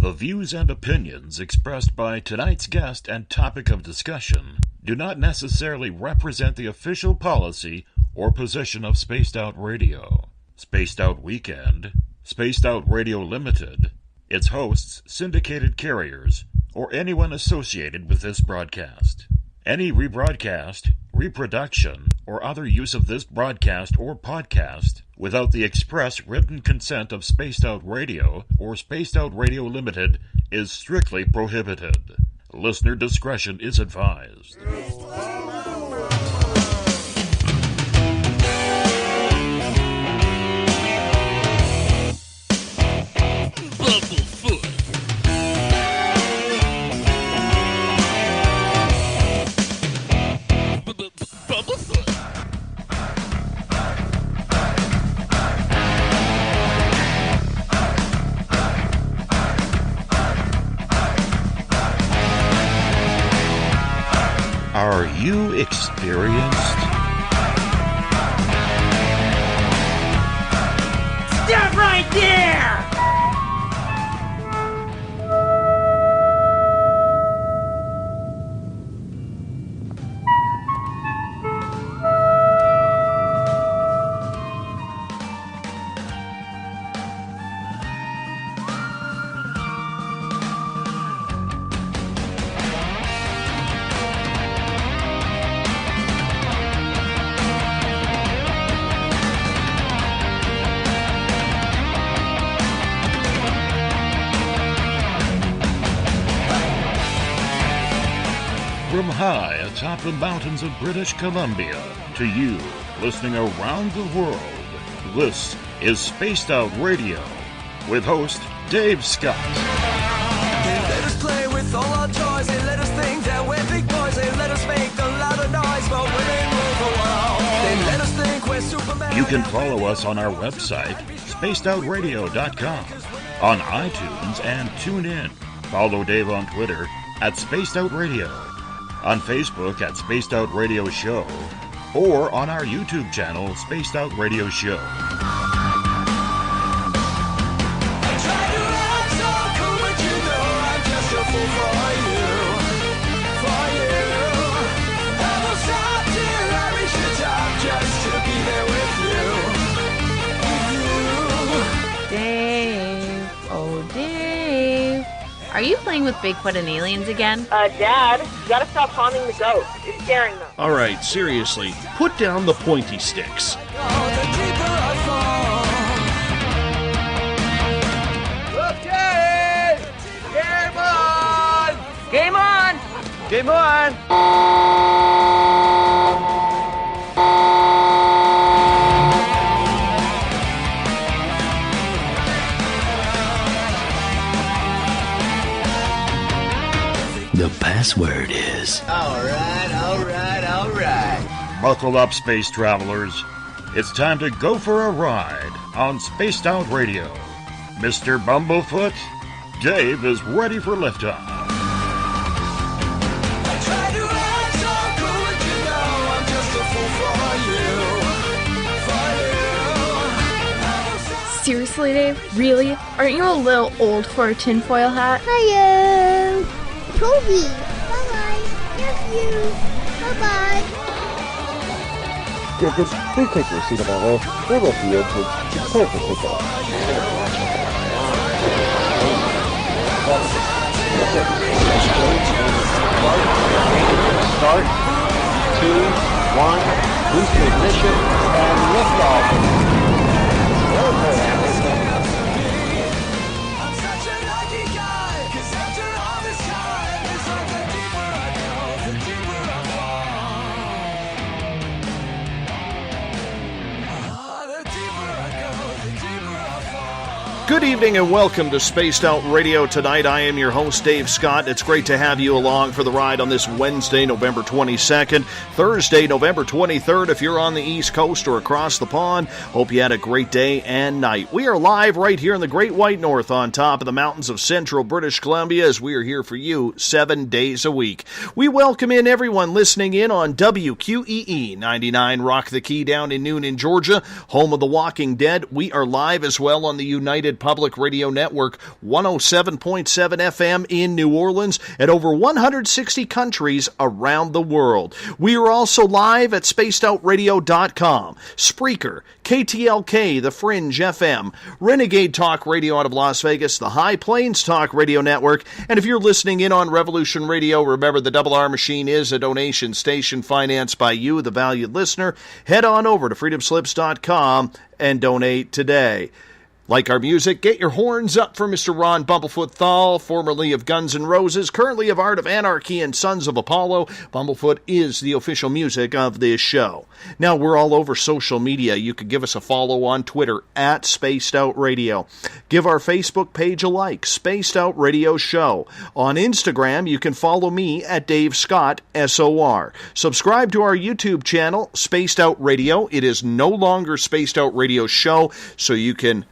The views and opinions expressed by tonight's guest and topic of discussion do not necessarily represent the official policy or position of Spaced Out Radio, Spaced Out Weekend, Spaced Out Radio Limited, its hosts, syndicated carriers, or anyone associated with this broadcast. Any rebroadcast, reproduction, or other use of this broadcast or podcast without the express written consent of Spaced Out Radio or Spaced Out Radio Limited is strictly prohibited. Listener discretion is advised. Are you experienced? Stop right there! From high atop the mountains of British Columbia to you listening around the world, this is Spaced Out Radio with host Dave Scott. They let us play with all our toys, they let us think that we're big boys, they let us make a lot of noise, but we ain't rule the world. They let us think we're Superman. You can follow us on our website, spacedoutradio.com, on iTunes and TuneIn. Follow Dave on Twitter at Spaced Out Radio, on Facebook at Spaced Out Radio Show, or on our YouTube channel, Spaced Out Radio Show. I try to act so cool, but you know I'm just a fool for you. I will stop till I reach the top just to be there with you. Dave, oh Dave, are you playing with Bigfoot and aliens again? Dad, you gotta stop haunting the ghost. It's scaring them. All right, seriously, put down the pointy sticks. Oh, the deeper I fall. Okay! Game on! Game on! Game on! The password is... All right. Buckle up, space travelers. It's time to go for a ride on Spaced Out Radio. Mr. Bumblefoot, Dave is ready for liftoff. I try to act so cool, but you know I'm just a fool for you. Seriously, Dave? Really? Aren't you a little old for a tinfoil hat? Hello. Toby. Bye-bye. Love you. Bye-bye. Please take your seat above us. We're with you. It's time for pickup. Start. 2, 1. Boost ignition and liftoff. Okay. I'm such a lucky guy, 'cause after all this time, it's like the deeper I go, the deeper I fall. The deeper I go, the deeper I fall. Good evening and welcome to Spaced Out Radio tonight. I am your host, Dave Scott. It's great to have you along for the ride on this Wednesday, November 22nd, Thursday, November 23rd, if you're on the East Coast or across the pond. Hope you had a great day and night. We are live right here in the Great White North on top of the mountains of central British Columbia as we are here for you 7 days a week. We welcome in everyone listening in on WQEE 99 Rock the Key down in Noonan, Georgia, home of The Walking Dead. We are live as well on the United Public Radio Network, 107.7 FM in New Orleans, and over 160 countries around the world. We are also live at spacedoutradio.com, Spreaker, KTLK, The Fringe FM, Renegade Talk Radio out of Las Vegas, the High Plains Talk Radio Network, and if you're listening in on Revolution Radio, remember the Double R Machine is a donation station financed by you, the valued listener. Head on over to freedomslips.com and donate today. Like our music, get your horns up for Mr. Ron Bumblefoot THAL, formerly of Guns N' Roses, currently of Art of Anarchy and Sons of Apollo. Bumblefoot is the official music of this show. Now, we're all over social media. You can give us a follow on Twitter, at Spaced Out Radio. Give our Facebook page a like, Spaced Out Radio Show. On Instagram, you can follow me at Dave Scott, SOR. Subscribe to our YouTube channel, Spaced Out Radio. It is no longer Spaced Out Radio Show, so you can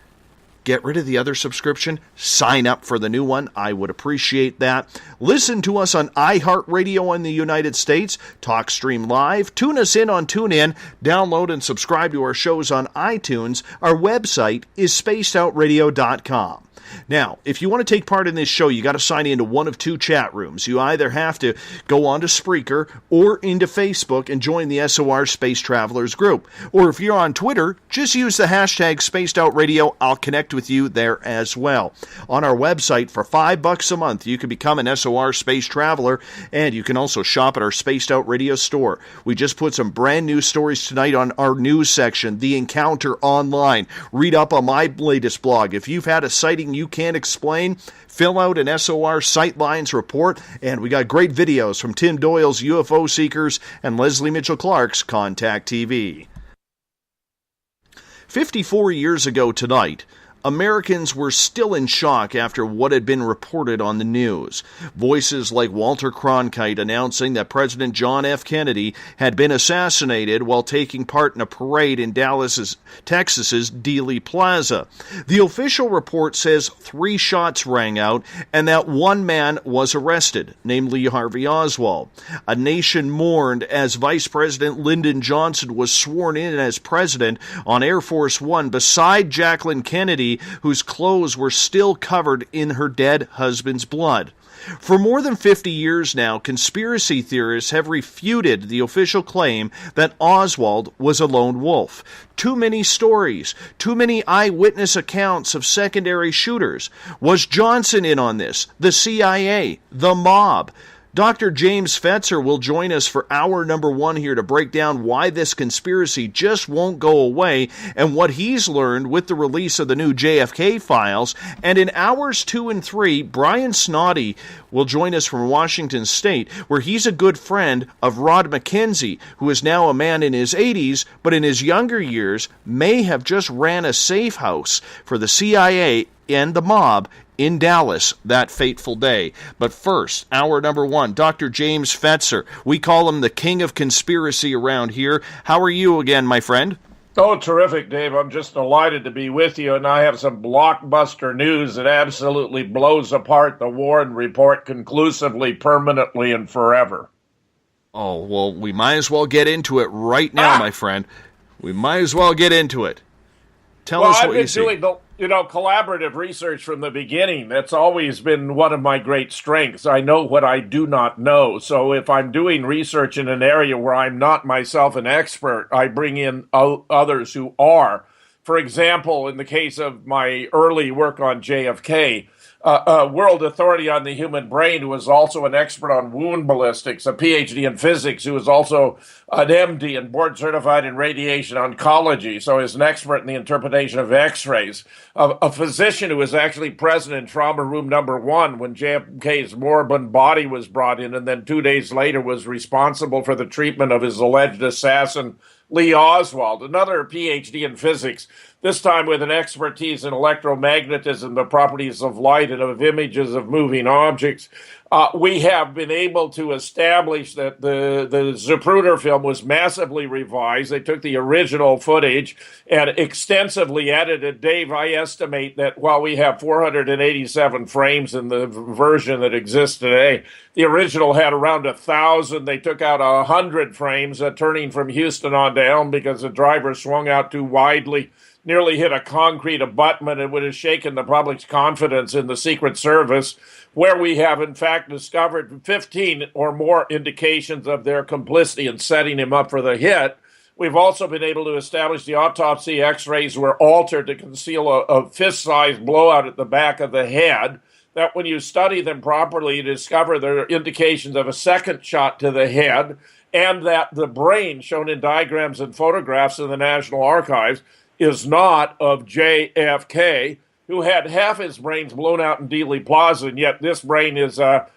get rid of the other subscription, sign up for the new one. I would appreciate that. Listen to us on iHeartRadio in the United States, TalkStream Live, tune us in on TuneIn, download and subscribe to our shows on iTunes. Our website is spacedoutradio.com. Now, if you want to take part in this show, you got to sign into one of two chat rooms. You either have to go on to Spreaker or into Facebook and join the SOR Space Travelers group. Or if you're on Twitter, just use the hashtag SpacedOutRadio. I'll connect with you there as well. On our website, for $5 a month, you can become an SOR Space Traveler, and you can also shop at our Spaced Out Radio store. We just put some brand new stories tonight on our news section, The Encounter Online. Read up on my latest blog. If you've had a sighting you can't explain, fill out an SOR Sightlines report, and we got great videos from Tim Doyle's UFO Seekers and Leslie Mitchell Clark's Contact TV. 54 years ago tonight, Americans were still in shock after what had been reported on the news. Voices like Walter Cronkite announcing that President John F. Kennedy had been assassinated while taking part in a parade in Texas's Dealey Plaza. The official report says 3 shots rang out and that one man was arrested, namely Harvey Oswald. A nation mourned as Vice President Lyndon Johnson was sworn in as president on Air Force One beside Jacqueline Kennedy, whose clothes were still covered in her dead husband's blood. For more than 50 years now, conspiracy theorists have refuted the official claim that Oswald was a lone wolf. Too many stories, too many eyewitness accounts of secondary shooters. Was Johnson in on this? The CIA? The mob? Dr. James Fetzer will join us for hour number 1 here to break down why this conspiracy just won't go away and what he's learned with the release of the new JFK files. And in hours 2 and 3, Brian Snoddy will join us from Washington State, where he's a good friend of Rod McKenzie, who is now a man in his 80s, but in his younger years may have just ran a safe house for the CIA and the mob in Dallas that fateful day. But first, hour number 1, Dr. James Fetzer. We call him the king of conspiracy around here. How are you again, my friend? Oh, terrific, Dave. I'm just delighted to be with you, and I have some blockbuster news that absolutely blows apart the Warren Report conclusively, permanently, and forever. Oh, well, we might as well get into it right now, my friend. We might as well get into it. Tell us what you see. I've been doing collaborative research from the beginning. That's always been one of my great strengths. I know what I do not know. So if I'm doing research in an area where I'm not myself an expert, I bring in others who are. For example, in the case of my early work on JFK, World Authority on the Human Brain, who was also an expert on wound ballistics, a PhD in physics, who was also an MD and board certified in radiation oncology, so is an expert in the interpretation of X-rays, a physician who was actually present in trauma room number 1 when JFK's moribund body was brought in, and then 2 days later was responsible for the treatment of his alleged assassin, Lee Oswald, another PhD in physics, this time with an expertise in electromagnetism, the properties of light and of images of moving objects. We have been able to establish that the Zapruder film was massively revised. They took the original footage and extensively edited. Dave, I estimate that while we have 487 frames in the version that exists today, the original had around 1,000. They took out 100 frames, turning from Houston on to Elm because the driver swung out too widely. nearly hit a concrete abutment and would have shaken the public's confidence in the Secret Service, where we have in fact discovered 15 or more indications of their complicity in setting him up for the hit. We've also been able to establish the autopsy x-rays were altered to conceal a fist-sized blowout at the back of the head, that when you study them properly, you discover there are indications of a second shot to the head, and that the brain shown in diagrams and photographs in the National Archives is not of JFK, who had half his brains blown out in Dealey Plaza, and yet this brain is a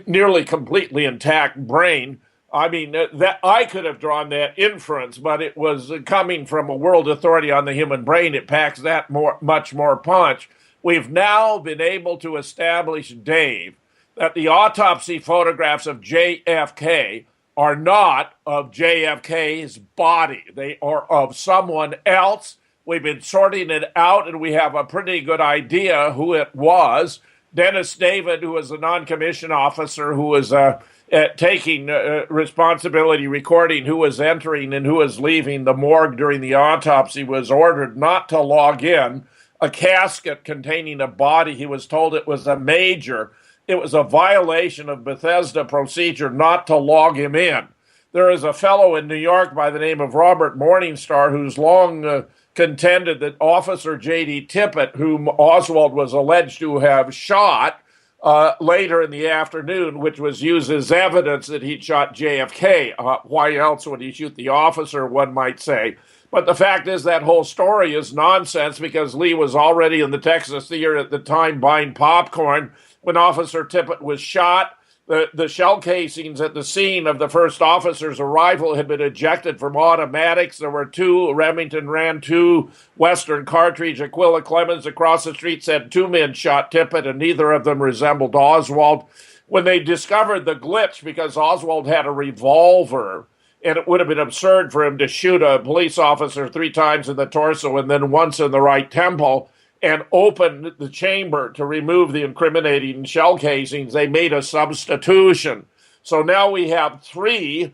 nearly completely intact brain. I mean, that I could have drawn that inference, but it was coming from a world authority on the human brain. It packs that much more punch. We've now been able to establish, Dave, that the autopsy photographs of JFK are not of JFK's body. They are of someone else. We've been sorting it out, and we have a pretty good idea who it was. Dennis David, who was a non-commissioned officer who was taking responsibility, recording who was entering and who was leaving the morgue during the autopsy, was ordered not to log in a casket containing a body. He was told it was a major. It was a violation of Bethesda procedure not to log him in. There is a fellow in New York by the name of Robert Morningstar who's long contended that Officer J.D. Tippett, whom Oswald was alleged to have shot later in the afternoon, which was used as evidence that he'd shot JFK. Why else would he shoot the officer, one might say. But the fact is that whole story is nonsense, because Lee was already in the Texas Theater at the time buying popcorn when Officer Tippett was shot. The shell casings at the scene of the first officer's arrival had been ejected from automatics. There were two. Remington ran two Western cartridge. Aquila Clemens across the street said 2 men shot Tippett, and neither of them resembled Oswald. When they discovered the glitch, because Oswald had a revolver, and it would have been absurd for him to shoot a police officer 3 times in the torso and then once in the right temple, and opened the chamber to remove the incriminating shell casings, they made a substitution. So now we have 3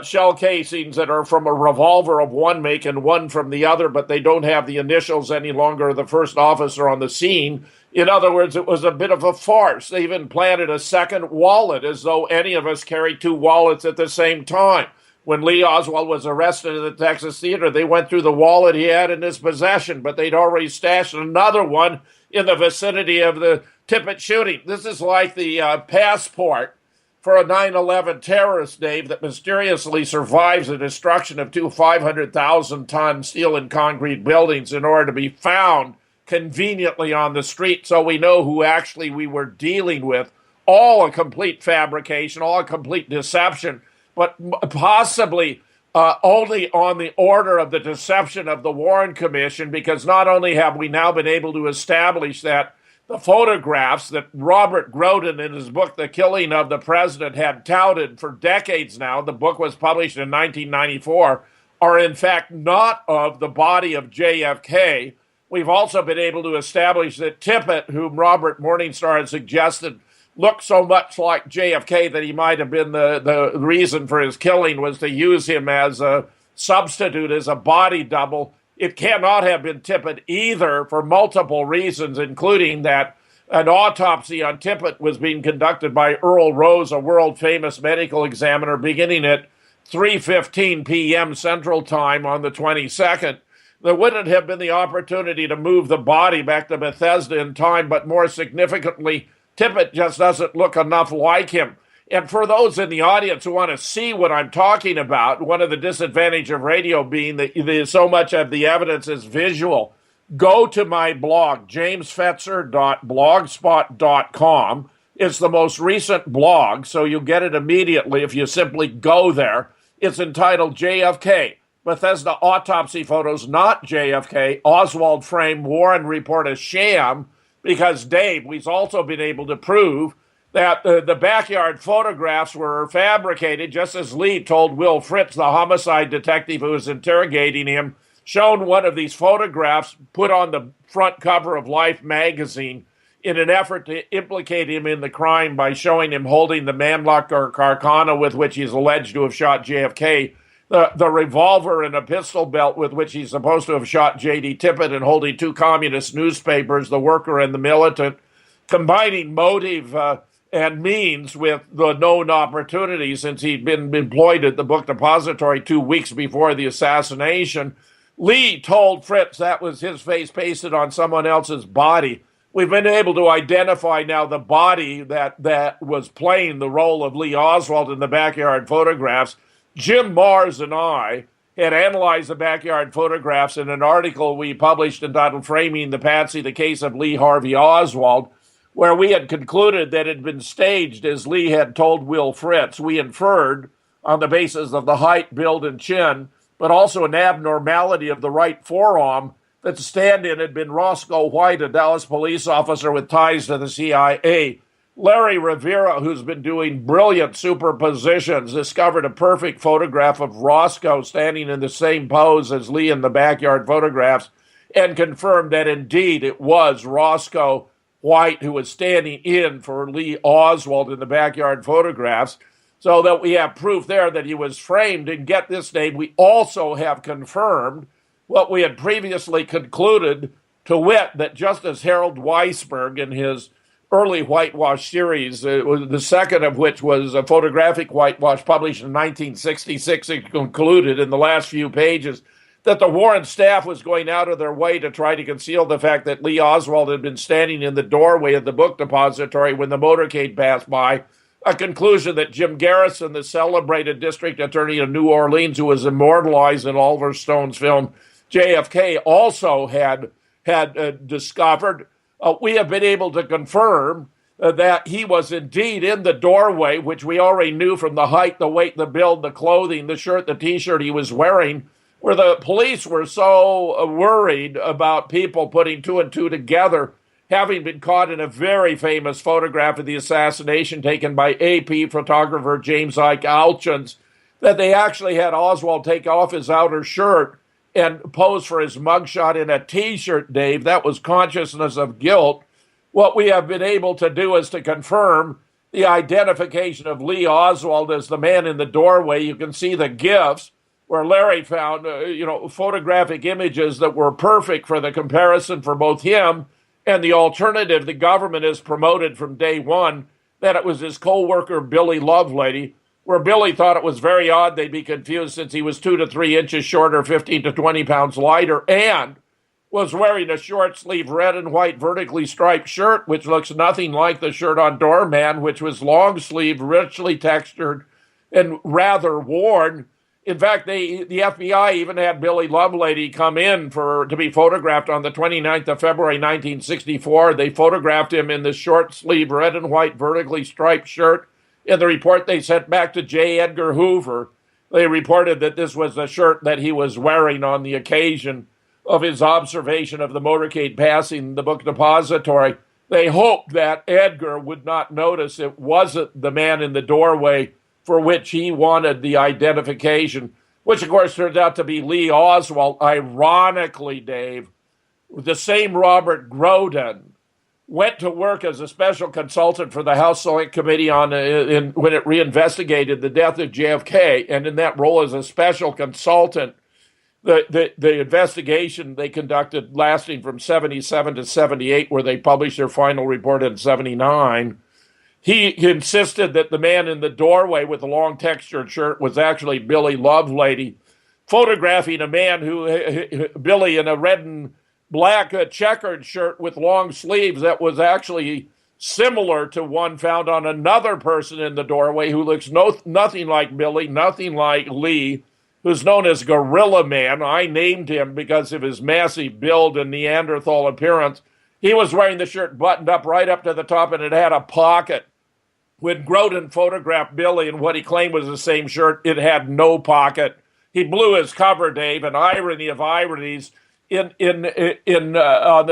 shell casings that are from a revolver of one make and one from the other, but they don't have the initials any longer of the first officer on the scene. In other words, it was a bit of a farce. They even planted a second wallet, as though any of us carried 2 wallets at the same time. When Lee Oswald was arrested at the Texas Theater, they went through the wallet he had in his possession, but they'd already stashed another one in the vicinity of the Tippett shooting. This is like the passport for a 9/11 terrorist, Dave, that mysteriously survives the destruction of 2 500,000-ton steel and concrete buildings in order to be found conveniently on the street, so we know who actually we were dealing with. All a complete fabrication, all a complete deception, but possibly only on the order of the deception of the Warren Commission, because not only have we now been able to establish that the photographs that Robert Groden in his book, The Killing of the President, had touted for decades now, the book was published in 1994, are in fact not of the body of JFK. We've also been able to establish that Tippett, whom Robert Morningstar had suggested looked so much like JFK that he might have been the reason for his killing, was to use him as a substitute, as a body double. It cannot have been Tippett either, for multiple reasons, including that an autopsy on Tippett was being conducted by Earl Rose, a world-famous medical examiner, beginning at 3:15 p.m. Central Time on the 22nd. There wouldn't have been the opportunity to move the body back to Bethesda in time, but more significantly, Tippett just doesn't look enough like him. And for those in the audience who want to see what I'm talking about, one of the disadvantages of radio being that so much of the evidence is visual, go to my blog, jamesfetzer.blogspot.com. It's the most recent blog, so you'll get it immediately if you simply go there. It's entitled JFK, Bethesda Autopsy Photos, not JFK, Oswald Frame, Warren Report a Sham, because, Dave, we've also been able to prove that the backyard photographs were fabricated, just as Lee told Will Fritz, the homicide detective who was interrogating him, shown one of these photographs put on the front cover of Life magazine in an effort to implicate him in the crime by showing him holding the Manlock or Carcana with which he's alleged to have shot JFK. the revolver and a pistol belt with which he's supposed to have shot J.D. Tippit, and holding two communist newspapers, The Worker and The Militant, combining motive and means with the known opportunity, since he'd been employed at the book depository 2 weeks before the assassination. Lee told Fritz that was his face pasted on someone else's body. We've been able to identify now the body that was playing the role of Lee Oswald in the backyard photographs. Jim Mars and I had analyzed the backyard photographs in an article we published entitled Framing the Patsy, the Case of Lee Harvey Oswald, where we had concluded that it had been staged as Lee had told Will Fritz. We inferred, on the basis of the height, build, and chin, but also an abnormality of the right forearm, that the stand-in had been Roscoe White, a Dallas police officer with ties to the CIA. Larry Rivera, who's been doing brilliant superpositions, discovered a perfect photograph of Roscoe standing in the same pose as Lee in the backyard photographs, and confirmed that indeed it was Roscoe White who was standing in for Lee Oswald in the backyard photographs, so that we have proof there that he was framed. And get this, Dave, we also have confirmed what we had previously concluded, to wit, that Justice Harold Weisberg in his early whitewash series, the second of which was a photographic whitewash published in 1966, it concluded in the last few pages that the Warren staff was going out of their way to try to conceal the fact that Lee Oswald had been standing in the doorway of the book depository when the motorcade passed by, a conclusion that Jim Garrison, the celebrated district attorney of New Orleans, who was immortalized in Oliver Stone's film JFK, also had discovered. We have been able to confirm that he was indeed in the doorway, which we already knew from the height, the weight, the build, the clothing, the shirt, the T-shirt he was wearing, where the police were so worried about people putting two and two together, having been caught in a very famous photograph of the assassination taken by AP photographer James Ike Alchins, that they actually had Oswald take off his outer shirt and pose for his mugshot in a T-shirt, Dave. That was consciousness of guilt. What we have been able to do is to confirm the identification of Lee Oswald as the man in the doorway. You can see the GIFs where Larry found, photographic images that were perfect for the comparison for both him and the alternative the government has promoted from day one, that it was his co-worker Billy Lovelady, where Billy thought it was very odd they'd be confused since he was 2 to 3 inches shorter, 15 to 20 pounds lighter, and was wearing a short-sleeve red and white vertically striped shirt, which looks nothing like the shirt on Doorman, which was long-sleeved, richly textured, and rather worn. In fact, the FBI even had Billy Lovelady come in to be photographed on the 29th of February, 1964. They photographed him in this short-sleeve red and white vertically striped shirt. In the report they sent back to J. Edgar Hoover, they reported that this was the shirt that he was wearing on the occasion of his observation of the motorcade passing the book depository. They hoped that Edgar would not notice it wasn't the man in the doorway for which he wanted the identification, which of course turns out to be Lee Oswald. Ironically, Dave, the same Robert Groden went to work as a special consultant for the House Select Committee when it reinvestigated the death of JFK, and in that role as a special consultant, the investigation they conducted lasting from 77 to 78, where they published their final report in 79, he insisted that the man in the doorway with the long textured shirt was actually Billy Lovelady, photographing a man Billy in a red and black checkered shirt with long sleeves that was actually similar to one found on another person in the doorway who looks nothing like Billy, nothing like Lee, who's known as Gorilla Man. I named him because of his massive build and Neanderthal appearance. He was wearing the shirt buttoned up right up to the top, and it had a pocket. When Groden photographed Billy in what he claimed was the same shirt, it had no pocket. He blew his cover, Dave, an irony of ironies. On the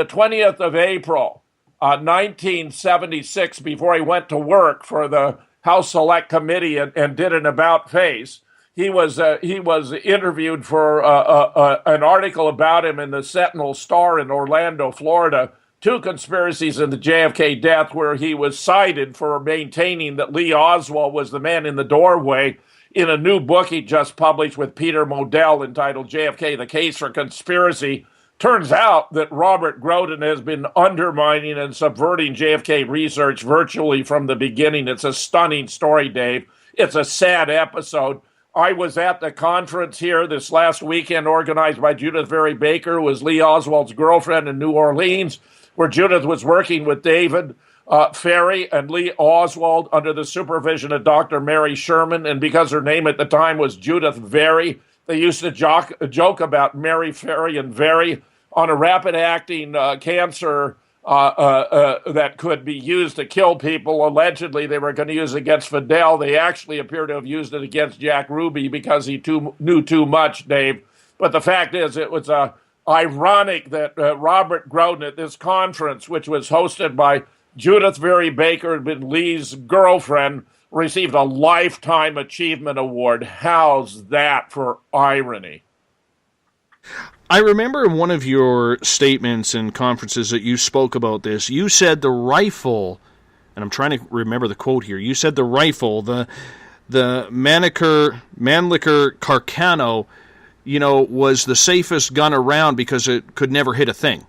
20th of April, 1976, before he went to work for the House Select Committee and did an about face, he was interviewed for an article about him in the Sentinel Star in Orlando, Florida, Two Conspiracies in the JFK Death, where he was cited for maintaining that Lee Oswald was the man in the doorway. in a new book he just published with Peter Modell entitled JFK, The Case for Conspiracy. Turns out that Robert Groden has been undermining and subverting JFK research virtually from the beginning. It's a stunning story, Dave. It's a sad episode. I was at the conference here this last weekend organized by Judith Very Baker, who was Lee Oswald's girlfriend in New Orleans, where Judith was working with David Ferry and Lee Oswald under the supervision of Dr. Mary Sherman. And because her name at the time was Judith Very, they used to joke about Mary Ferry and Very on a rapid-acting cancer that could be used to kill people. Allegedly, they were going to use it against Fidel. They actually appear to have used it against Jack Ruby because he knew too much, Dave. But the fact is, it was ironic that Robert Groden at this conference, which was hosted by Judith Very Baker, had been Lee's girlfriend, received a Lifetime Achievement Award. How's that for irony? I remember in one of your statements and conferences that you spoke about this, you said the rifle, and I'm trying to remember the quote here, you said the rifle, the Mannlicher Carcano, was the safest gun around because it could never hit a thing.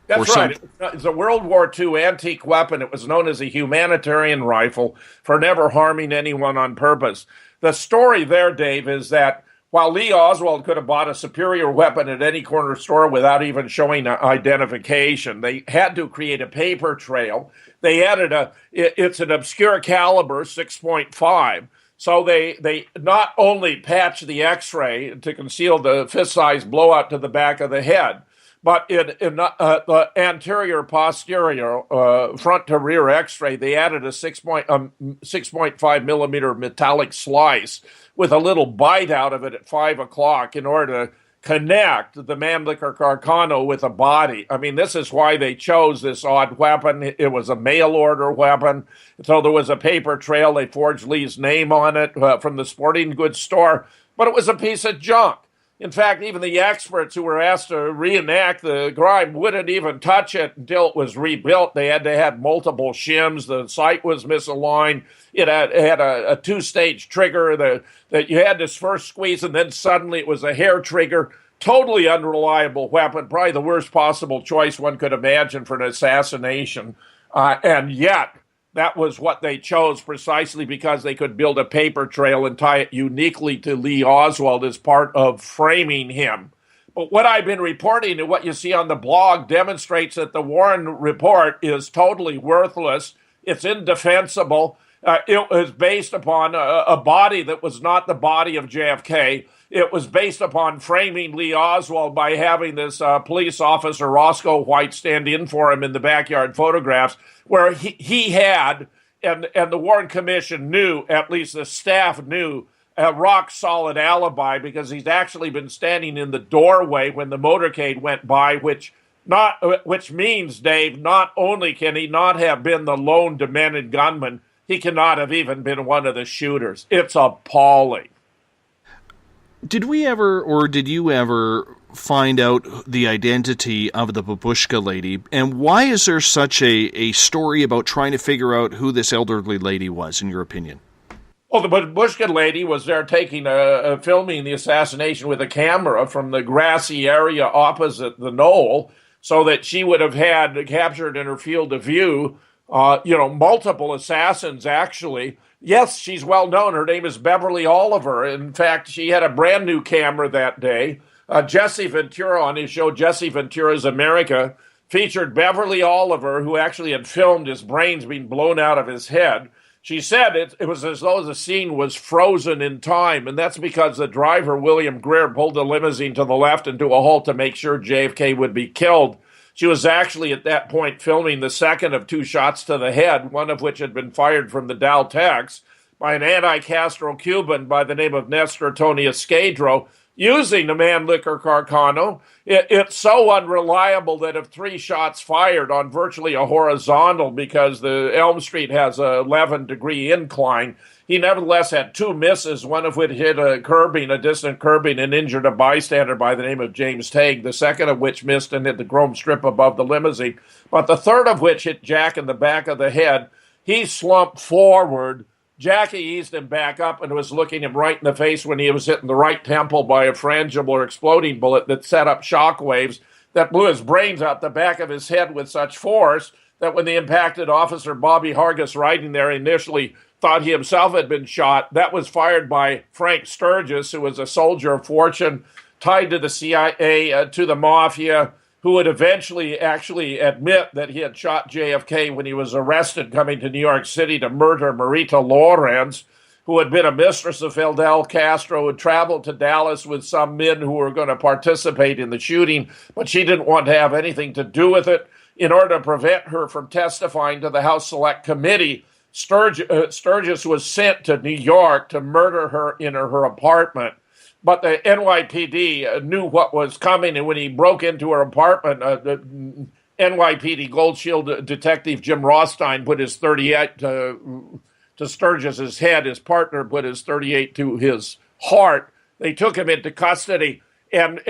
That's right. It's a World War II antique weapon. It was known as a humanitarian rifle for never harming anyone on purpose. The story there, Dave, is that while Lee Oswald could have bought a superior weapon at any corner store without even showing identification, they had to create a paper trail. They added it's an obscure caliber, 6.5. So they not only patched the X-ray to conceal the fist-sized blowout to the back of the head, but in the anterior posterior front to rear X-ray, they added a 6.5 millimeter metallic slice with a little bite out of it at 5 o'clock in order to connect the Mannlicher Carcano with a body. I mean, this is why they chose this odd weapon. It was a mail order weapon. So there was a paper trail. They forged Lee's name on it from the sporting goods store, but it was a piece of junk. In fact, even the experts who were asked to reenact the crime wouldn't even touch it until it was rebuilt. They had multiple shims. The sight was misaligned. It had a two-stage trigger that you had this first squeeze, and then suddenly it was a hair trigger. Totally unreliable weapon, probably the worst possible choice one could imagine for an assassination. And yet, that was what they chose precisely because they could build a paper trail and tie it uniquely to Lee Oswald as part of framing him. But what I've been reporting and what you see on the blog demonstrates that the Warren report is totally worthless. It's indefensible. It was based upon a body that was not the body of JFK. It was based upon framing Lee Oswald by having this police officer, Roscoe White, stand in for him in the backyard photographs, where he had, and the Warren Commission knew, at least the staff knew, a rock-solid alibi because he's actually been standing in the doorway when the motorcade went by, which means, Dave, not only can he not have been the lone demented gunman, he cannot have even been one of the shooters. It's appalling. Did we ever, or did you ever, find out the identity of the babushka lady? And why is there such a story about trying to figure out who this elderly lady was, in your opinion? Well, the babushka lady was there filming the assassination with a camera from the grassy area opposite the knoll, so that she would have had captured in her field of view multiple assassins, actually. Yes, she's well known. Her name is Beverly Oliver. In fact, she had a brand new camera that day. Jesse Ventura, on his show Jesse Ventura's America, featured Beverly Oliver, who actually had filmed his brains being blown out of his head. She said it was as though the scene was frozen in time, and that's because the driver, William Greer, pulled the limousine to the left and to a halt to make sure JFK would be killed. She was actually at that point filming the second of two shots to the head, one of which had been fired from the Dow Tex by an anti-Castro Cuban by the name of Nestor Tony Escadro, using the Mannlicher Carcano. It's so unreliable that if three shots fired on virtually a horizontal, because the Elm Street has a 11-degree incline, he nevertheless had two misses, one of which hit a distant curbing, and injured a bystander by the name of James Tague, the second of which missed and hit the chrome strip above the limousine. But the third of which hit Jack in the back of the head. He slumped forward Jackie eased him back up and was looking him right in the face when he was hit in the right temple by a frangible or exploding bullet that set up shock waves that blew his brains out the back of his head with such force that when the impacted officer Bobby Hargis riding there initially thought he himself had been shot, that was fired by Frank Sturgis, who was a soldier of fortune tied to the CIA, to the mafia, who would eventually actually admit that he had shot JFK when he was arrested coming to New York City to murder Marita Lorenz, who had been a mistress of Fidel Castro, had traveled to Dallas with some men who were going to participate in the shooting, but she didn't want to have anything to do with it. In order to prevent her from testifying to the House Select Committee, Sturgis was sent to New York to murder her in her apartment. But the NYPD knew what was coming, and when he broke into her apartment, the NYPD Gold Shield detective Jim Rothstein put his 38 to Sturgis's head. His partner put his 38 to his heart. They took him into custody, and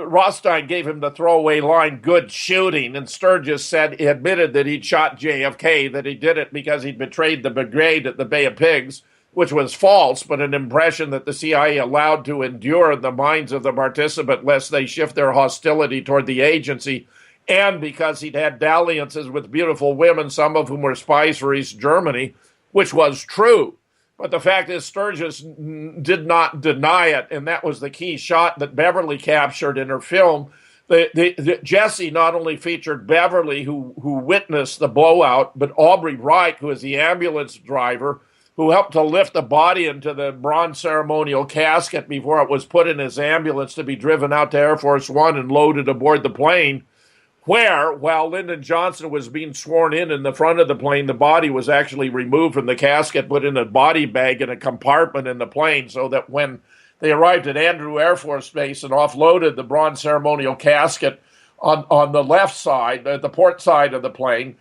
Rothstein gave him the throwaway line, "Good shooting." And Sturgis said he admitted that he'd shot JFK, that he did it because he'd betrayed the brigade at the Bay of Pigs, which was false, but an impression that the CIA allowed to endure in the minds of the participant lest they shift their hostility toward the agency, and because he'd had dalliances with beautiful women, some of whom were spies for East Germany, which was true. But the fact is, Sturgis did not deny it, and that was the key shot that Beverly captured in her film. Jesse not only featured Beverly, who witnessed the blowout, but Aubrey Wright, who is the ambulance driver, who helped to lift the body into the bronze ceremonial casket before it was put in his ambulance to be driven out to Air Force One and loaded aboard the plane, where, while Lyndon Johnson was being sworn in the front of the plane, the body was actually removed from the casket, put in a body bag in a compartment in the plane, so that when they arrived at Andrew Air Force Base and offloaded the bronze ceremonial casket on the left side, the port side of the plane,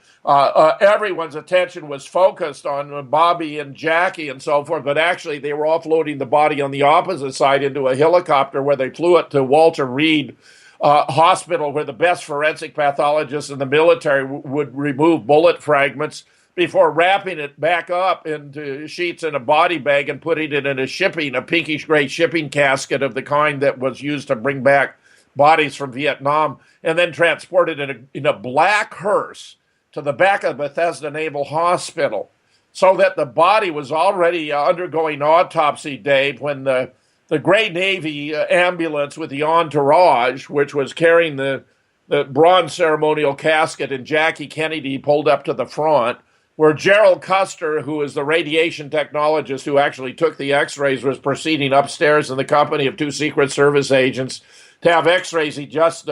everyone's attention was focused on Bobby and Jackie and so forth, but actually they were offloading the body on the opposite side into a helicopter where they flew it to Walter Reed Hospital, where the best forensic pathologists in the military would remove bullet fragments before wrapping it back up into sheets in a body bag and putting it in a pinkish gray shipping casket of the kind that was used to bring back bodies from Vietnam, and then transported in a black hearse to the back of Bethesda Naval Hospital, so that the body was already undergoing autopsy, Dave, when the Gray Navy ambulance with the entourage, which was carrying the bronze ceremonial casket, and Jackie Kennedy pulled up to the front, where Gerald Custer, who is the radiation technologist who actually took the x-rays, was proceeding upstairs in the company of two Secret Service agents to have x-rays he just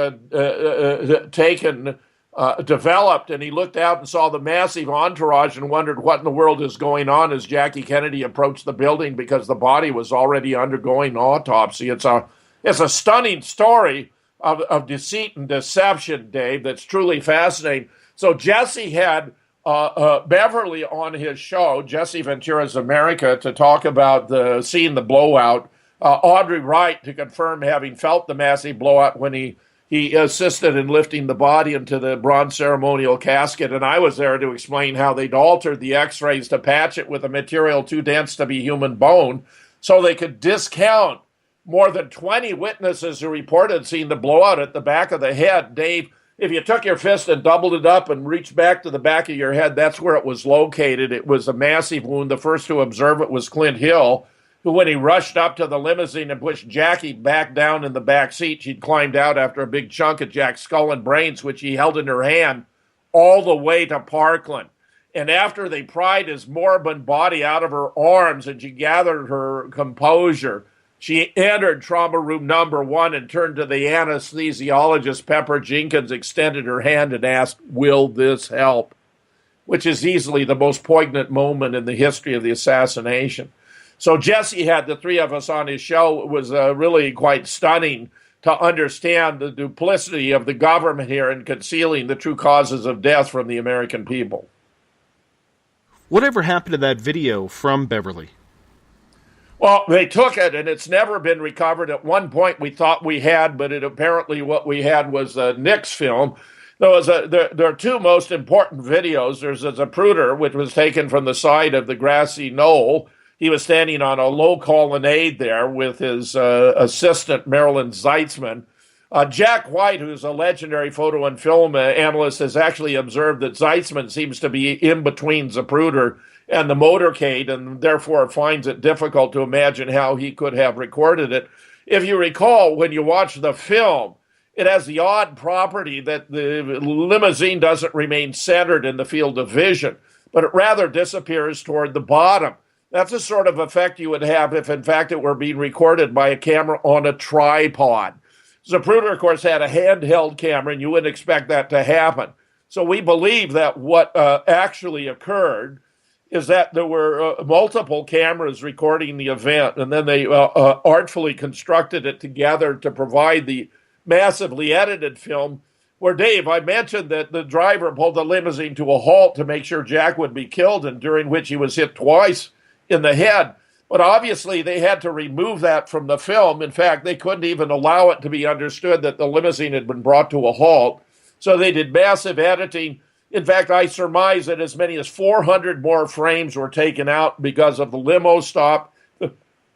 developed, and he looked out and saw the massive entourage and wondered what in the world is going on as Jackie Kennedy approached the building, because the body was already undergoing autopsy. It's a stunning story of deceit and deception, Dave, that's truly fascinating. So Jesse had Beverly on his show, Jesse Ventura's America, to talk about seeing the blowout. Audrey Wright to confirm having felt the massive blowout when he assisted in lifting the body into the bronze ceremonial casket, and I was there to explain how they'd altered the x-rays to patch it with a material too dense to be human bone, so they could discount more than 20 witnesses who reported seeing the blowout at the back of the head. Dave, if you took your fist and doubled it up and reached back to the back of your head, that's where it was located. It was a massive wound. The first to observe it was Clint Hill, who, when he rushed up to the limousine and pushed Jackie back down in the back seat, she'd climbed out after a big chunk of Jack's skull and brains, which he held in her hand all the way to Parkland. And after they pried his moribund body out of her arms and she gathered her composure, she entered trauma room number 1 and turned to the anesthesiologist, Pepper Jenkins, extended her hand and asked, "Will this help?" Which is easily the most poignant moment in the history of the assassination. So Jesse had the three of us on his show. It was really quite stunning to understand the duplicity of the government here in concealing the true causes of death from the American people. Whatever happened to that video from Beverly? Well, they took it, and it's never been recovered. At one point, we thought we had, but apparently what we had was Nick's film. There are two most important videos. There's a Zapruder, which was taken from the side of the grassy knoll. He was standing on a low colonnade there with his assistant, Marilyn Zeitzman. Jack White, who's a legendary photo and film analyst, has actually observed that Zeitzman seems to be in between Zapruder and the motorcade, and therefore finds it difficult to imagine how he could have recorded it. If you recall, when you watch the film, it has the odd property that the limousine doesn't remain centered in the field of vision, but it rather disappears toward the bottom. That's the sort of effect you would have if, in fact, it were being recorded by a camera on a tripod. Zapruder, of course, had a handheld camera, and you wouldn't expect that to happen. So we believe that what actually occurred is that there were multiple cameras recording the event, and then they artfully constructed it together to provide the massively edited film where, Dave, I mentioned that the driver pulled the limousine to a halt to make sure Jack would be killed, and during which he was hit twice in the head. But obviously they had to remove that from the film. In fact, they couldn't even allow it to be understood that the limousine had been brought to a halt. So they did massive editing. In fact, I surmise that as many as 400 more frames were taken out because of the limo stop.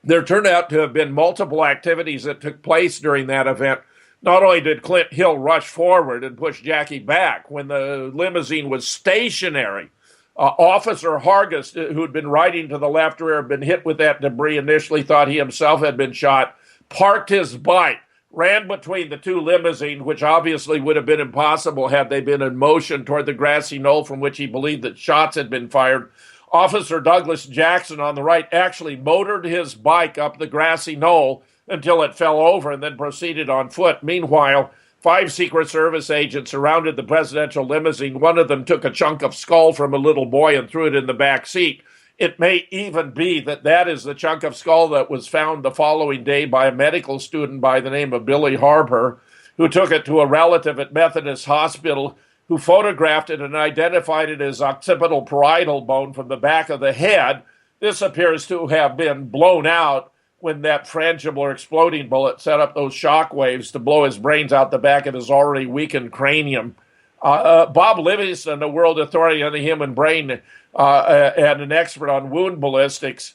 There turned out to have been multiple activities that took place during that event. Not only did Clint Hill rush forward and push Jackie back when the limousine was stationary, Officer Hargis, who had been riding to the left rear, had been hit with that debris, initially thought he himself had been shot, parked his bike, ran between the two limousines, which obviously would have been impossible had they been in motion toward the grassy knoll from which he believed that shots had been fired. Officer Douglas Jackson on the right actually motored his bike up the grassy knoll until it fell over and then proceeded on foot. Meanwhile, 5 Secret Service agents surrounded the presidential limousine. One of them took a chunk of skull from a little boy and threw it in the back seat. It may even be that that is the chunk of skull that was found the following day by a medical student by the name of Billy Harper, who took it to a relative at Methodist Hospital, who photographed it and identified it as occipital parietal bone from the back of the head. This appears to have been blown out when that frangible or exploding bullet set up those shock waves to blow his brains out the back of his already weakened cranium. Bob Livingston, a world authority on the human brain and an expert on wound ballistics,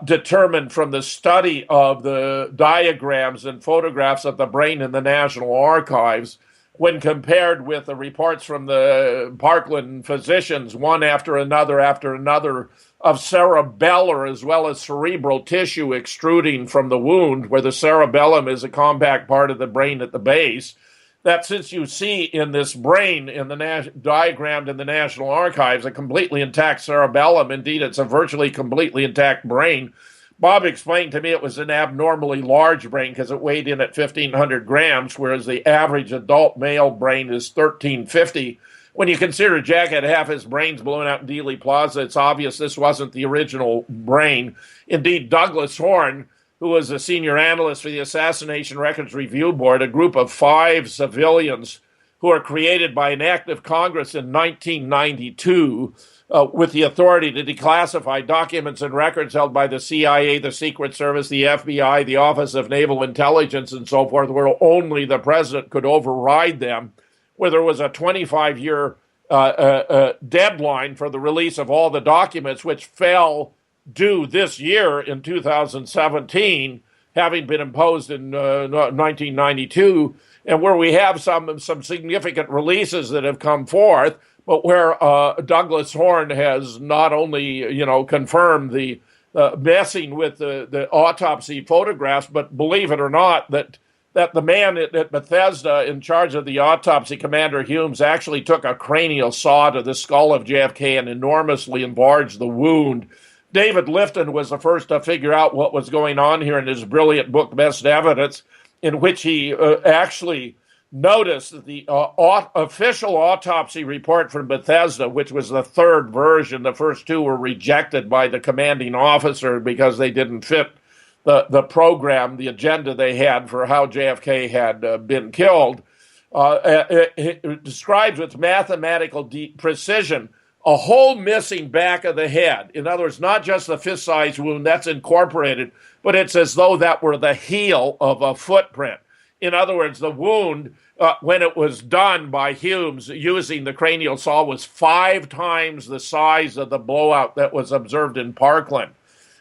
determined from the study of the diagrams and photographs of the brain in the National Archives, when compared with the reports from the Parkland physicians, one after another, of cerebellar as well as cerebral tissue extruding from the wound, where the cerebellum is a compact part of the brain at the base, that since you see in this brain, in the diagrammed in the National Archives, a completely intact cerebellum, indeed it's a virtually completely intact brain. Bob explained to me it was an abnormally large brain because it weighed in at 1,500 grams, whereas the average adult male brain is 1,350. When you consider Jack had half his brains blown out in Dealey Plaza, it's obvious this wasn't the original brain. Indeed, Douglas Horne, who was a senior analyst for the Assassination Records Review Board, a group of 5 civilians who were created by an act of Congress in 1992 with the authority to declassify documents and records held by the CIA, the Secret Service, the FBI, the Office of Naval Intelligence, and so forth, where only the president could override them, where there was a 25-year deadline for the release of all the documents, which fell due this year in 2017, having been imposed in 1992, and where we have some significant releases that have come forth, but where Douglas Horne has not only, confirmed the messing with the autopsy photographs, but believe it or not, that the man at Bethesda in charge of the autopsy, Commander Humes, actually took a cranial saw to the skull of JFK and enormously enlarged the wound. David Lifton was the first to figure out what was going on here in his brilliant book, Best Evidence, in which he actually noticed that the official autopsy report from Bethesda, which was the 3rd version, the first 2 were rejected by the commanding officer because they didn't fit the program, the agenda they had for how JFK had been killed. It describes with mathematical precision a whole missing back of the head. In other words, not just the fist-sized wound, that's incorporated, but it's as though that were the heel of a footprint. In other words, the wound when it was done by Humes using the cranial saw, was 5 times the size of the blowout that was observed in Parkland.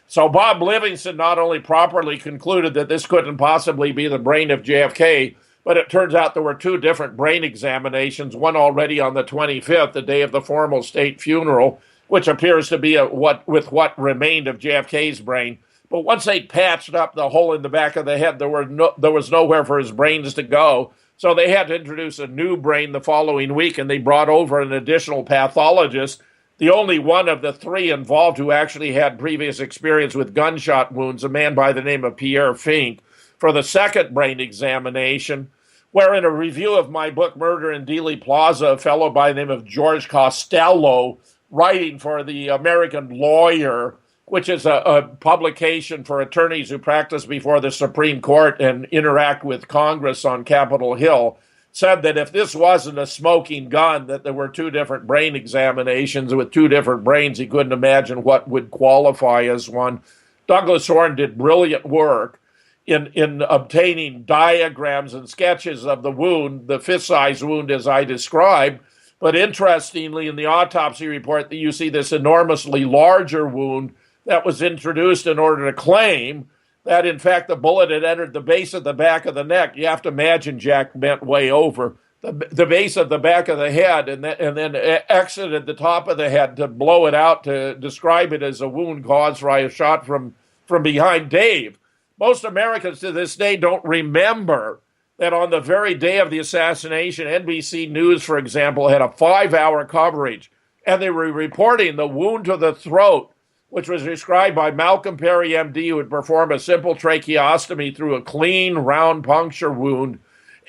So Bob Livingston not only properly concluded that this couldn't possibly be the brain of JFK, but it turns out there were 2 different brain examinations, one already on the 25th, the day of the formal state funeral, which appears to be what remained of JFK's brain. But once they patched up the hole in the back of the head, there was nowhere for his brains to go. So they had to introduce a new brain the following week, and they brought over an additional pathologist, the only one of the 3 involved who actually had previous experience with gunshot wounds, a man by the name of Pierre Fink, for the second brain examination, where in a review of my book, Murder in Dealey Plaza, a fellow by the name of George Costello, writing for the American Lawyer, which is a publication for attorneys who practice before the Supreme Court and interact with Congress on Capitol Hill, said that if this wasn't a smoking gun, that there were 2 different brain examinations with 2 different brains. He couldn't imagine what would qualify as one. Douglas Horne did brilliant work in obtaining diagrams and sketches of the wound, the fist-sized wound as I described. But interestingly, in the autopsy report, you see this enormously larger wound that was introduced in order to claim that, in fact, the bullet had entered the base of the back of the neck. You have to imagine Jack bent way over the base of the back of the head and then exited the top of the head to blow it out, to describe it as a wound caused by a shot from behind. Dave, most Americans to this day don't remember that on the very day of the assassination, NBC News, for example, had a 5-hour coverage, and they were reporting the wound to the throat, which was described by Malcolm Perry, MD, who would perform a simple tracheostomy through a clean, round puncture wound,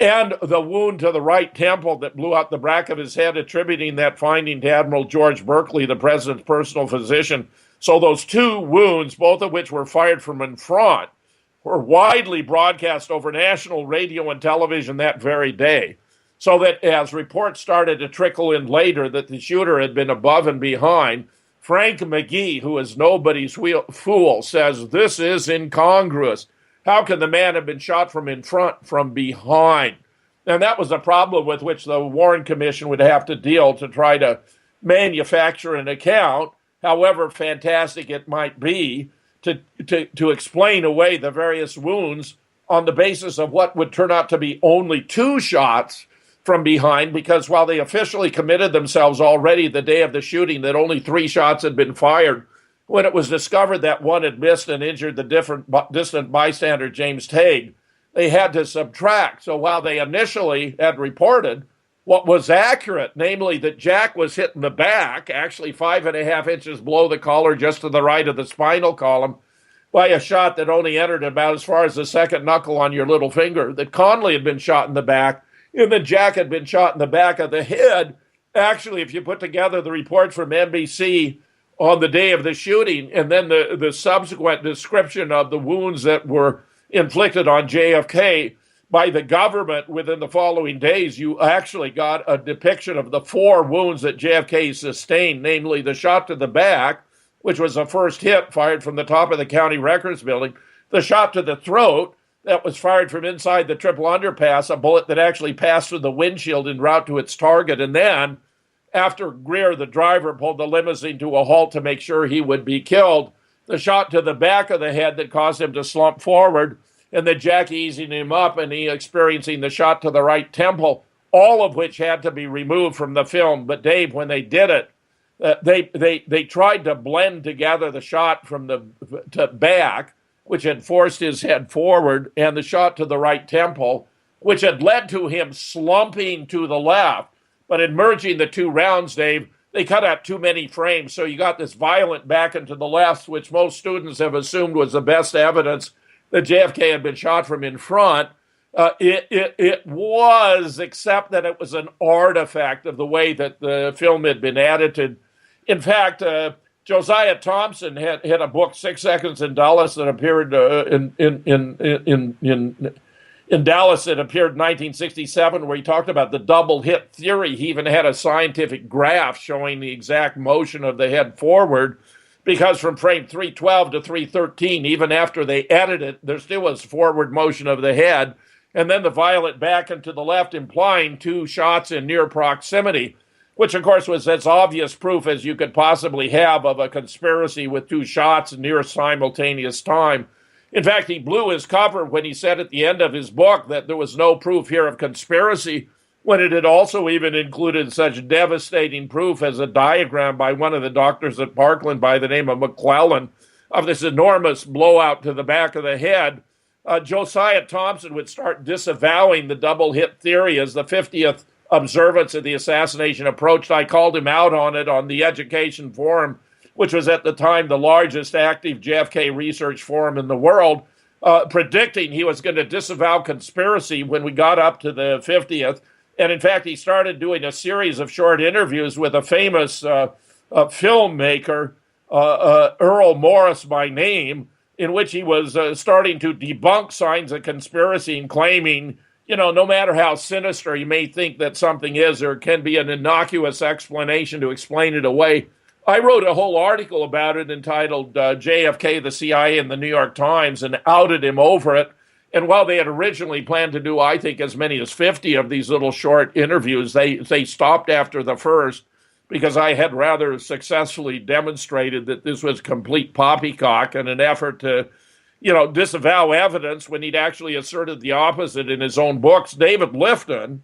and the wound to the right temple that blew out the back of his head, attributing that finding to Admiral George Berkeley, the president's personal physician. So those 2 wounds, both of which were fired from in front, were widely broadcast over national radio and television that very day. So that as reports started to trickle in later that the shooter had been above and behind, Frank McGee, who is nobody's fool, says this is incongruous. How can the man have been shot from in front, from behind? And that was a problem with which the Warren Commission would have to deal to try to manufacture an account, however fantastic it might be, to explain away the various wounds on the basis of what would turn out to be only 2 shots from behind, because while they officially committed themselves already the day of the shooting that only 3 shots had been fired, when it was discovered that one had missed and injured the distant bystander James Tague, they had to subtract. So while they initially had reported what was accurate, namely that Jack was hit in the back, actually 5.5 inches below the collar, just to the right of the spinal column, by a shot that only entered about as far as the second knuckle on your little finger, that Conley had been shot in the back, and that Jack had been shot in the back of the head. Actually, if you put together the report from NBC on the day of the shooting, and then the subsequent description of the wounds that were inflicted on JFK by the government within the following days, you actually got a depiction of the 4 wounds that JFK sustained, namely the shot to the back, which was the first hit fired from the top of the county records building, the shot to the throat that was fired from inside the triple underpass, a bullet that actually passed through the windshield en route to its target, and then, after Greer, the driver, pulled the limousine to a halt to make sure he would be killed, the shot to the back of the head that caused him to slump forward, and the Jack easing him up and he experiencing the shot to the right temple, all of which had to be removed from the film. But Dave, when they did it, they tried to blend together the shot from the back, which had forced his head forward, and the shot to the right temple, which had led to him slumping to the left. But in merging the 2 rounds, Dave, they cut out too many frames, so you got this violent back and to the left, which most students have assumed was the best evidence that JFK had been shot from in front. It was, except that it was an artifact of the way that the film had been edited. In fact, Josiah Thompson had a book, 6 Seconds in Dallas, that appeared in Dallas. It appeared in 1967, where he talked about the double hit theory. He even had a scientific graph showing the exact motion of the head forward, because from frame 312 to 313, even after they edited it, there still was forward motion of the head. and then the violet back and to the left, implying 2 shots in near proximity, which, of course, was as obvious proof as you could possibly have of a conspiracy with 2 shots in near simultaneous time. In fact, he blew his cover when he said at the end of his book that there was no proof here of conspiracy, when it had also even included such devastating proof as a diagram by one of the doctors at Parkland by the name of McClellan of this enormous blowout to the back of the head. Josiah Thompson would start disavowing the double hit theory as the 50th observance of the assassination approached. I called him out on it on the Education Forum, which was at the time the largest active JFK research forum in the world, predicting he was going to disavow conspiracy when we got up to the 50th. And in fact, he started doing a series of short interviews with a famous filmmaker, Earl Morris by name, in which he was starting to debunk signs of conspiracy and claiming, no matter how sinister you may think that something is, there can be an innocuous explanation to explain it away. I wrote a whole article about it entitled JFK, the CIA, and the New York Times, and outed him over it. And while they had originally planned to do, I think, as many as 50 of these little short interviews, they stopped after the first because I had rather successfully demonstrated that this was complete poppycock and an effort to, disavow evidence when he'd actually asserted the opposite in his own books. David Lifton,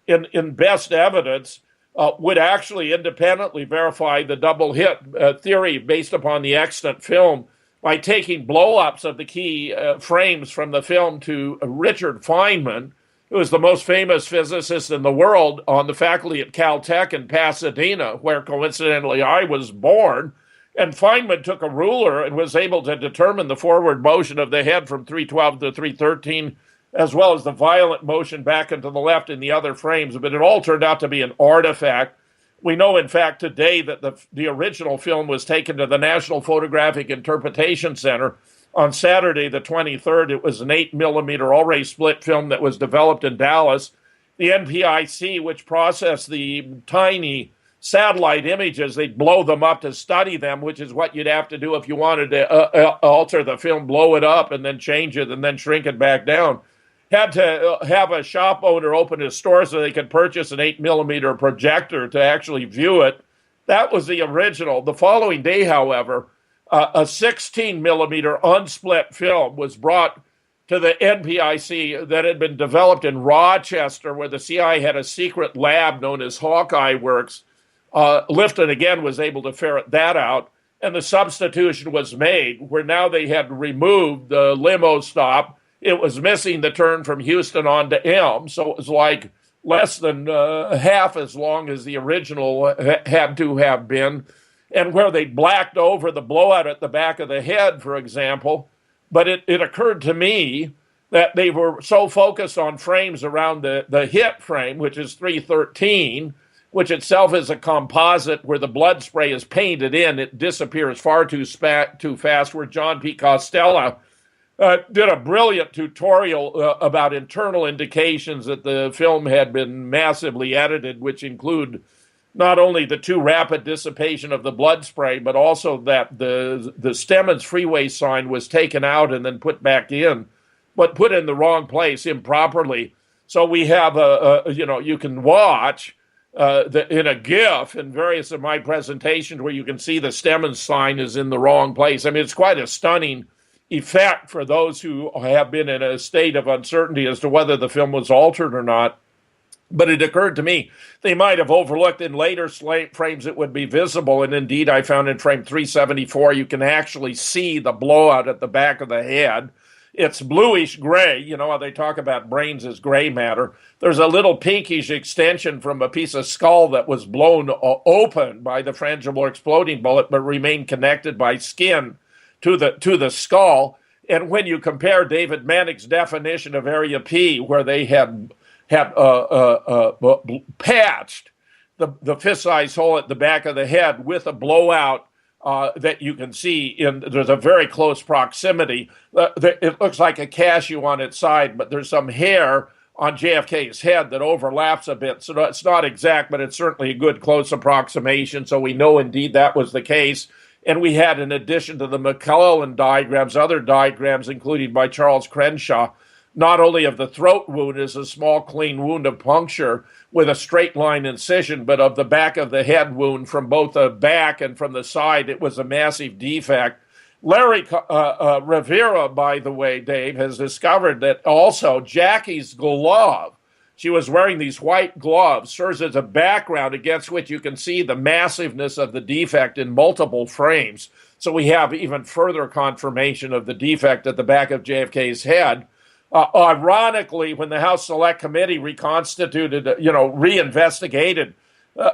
in Best Evidence, would actually independently verify the double hit theory based upon the extant film by taking blow-ups of the key frames from the film to Richard Feynman, who was the most famous physicist in the world on the faculty at Caltech in Pasadena, where coincidentally I was born. And Feynman took a ruler and was able to determine the forward motion of the head from 312 to 313, as well as the violent motion back and to the left in the other frames. But it all turned out to be an artifact. We know, in fact, today that the original film was taken to the National Photographic Interpretation Center on Saturday the 23rd. It was an 8mm already split film that was developed in Dallas. The NPIC, which processed the tiny satellite images, they'd blow them up to study them, which is what you'd have to do if you wanted to alter the film, blow it up and then change it and then shrink it back down. Had to have a shop owner open his store so they could purchase an 8mm projector to actually view it. That was the original. The following day, however, a 16mm unsplit film was brought to the NPIC that had been developed in Rochester, where the CIA had a secret lab known as Hawkeye Works. Lifton, again, was able to ferret that out, and the substitution was made, where now they had removed the limo stop. It was missing the turn from Houston on to Elm, so it was like less than half as long as the original had to have been. And where they blacked over the blowout at the back of the head, for example. But it occurred to me that they were so focused on frames around the hit frame, which is 313, which itself is a composite where the blood spray is painted in. It disappears far too fast, where John P. Costello did a brilliant tutorial about internal indications that the film had been massively edited, which include not only the too rapid dissipation of the blood spray, but also that the Stemmons freeway sign was taken out and then put back in, but put in the wrong place improperly. So we have you can watch in a GIF in various of my presentations where you can see the Stemmons sign is in the wrong place. I mean, it's quite a stunning effect for those who have been in a state of uncertainty as to whether the film was altered or not. But it occurred to me they might have overlooked in later frames it would be visible. And indeed, I found in frame 374, you can actually see the blowout at the back of the head. It's bluish gray. You know how they talk about brains as gray matter. There's a little pinkish extension from a piece of skull that was blown open by the frangible exploding bullet, but remained connected by skin to the skull. And when you compare David Manick's definition of Area P, where they had patched the fist-sized hole at the back of the head with a blowout that you can see there's a very close proximity. It looks like a cashew on its side, but there's some hair on JFK's head that overlaps a bit. So it's not exact, but it's certainly a good close approximation. So we know indeed that was the case. And we had, in addition to the McClellan diagrams, other diagrams, including by Charles Crenshaw, not only of the throat wound as a small, clean wound of puncture with a straight line incision, but of the back of the head wound from both the back and from the side. It was a massive defect. Larry Rivera, by the way, Dave, has discovered that also Jackie's glove, she was wearing these white gloves, serves as a background against which you can see the massiveness of the defect in multiple frames. So we have even further confirmation of the defect at the back of JFK's head. Ironically, when the House Select Committee reconstituted, reinvestigated,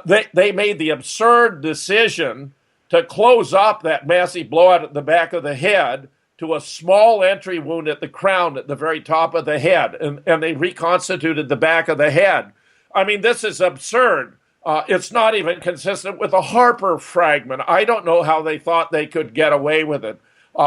they made the absurd decision to close up that massive blowout at the back of the head to a small entry wound at the crown at the very top of the head, and they reconstituted the back of the head. I mean, this is absurd. It's not even consistent with a Harper fragment. I don't know how they thought they could get away with it.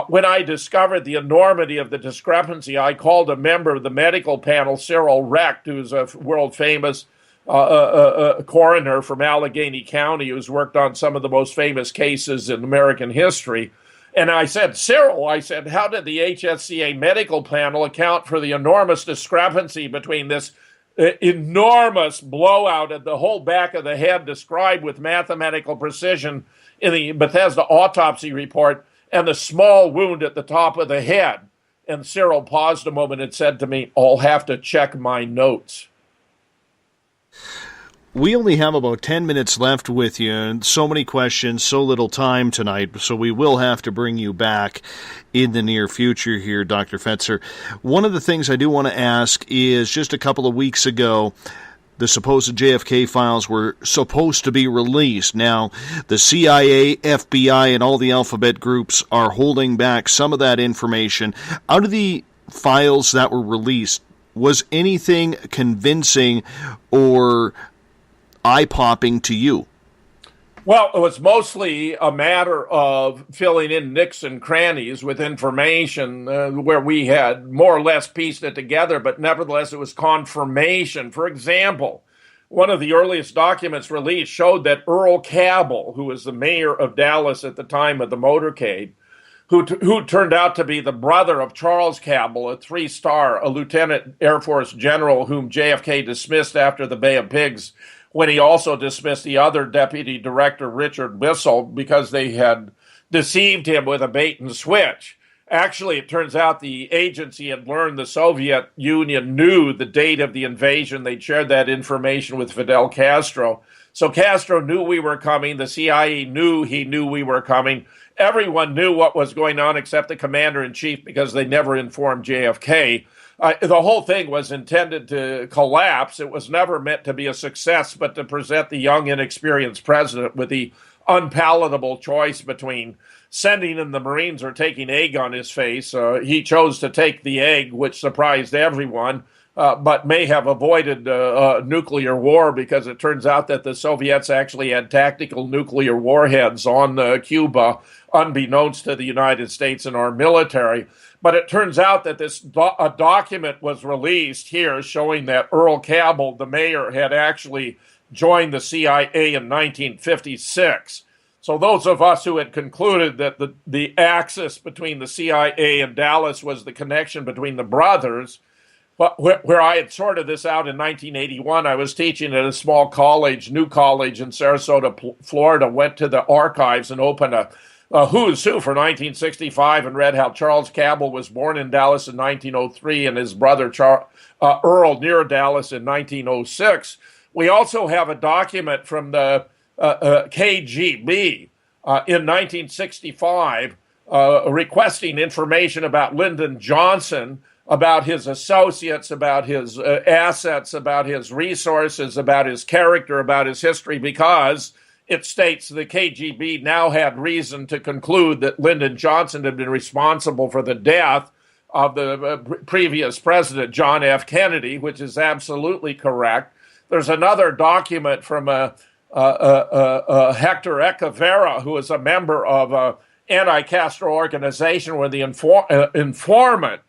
When I discovered the enormity of the discrepancy, I called a member of the medical panel, Cyril Recht, who's a world-famous coroner from Allegheny County who's worked on some of the most famous cases in American history. And I said, Cyril, how did the HSCA medical panel account for the enormous discrepancy between this enormous blowout at the whole back of the head described with mathematical precision in the Bethesda autopsy report and the small wound at the top of the head? And Cyril paused a moment and said to me, I'll have to check my notes. We only have about 10 minutes left with you, and so many questions, so little time tonight, so we will have to bring you back in the near future here, Dr. Fetzer. One of the things I do want to ask is, just a couple of weeks ago, the supposed JFK files were supposed to be released. Now, the CIA, FBI, and all the alphabet groups are holding back some of that information. Out of the files that were released, was anything convincing or eye-popping to you? Well, it was mostly a matter of filling in nicks and crannies with information where we had more or less pieced it together, but nevertheless it was confirmation. For example, one of the earliest documents released showed that Earl Cabell, who was the mayor of Dallas at the time of the motorcade, who turned out to be the brother of Charles Cabell, a lieutenant Air Force general whom JFK dismissed after the Bay of Pigs, when he also dismissed the other deputy director, Richard Bissell, because they had deceived him with a bait and switch. Actually, it turns out the agency had learned the Soviet Union knew the date of the invasion. They'd shared that information with Fidel Castro. So Castro knew we were coming. The CIA knew he knew we were coming. Everyone knew what was going on except the commander-in-chief because they never informed JFK. The whole thing was intended to collapse. It was never meant to be a success, but to present the young, inexperienced president with the unpalatable choice between sending in the Marines or taking egg on his face. He chose to take the egg, which surprised everyone, but may have avoided nuclear war because it turns out that the Soviets actually had tactical nuclear warheads on Cuba, unbeknownst to the United States and our military. But it turns out that a document was released here showing that Earl Cabell, the mayor, had actually joined the CIA in 1956. So those of us who had concluded that the axis between the CIA and Dallas was the connection between the brothers, but where I had sorted this out in 1981, I was teaching at a small college, new college in Sarasota, Florida, went to the archives and opened a who's who for 1965 and read how Charles Cabell was born in Dallas in 1903 and his brother Earl near Dallas in 1906. We also have a document from the KGB in 1965 requesting information about Lyndon Johnson, about his associates, about his assets, about his resources, about his character, about his history, because it states the KGB now had reason to conclude that Lyndon Johnson had been responsible for the death of the previous president, John F. Kennedy, which is absolutely correct. There's another document from Hector Echeverria, who is a member of an anti-Castro organization, where the informant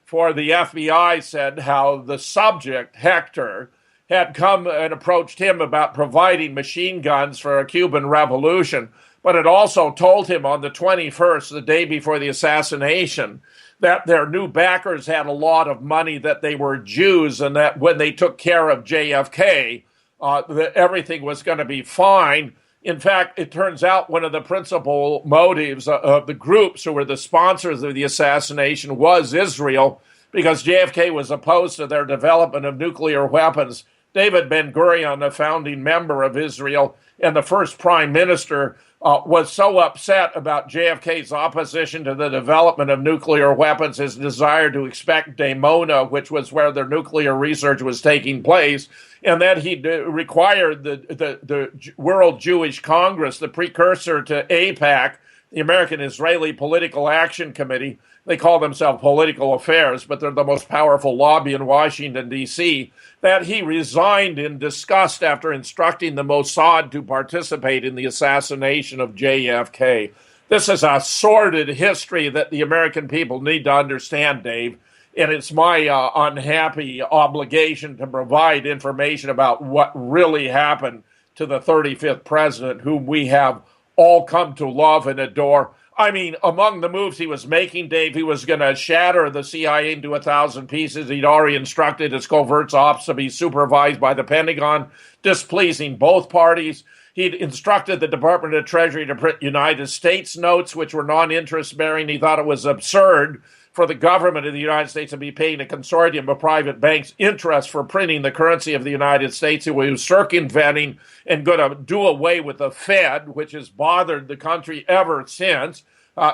for the FBI said how the subject, Hector, had come and approached him about providing machine guns for a Cuban revolution. but it also told him on the 21st, the day before the assassination, that their new backers had a lot of money, that they were Jews, and that when they took care of JFK, that everything was going to be fine. In fact, it turns out one of the principal motives of the groups who were the sponsors of the assassination was Israel, because JFK was opposed to their development of nuclear weapons. David Ben-Gurion, a founding member of Israel and the first prime minister, was so upset about JFK's opposition to the development of nuclear weapons, his desire to expect Dimona, which was where their nuclear research was taking place, and that he required the World Jewish Congress, the precursor to AIPAC, the American Israeli Political Action Committee. They call themselves Political Affairs, but they're the most powerful lobby in Washington, D.C., that he resigned in disgust after instructing the Mossad to participate in the assassination of JFK. This is a sordid history that the American people need to understand, Dave, and it's my unhappy obligation to provide information about what really happened to the 35th president, whom we have all come to love and adore. I mean, among the moves he was making, Dave, he was going to shatter the CIA into 1,000 pieces. He'd already instructed his covert ops to be supervised by the Pentagon, displeasing both parties. He'd instructed the Department of Treasury to print United States notes, which were non-interest bearing. He thought it was absurd for the government of the United States to be paying a consortium of private banks interest for printing the currency of the United States. He was circumventing and going to do away with the Fed, which has bothered the country ever since.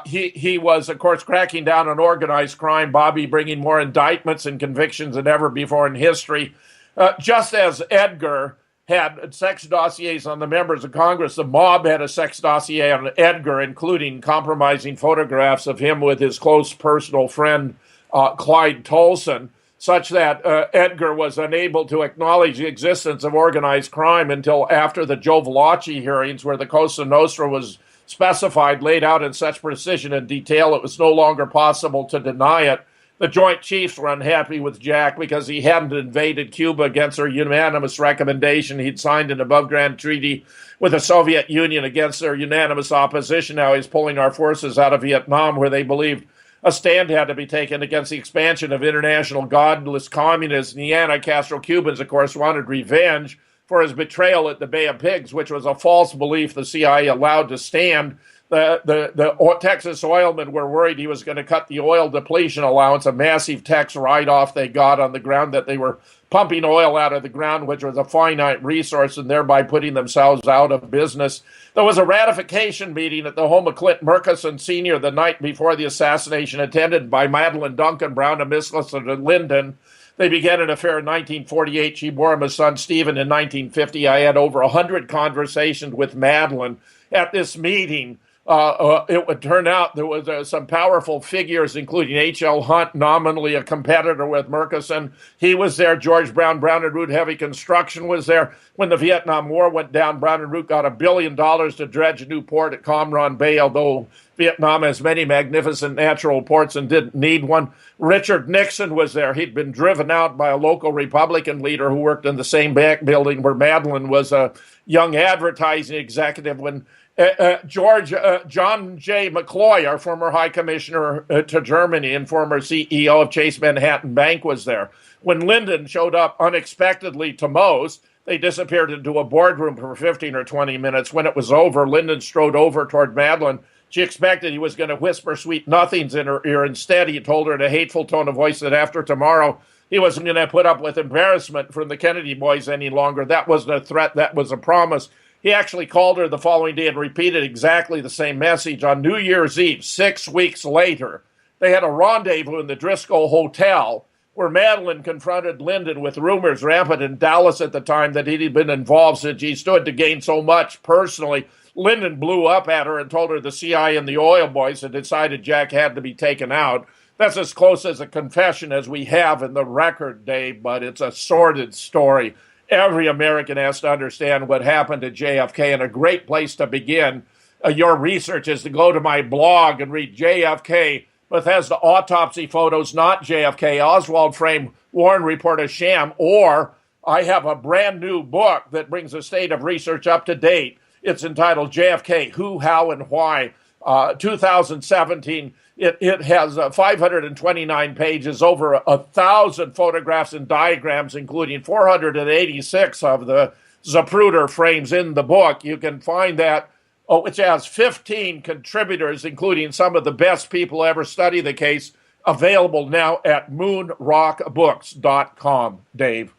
He was, of course, cracking down on organized crime, Bobby bringing more indictments and convictions than ever before in history. Just as Edgar had sex dossiers on the members of Congress, the mob had a sex dossier on Edgar, including compromising photographs of him with his close personal friend, Clyde Tolson, such that Edgar was unable to acknowledge the existence of organized crime until after the Joe Valachi hearings, where the Cosa Nostra was specified, laid out in such precision and detail, it was no longer possible to deny it. The Joint Chiefs were unhappy with Jack because he hadn't invaded Cuba against their unanimous recommendation. He'd signed an above-ground treaty with the Soviet Union against their unanimous opposition. Now he's pulling our forces out of Vietnam, where they believed a stand had to be taken against the expansion of international godless communists. And the anti-Castro Cubans, of course, wanted revenge for his betrayal at the Bay of Pigs, which was a false belief the CIA allowed to stand. The Texas oilmen were worried he was going to cut the oil depletion allowance, a massive tax write-off they got on the ground that they were pumping oil out of the ground, which was a finite resource, and thereby putting themselves out of business. There was a ratification meeting at the home of Clint Murchison Sr. the night before the assassination, attended by Madeline Duncan Brown and Miss Linden. They began an affair in 1948. She bore him a son, Stephen, in 1950. I had over 100 conversations with Madeline at this meeting. It would turn out there was some powerful figures, including H.L. Hunt, nominally a competitor with Murchison. He was there. George Brown and Root Heavy Construction was there. When the Vietnam War went down, Brown and Root got $1 billion to dredge a new port at Cam Ranh Bay, although Vietnam has many magnificent natural ports and didn't need one. Richard Nixon was there. He'd been driven out by a local Republican leader who worked in the same back building where Madeline was a young advertising executive when John J. McCloy, our former High Commissioner to Germany and former CEO of Chase Manhattan Bank, was there. When Lyndon showed up unexpectedly to most, they disappeared into a boardroom for 15 or 20 minutes. When it was over, Lyndon strode over toward Madeline. She expected he was going to whisper sweet nothings in her ear. Instead, he told her in a hateful tone of voice that after tomorrow, he wasn't going to put up with embarrassment from the Kennedy boys any longer. That wasn't a threat. That was a promise. He actually called her the following day and repeated exactly the same message on New Year's Eve, 6 weeks later. They had a rendezvous in the Driscoll Hotel where Madeline confronted Lyndon with rumors rampant in Dallas at the time that he'd been involved since he stood to gain so much personally. Lyndon blew up at her and told her the CIA and the oil boys had decided Jack had to be taken out. That's as close as a confession as we have in the record, Dave, but it's a sordid story. Every American has to understand what happened to JFK, and a great place to begin your research is to go to my blog and read JFK, Bethesda autopsy photos, not JFK, Oswald frame, Warren report a sham, or I have a brand new book that brings the state of research up to date. It's entitled JFK, Who, How, and Why, 2017. It has 529 pages, over 1,000 photographs and diagrams, including 486 of the Zapruder frames in the book. You can find that, which has 15 contributors, including some of the best people ever study the case, available now at moonrockbooks.com, Dave.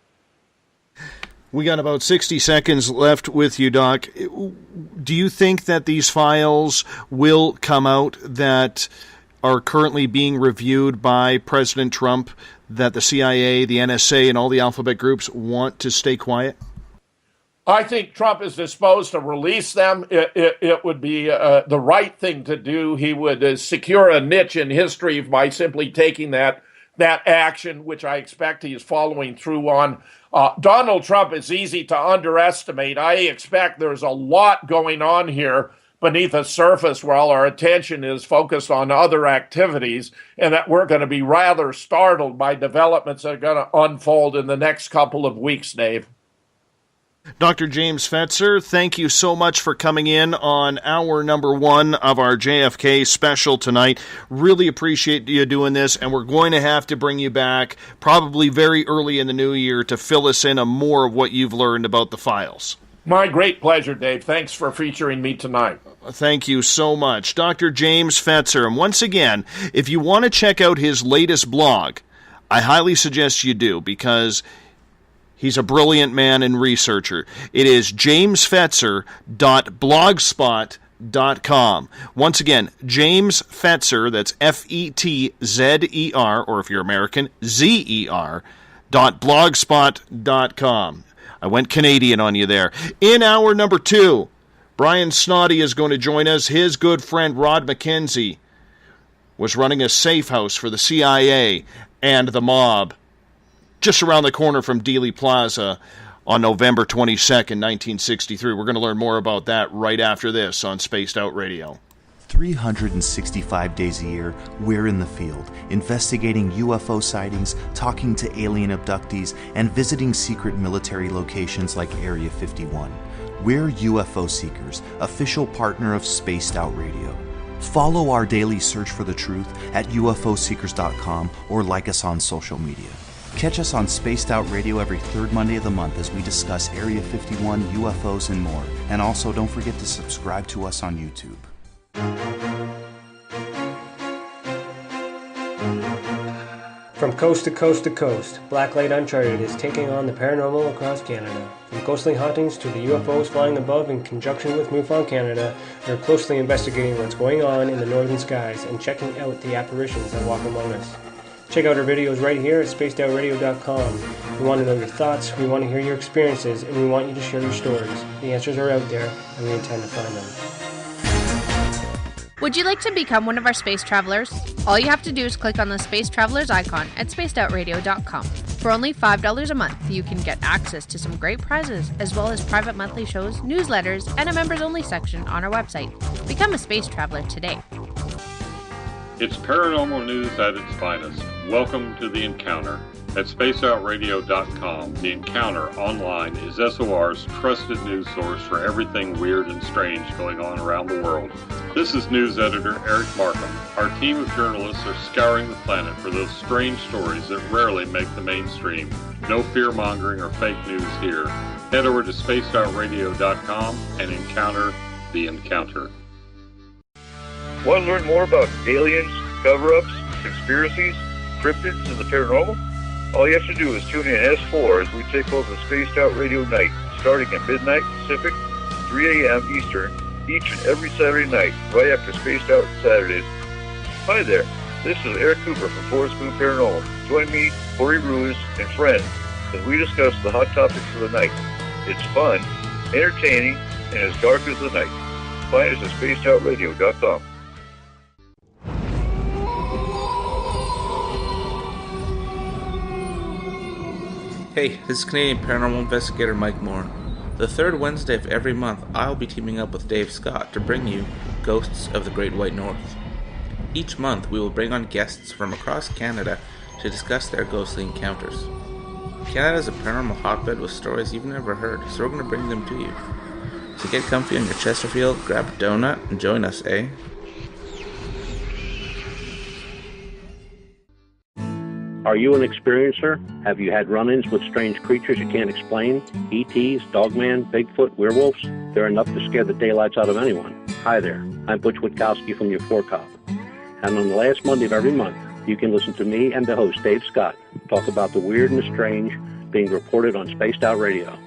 We got about 60 seconds left with you, Doc. Do you think that these files will come out that are currently being reviewed by President Trump, that the CIA, the NSA, and all the alphabet groups want to stay quiet? I think Trump is disposed to release them. It would be the right thing to do. He would secure a niche in history by simply taking that action, which I expect he is following through on. Donald Trump is easy to underestimate. I expect there's a lot going on here beneath the surface while our attention is focused on other activities, and that we're going to be rather startled by developments that are going to unfold in the next couple of weeks, Dave. Dr. James Fetzer, thank you so much for coming in on hour number 1 of our JFK special tonight. Really appreciate you doing this, and we're going to have to bring you back probably very early in the new year to fill us in on more of what you've learned about the files. My great pleasure, Dave. Thanks for featuring me tonight. Thank you so much. Dr. James Fetzer. And once again, if you want to check out his latest blog, I highly suggest you do, because he's a brilliant man and researcher. It is jamesfetzer.blogspot.com. Once again, James Fetzer, that's F-E-T-Z-E-R, or if you're American, Z-E-R, .blogspot.com. I went Canadian on you there. In hour number 2, Brian Snoddy is going to join us. His good friend Rod McKenzie was running a safe house for the CIA and the mob just around the corner from Dealey Plaza on November 22nd, 1963. We're going to learn more about that right after this on Spaced Out Radio. 365 days a year, we're in the field, investigating UFO sightings, talking to alien abductees, and visiting secret military locations like Area 51. We're UFO Seekers, official partner of Spaced Out Radio. Follow our daily search for the truth at ufoseekers.com or like us on social media. Catch us on Spaced Out Radio every third Monday of the month as we discuss Area 51, UFOs, and more. And also, don't forget to subscribe to us on YouTube. From coast to coast to coast, Blacklight Uncharted is taking on the paranormal across Canada. From ghostly hauntings to the UFOs flying above in conjunction with MUFON Canada, we're closely investigating what's going on in the northern skies and checking out the apparitions that walk among us. Check out our videos right here at spacedoutradio.com. We want to know your thoughts, we want to hear your experiences, and we want you to share your stories. The answers are out there, and we intend to find them. Would you like to become one of our space travelers? All you have to do is click on the Space Travelers icon at spacedoutradio.com. For only $5 a month, you can get access to some great prizes, as well as private monthly shows, newsletters, and a members-only section on our website. Become a space traveler today. It's paranormal news at its finest. Welcome to The Encounter. At spaceoutradio.com, The Encounter online is SOR's trusted news source for everything weird and strange going on around the world. This is news editor Eric Markham. Our team of journalists are scouring the planet for those strange stories that rarely make the mainstream. No fear-mongering or fake news here. Head over to spaceoutradio.com and encounter The Encounter. Want to learn more about aliens, cover-ups, conspiracies, cryptids, and the paranormal? All you have to do is tune in S4 as we take over Spaced Out Radio Night, starting at midnight Pacific, 3 a.m. Eastern, each and every Saturday night, right after Spaced Out Saturdays. Hi there, this is Eric Cooper from Forest Moon Paranormal. Join me, Corey Ruiz, and friends as we discuss the hot topics of the night. It's fun, entertaining, and as dark as the night. Find us at spacedoutradio.com. Hey, this is Canadian Paranormal Investigator Mike Moore. The third Wednesday of every month, I'll be teaming up with Dave Scott to bring you Ghosts of the Great White North. Each month, we will bring on guests from across Canada to discuss their ghostly encounters. Canada is a paranormal hotbed with stories you've never heard, so we're going to bring them to you. So get comfy on your Chesterfield, grab a donut, and join us, eh? Are you an experiencer? Have you had run-ins with strange creatures you can't explain? ETs, Dogman, Bigfoot, werewolves? They're enough to scare the daylights out of anyone. Hi there, I'm Butch Witkowski from your 4-Cop. And on the last Monday of every month, you can listen to me and the host, Dave Scott, talk about the weird and the strange being reported on Spaced Out Radio.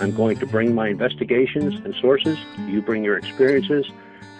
I'm going to bring my investigations and sources, you bring your experiences,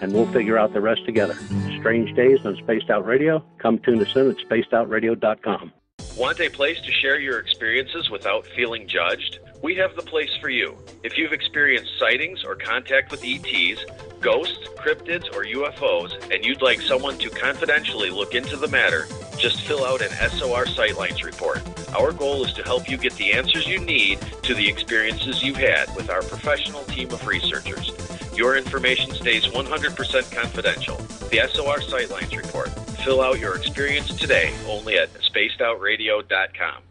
and we'll figure out the rest together. Strange Days on Spaced Out Radio. Come tune us in at spacedoutradio.com. Want a place to share your experiences without feeling judged? We have the place for you. If you've experienced sightings or contact with ETs, ghosts, cryptids, or UFOs, and you'd like someone to confidentially look into the matter, just fill out an SOR Sightlines report. Our goal is to help you get the answers you need to the experiences you've had with our professional team of researchers. Your information stays 100% confidential. The SOR Sightlines report. Fill out your experience today only at spacedoutradio.com.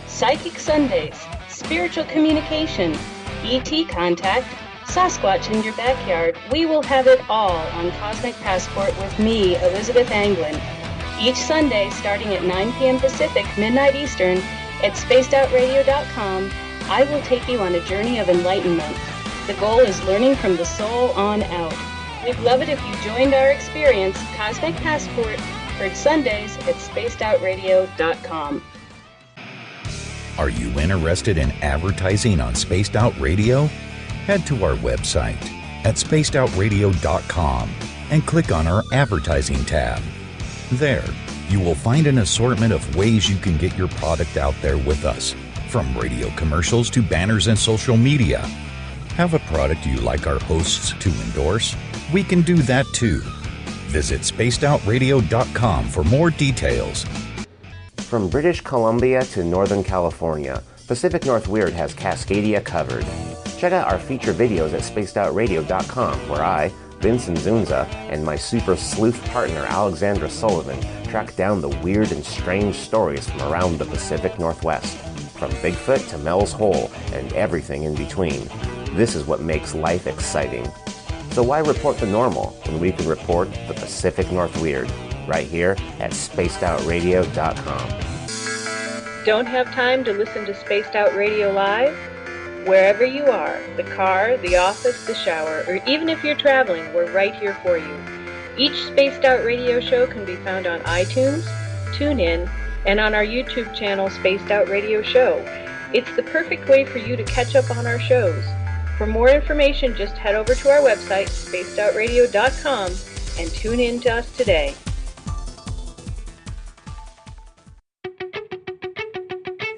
Psychic Sundays, spiritual communication, ET contact, Sasquatch in your backyard. We will have it all on Cosmic Passport with me, Elizabeth Anglin. Each Sunday, starting at 9 p.m. Pacific, midnight Eastern, at spacedoutradio.com, I will take you on a journey of enlightenment. The goal is learning from the soul on out. We'd love it if you joined our experience. Cosmic Passport, heard Sundays at spacedoutradio.com. Are you interested in advertising on Spaced Out Radio? Head to our website at spacedoutradio.com and click on our advertising tab. There, you will find an assortment of ways you can get your product out there with us, from radio commercials to banners and social media. Have a product you like our hosts to endorse? We can do that too. Visit spacedoutradio.com for more details. From British Columbia to Northern California, Pacific North Weird has Cascadia covered. Check out our feature videos at spacedoutradio.com, where I, Vincent Zunza, and my super sleuth partner Alexandra Sullivan track down the weird and strange stories from around the Pacific Northwest, from Bigfoot to Mel's Hole and everything in between. This is what makes life exciting. So why report the normal when we can report the Pacific North Weird right here at spacedoutradio.com. Don't have time to listen to Spaced Out Radio live? Wherever you are, the car, the office, the shower, or even if you're traveling, we're right here for you. Each Spaced Out Radio show can be found on iTunes, TuneIn, and on our YouTube channel, Spaced Out Radio Show. It's the perfect way for you to catch up on our shows. For more information, just head over to our website, spacedoutradio.com, and tune in to us today.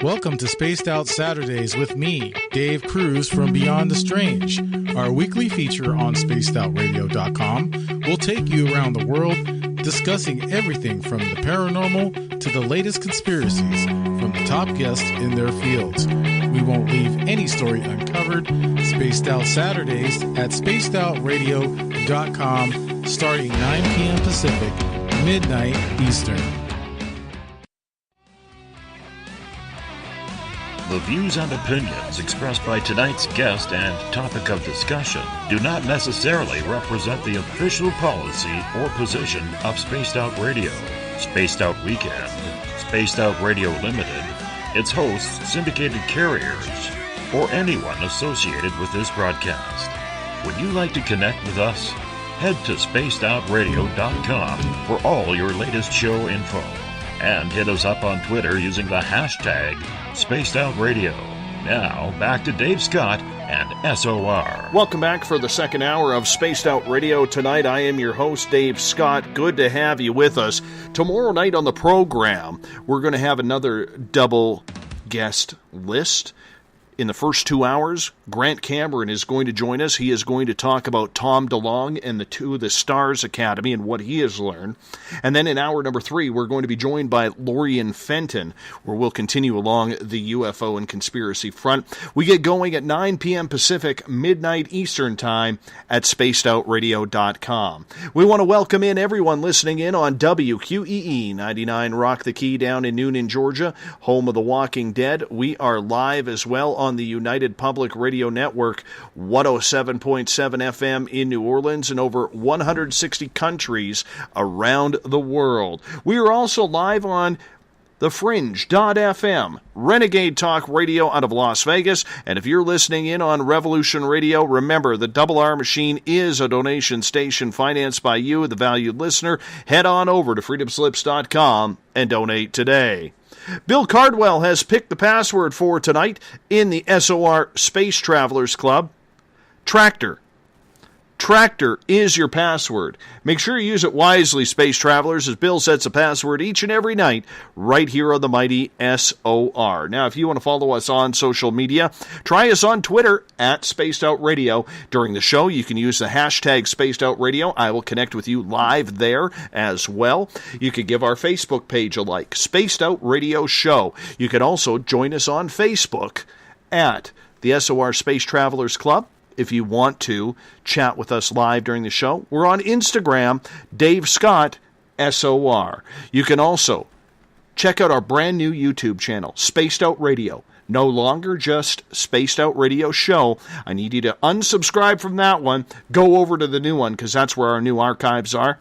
Welcome to Spaced Out Saturdays with me, Dave Cruz from Beyond the Strange. Our weekly feature on spacedoutradio.com will take you around the world discussing everything from the paranormal to the latest conspiracies from the top guests in their fields. We won't leave any story uncovered. Spaced Out Saturdays at spacedoutradio.com, starting 9 p.m. Pacific, midnight Eastern. The views and opinions expressed by tonight's guest and topic of discussion do not necessarily represent the official policy or position of Spaced Out Radio, Spaced Out Weekend, Spaced Out Radio Limited, its hosts, syndicated carriers, or anyone associated with this broadcast. Would you like to connect with us? Head to spacedoutradio.com for all your latest show info. And hit us up on Twitter using the hashtag SpacedOutRadio. Now, back to Dave Scott and SOR. Welcome back for the second hour of Spaced Out Radio. Tonight, I am your host, Dave Scott. Good to have you with us. Tomorrow night on the program, we're going to have another double guest list. In the first 2 hours, Grant Cameron is going to join us. He is going to talk about Tom DeLonge and the Stars Academy and what he has learned. And then in hour number 3, we're going to be joined by Lorian Fenton, where we'll continue along the UFO and conspiracy front. We get going at 9 p.m. Pacific, midnight Eastern Time at spacedoutradio.com. We want to welcome in everyone listening in on WQEE 99 Rock the Key down in Noonan, Georgia, home of The Walking Dead. We are live as well on on the United Public Radio Network, 107.7 FM in New Orleans, and over 160 countries around the world. We are also live on The Fringe.fm, Renegade Talk Radio out of Las Vegas. And if you're listening in on Revolution Radio, remember the Double R Machine is a donation station financed by you, the valued listener. Head on over to freedomslips.com and donate today. Bill Cardwell has picked the password for tonight in the SOR Space Travelers Club. Tractor. Tractor is your password. Make sure you use it wisely, Space Travelers, as Bill sets a password each and every night right here on the mighty SOR. Now, if you want to follow us on social media, try us on Twitter at Spaced Out Radio. During the show, you can use the hashtag Spaced Out Radio. I will connect with you live there as well. You can give our Facebook page a like, Spaced Out Radio Show. You can also join us on Facebook at the SOR Space Travelers Club. If you want to chat with us live during the show, we're on Instagram, Dave Scott, SOR. You can also check out our brand new YouTube channel, Spaced Out Radio. No longer just Spaced Out Radio Show. I need you to unsubscribe from that one. Go over to the new one, because that's where our new archives are.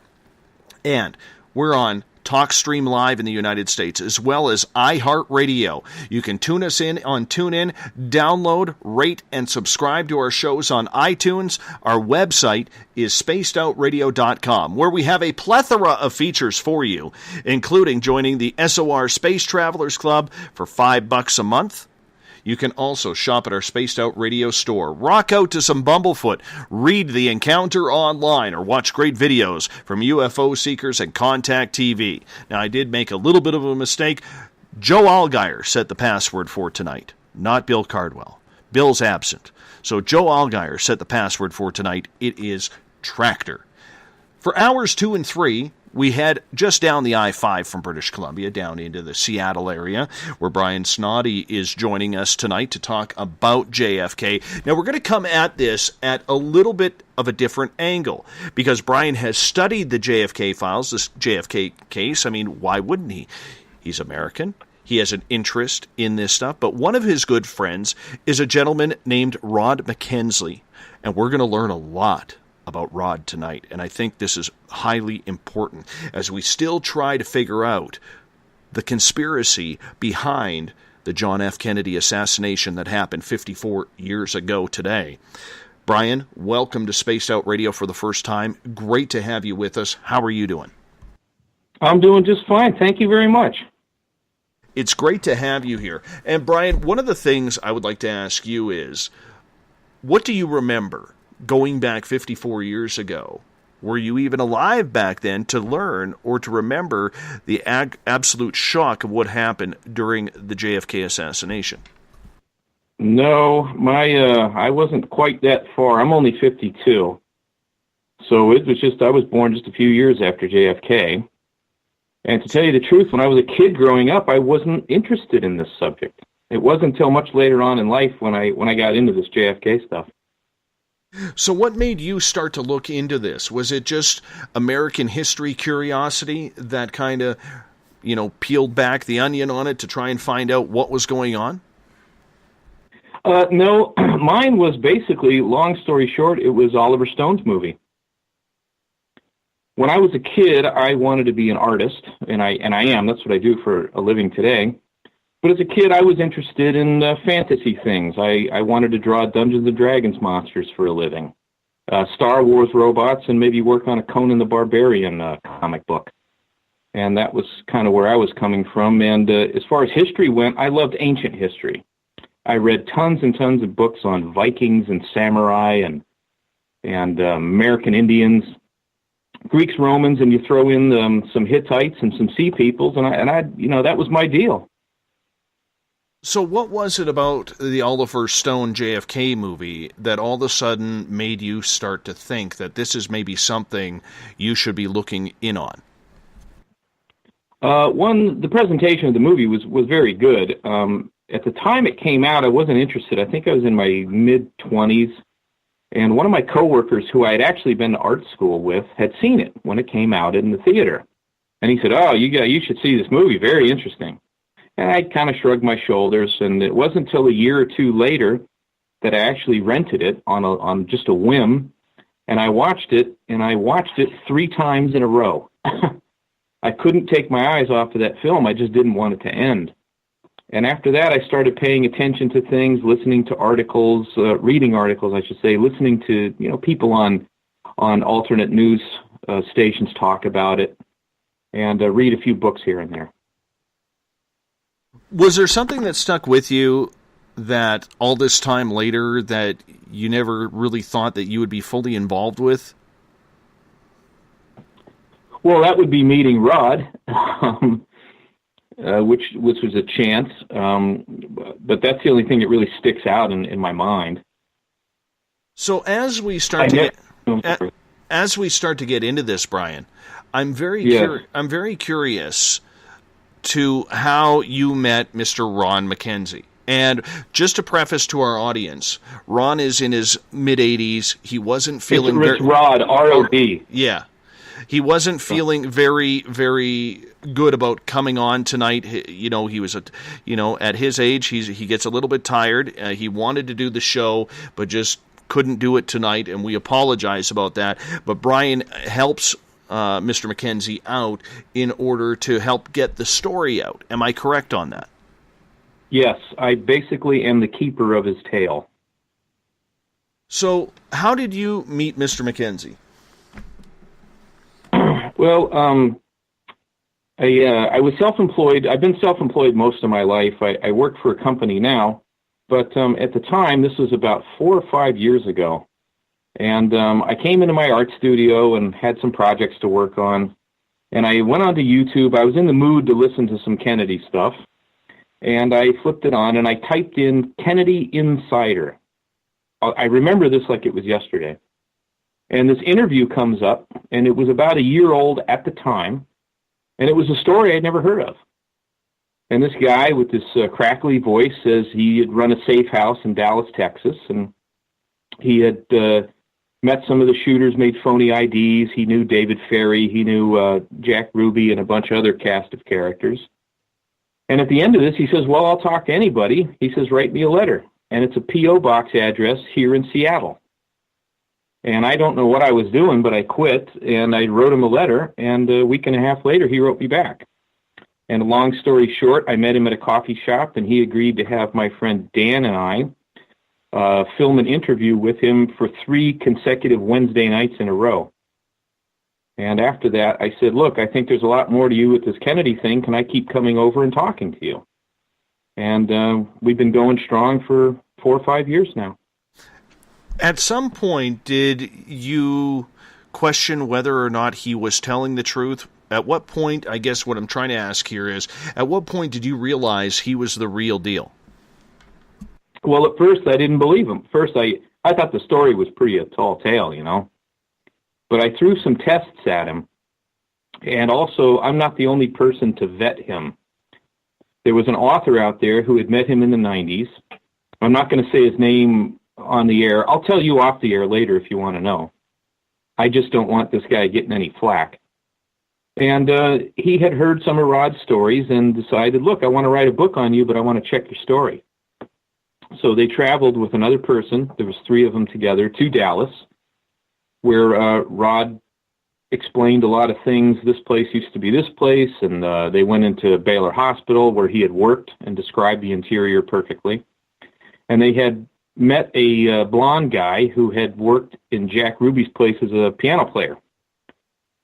And we're on TalkStream Live in the United States, as well as iHeartRadio. You can tune us in on TuneIn, download, rate, and subscribe to our shows on iTunes. Our website is spacedoutradio.com, where we have a plethora of features for you, including joining the SOR Space Travelers Club for $5 a month. You can also shop at our Spaced Out Radio store. Rock out to some Bumblefoot, read The Encounter online, or watch great videos from UFO Seekers and Contact TV. Now, I did make a little bit of a mistake. Joe Allgaier set the password for tonight, not Bill Cardwell. Bill's absent. So Joe Allgaier set the password for tonight. It is Tractor. For hours 2 and 3, we head just down the I-5 from British Columbia, down into the Seattle area, where Brian Snoddy is joining us tonight to talk about JFK. Now, we're going to come at this at a little bit of a different angle, because Brian has studied the JFK files, this JFK case. I mean, why wouldn't he? He's American. He has an interest in this stuff. But one of his good friends is a gentleman named Rod McKenzie, and we're going to learn a lot about Rod tonight, and I think this is highly important as we still try to figure out the conspiracy behind the John F. Kennedy assassination that happened 54 years ago today. Brian, welcome to Spaced Out Radio for the first time. Great to have you with us. How are you doing? I'm doing just fine. Thank you very much. It's great to have you here. And Brian, one of the things I would like to ask you is, what do you remember going back 54 years ago? Were you even alive back then to learn or to remember the absolute shock of what happened during the JFK assassination? No, I wasn't quite that far. I'm only 52. So it was just, I was born just a few years after JFK. And to tell you the truth, when I was a kid growing up, I wasn't interested in this subject. It wasn't until much later on in life when I got into this JFK stuff. So what made you start to look into this? Was it just American history curiosity that kind of, peeled back the onion on it to try and find out what was going on? No, mine was basically, long story short, it was Oliver Stone's movie. When I was a kid, I wanted to be an artist, and I am. That's what I do for a living today. But as a kid, I was interested in fantasy things. I wanted to draw Dungeons & Dragons monsters for a living, Star Wars robots, and maybe work on a Conan the Barbarian comic book. And that was kind of where I was coming from. And as far as history went, I loved ancient history. I read tons and tons of books on Vikings and samurai and American Indians, Greeks, Romans, and you throw in some Hittites and some Sea Peoples, and I that was my deal. So what was it about the Oliver Stone JFK movie that all of a sudden made you start to think that this is maybe something you should be looking in on? The presentation of the movie was very good. At the time it came out, I wasn't interested. I think I was in my mid-20s, and one of my coworkers who I had actually been to art school with had seen it when it came out in the theater. And he said, "Oh, you should see this movie, very interesting." And I kind of shrugged my shoulders, and it wasn't until a year or two later that I actually rented it on just a whim, and I watched it 3 times in a row. I couldn't take my eyes off of that film. I just didn't want it to end. And after that, I started paying attention to things, listening to articles, reading articles, I should say, listening to people on alternate news stations talk about it, and read a few books here and there. Was there something that stuck with you that all this time later that you never really thought that you would be fully involved with? Well, that would be meeting Rod, which was a chance, but that's the only thing that really sticks out in my mind. So as we start to get into this, Brian, I'm very curious to how you met Mr. Ron McKenzie. And just to preface to our audience, Ron is in his mid-80s. He wasn't feeling it's Rod, R-O-D. Yeah. He wasn't feeling very, very good about coming on tonight. He was, at his age, he gets a little bit tired. He wanted to do the show, but just couldn't do it tonight, and we apologize about that. But Brian helps Mr. McKenzie out in order to help get the story out. Am I correct on that? Yes, I basically am the keeper of his tail. So, how did you meet Mr. McKenzie? Well, I was self-employed. I've been self-employed most of my life. I work for a company now, but at the time, this was about 4 or 5 years ago, and I came into my art studio and had some projects to work on, and I went onto YouTube. I was in the mood to listen to some Kennedy stuff, and I flipped it on, and I typed in Kennedy Insider. I remember this like it was yesterday. And this interview comes up, and it was about a year old at the time, and it was a story I'd never heard of. And this guy with this crackly voice says he had run a safe house in Dallas, Texas, and he had met some of the shooters, made phony IDs. He knew David Ferry, he knew Jack Ruby, and a bunch of other cast of characters. And at the end of this, he says, well, I'll talk to anybody. He says, write me a letter. And it's a P.O. box address here in Seattle. And I don't know what I was doing, but I quit, and I wrote him a letter, and a week and a half later, he wrote me back. And long story short, I met him at a coffee shop, and he agreed to have my friend Dan and I film an interview with him for 3 consecutive Wednesday nights in a row. And after that, I said, look, I think there's a lot more to you with this Kennedy thing. Can I keep coming over and talking to you? And we've been going strong for 4 or 5 years now. At some point, did you question whether or not he was telling the truth? At what point, I guess what I'm trying to ask here is, at what point did you realize he was the real deal? Well, at first, I didn't believe him. First, I thought the story was pretty a tall tale, But I threw some tests at him. And also, I'm not the only person to vet him. There was an author out there who had met him in the 90s. I'm not going to say his name on the air. I'll tell you off the air later if you want to know. I just don't want this guy getting any flack. And he had heard some of Rod's stories and decided, look, I want to write a book on you, but I want to check your story. So they traveled with another person. There was 3 of them together to Dallas, where Rod explained a lot of things. This place used to be this place, and they went into Baylor Hospital where he had worked and described the interior perfectly. And they had met a blonde guy who had worked in Jack Ruby's place as a piano player.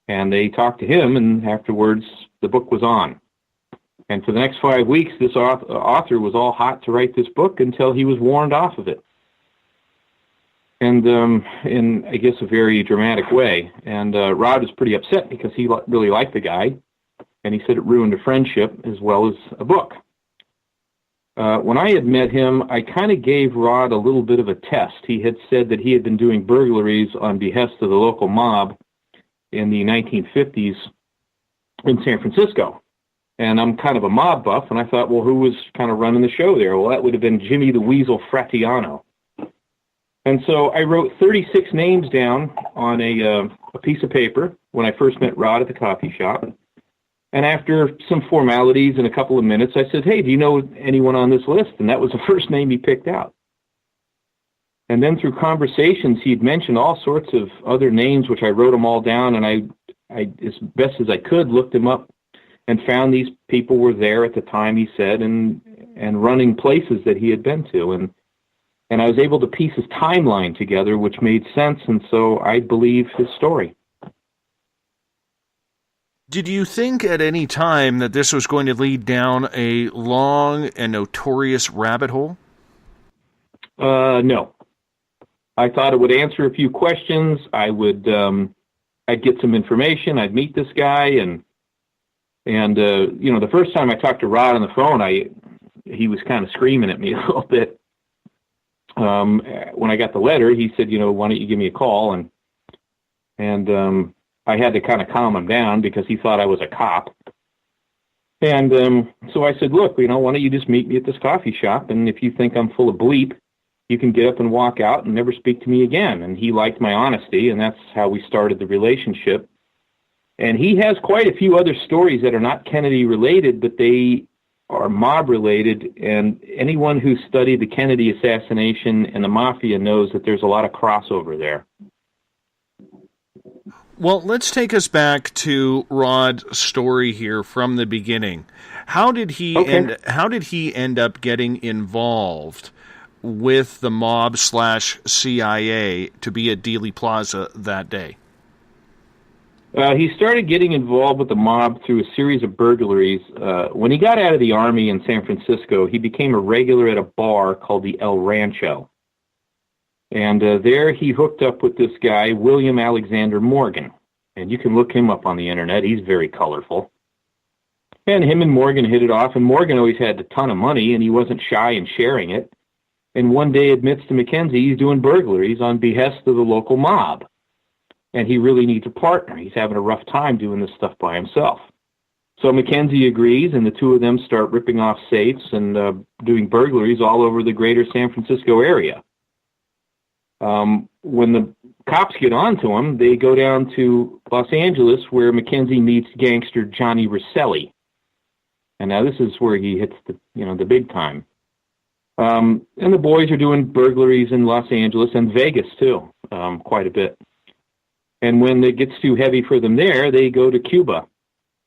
And they talked to him, and afterwards the book was on. And for the next 5 weeks, this author was all hot to write this book until he was warned off of it. And in, I guess, a very dramatic way. And Rod was pretty upset because he really liked the guy, and he said it ruined a friendship as well as a book. When I had met him, I kind of gave Rod a little bit of a test. He had said that he had been doing burglaries on behest of the local mob in the 1950s in San Francisco. And I'm kind of a mob buff, and I thought, well, who was kind of running the show there? Well, that would have been Jimmy the Weasel Fratiano. And so I wrote 36 names down on a piece of paper when I first met Rod at the coffee shop. And after some formalities and a couple of minutes, I said, hey, do you know anyone on this list? And that was the first name he picked out. And then through conversations, he'd mentioned all sorts of other names, which I wrote them all down, and I as best as I could, looked them up and found these people were there at the time, he said, and running places that he had been to. And I was able to piece his timeline together, which made sense, and so I believe his story. Did you think at any time that this was going to lead down a long and notorious rabbit hole? No. I thought it would answer a few questions. I'd get some information. I'd meet this guy, and the first time I talked to Rod on the phone, he was kind of screaming at me a little bit. When I got the letter, he said, why don't you give me a call? And I had to kind of calm him down because he thought I was a cop. And so I said, look, why don't you just meet me at this coffee shop? And if you think I'm full of bleep, you can get up and walk out and never speak to me again. And he liked my honesty, and that's how we started the relationship. And he has quite a few other stories that are not Kennedy related, but they are mob related. And anyone who studied the Kennedy assassination and the mafia knows that there's a lot of crossover there. Well, let's take us back to Rod's story here from the beginning. How did he end up getting involved with the mob/CIA to be at Dealey Plaza that day? He started getting involved with the mob through a series of burglaries. When he got out of the Army in San Francisco, he became a regular at a bar called the El Rancho. And there he hooked up with this guy, William Alexander Morgan. And you can look him up on the internet. He's very colorful. And him and Morgan hit it off. And Morgan always had a ton of money, and he wasn't shy in sharing it. And one day admits to McKenzie he's doing burglaries on behest of the local mob. And he really needs a partner. He's having a rough time doing this stuff by himself. So McKenzie agrees, and the two of them start ripping off safes and doing burglaries all over the greater San Francisco area. When the cops get onto him, they go down to Los Angeles, where McKenzie meets gangster Johnny Rosselli. And now this is where he hits the big time. And the boys are doing burglaries in Los Angeles and Vegas too, quite a bit. And when it gets too heavy for them there, they go to Cuba.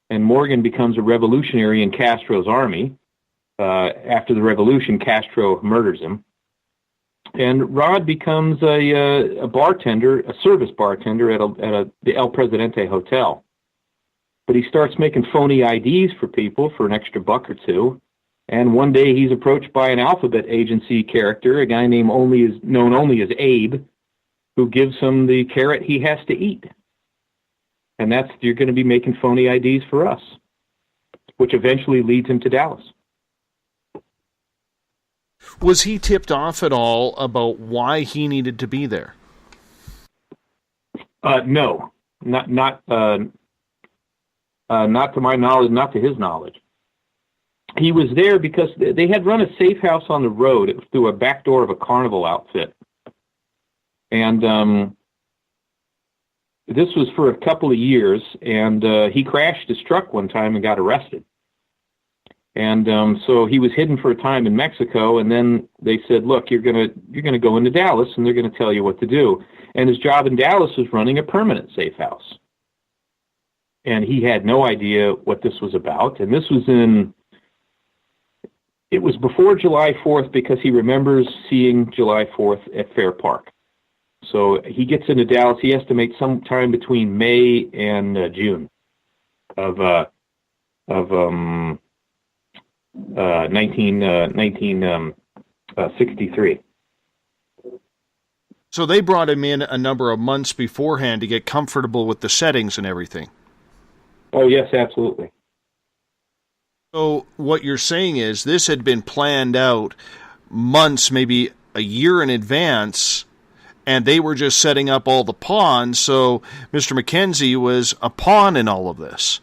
And Morgan becomes a revolutionary in Castro's army. After the revolution, Castro murders him. And Rod becomes a bartender, a service bartender at the El Presidente Hotel. But he starts making phony IDs for people for an extra buck or two. And one day he's approached by an Alphabet Agency character, a guy known only as Abe, who gives him the carrot he has to eat. And that's, you're going to be making phony IDs for us, which eventually leads him to Dallas. Was he tipped off at all about why he needed to be there? No, not to my knowledge, not to his knowledge. He was there because they had run a safe house on the road. It was through a back door of a carnival outfit. And this was for a couple of years, and he crashed his truck one time and got arrested. And so he was hidden for a time in Mexico, and then they said, look, you're gonna go into Dallas, and they're going to tell you what to do. And his job in Dallas was running a permanent safe house. And he had no idea what this was about. And this was it was before July 4th, because he remembers seeing July 4th at Fair Park. So he gets into Dallas. He estimates sometime between May and June of 1963. So they brought him in a number of months beforehand to get comfortable with the settings and everything. Oh, yes, absolutely. So what you're saying is this had been planned out months, maybe a year in advance, and they were just setting up all the pawns, so Mr. McKenzie was a pawn in all of this.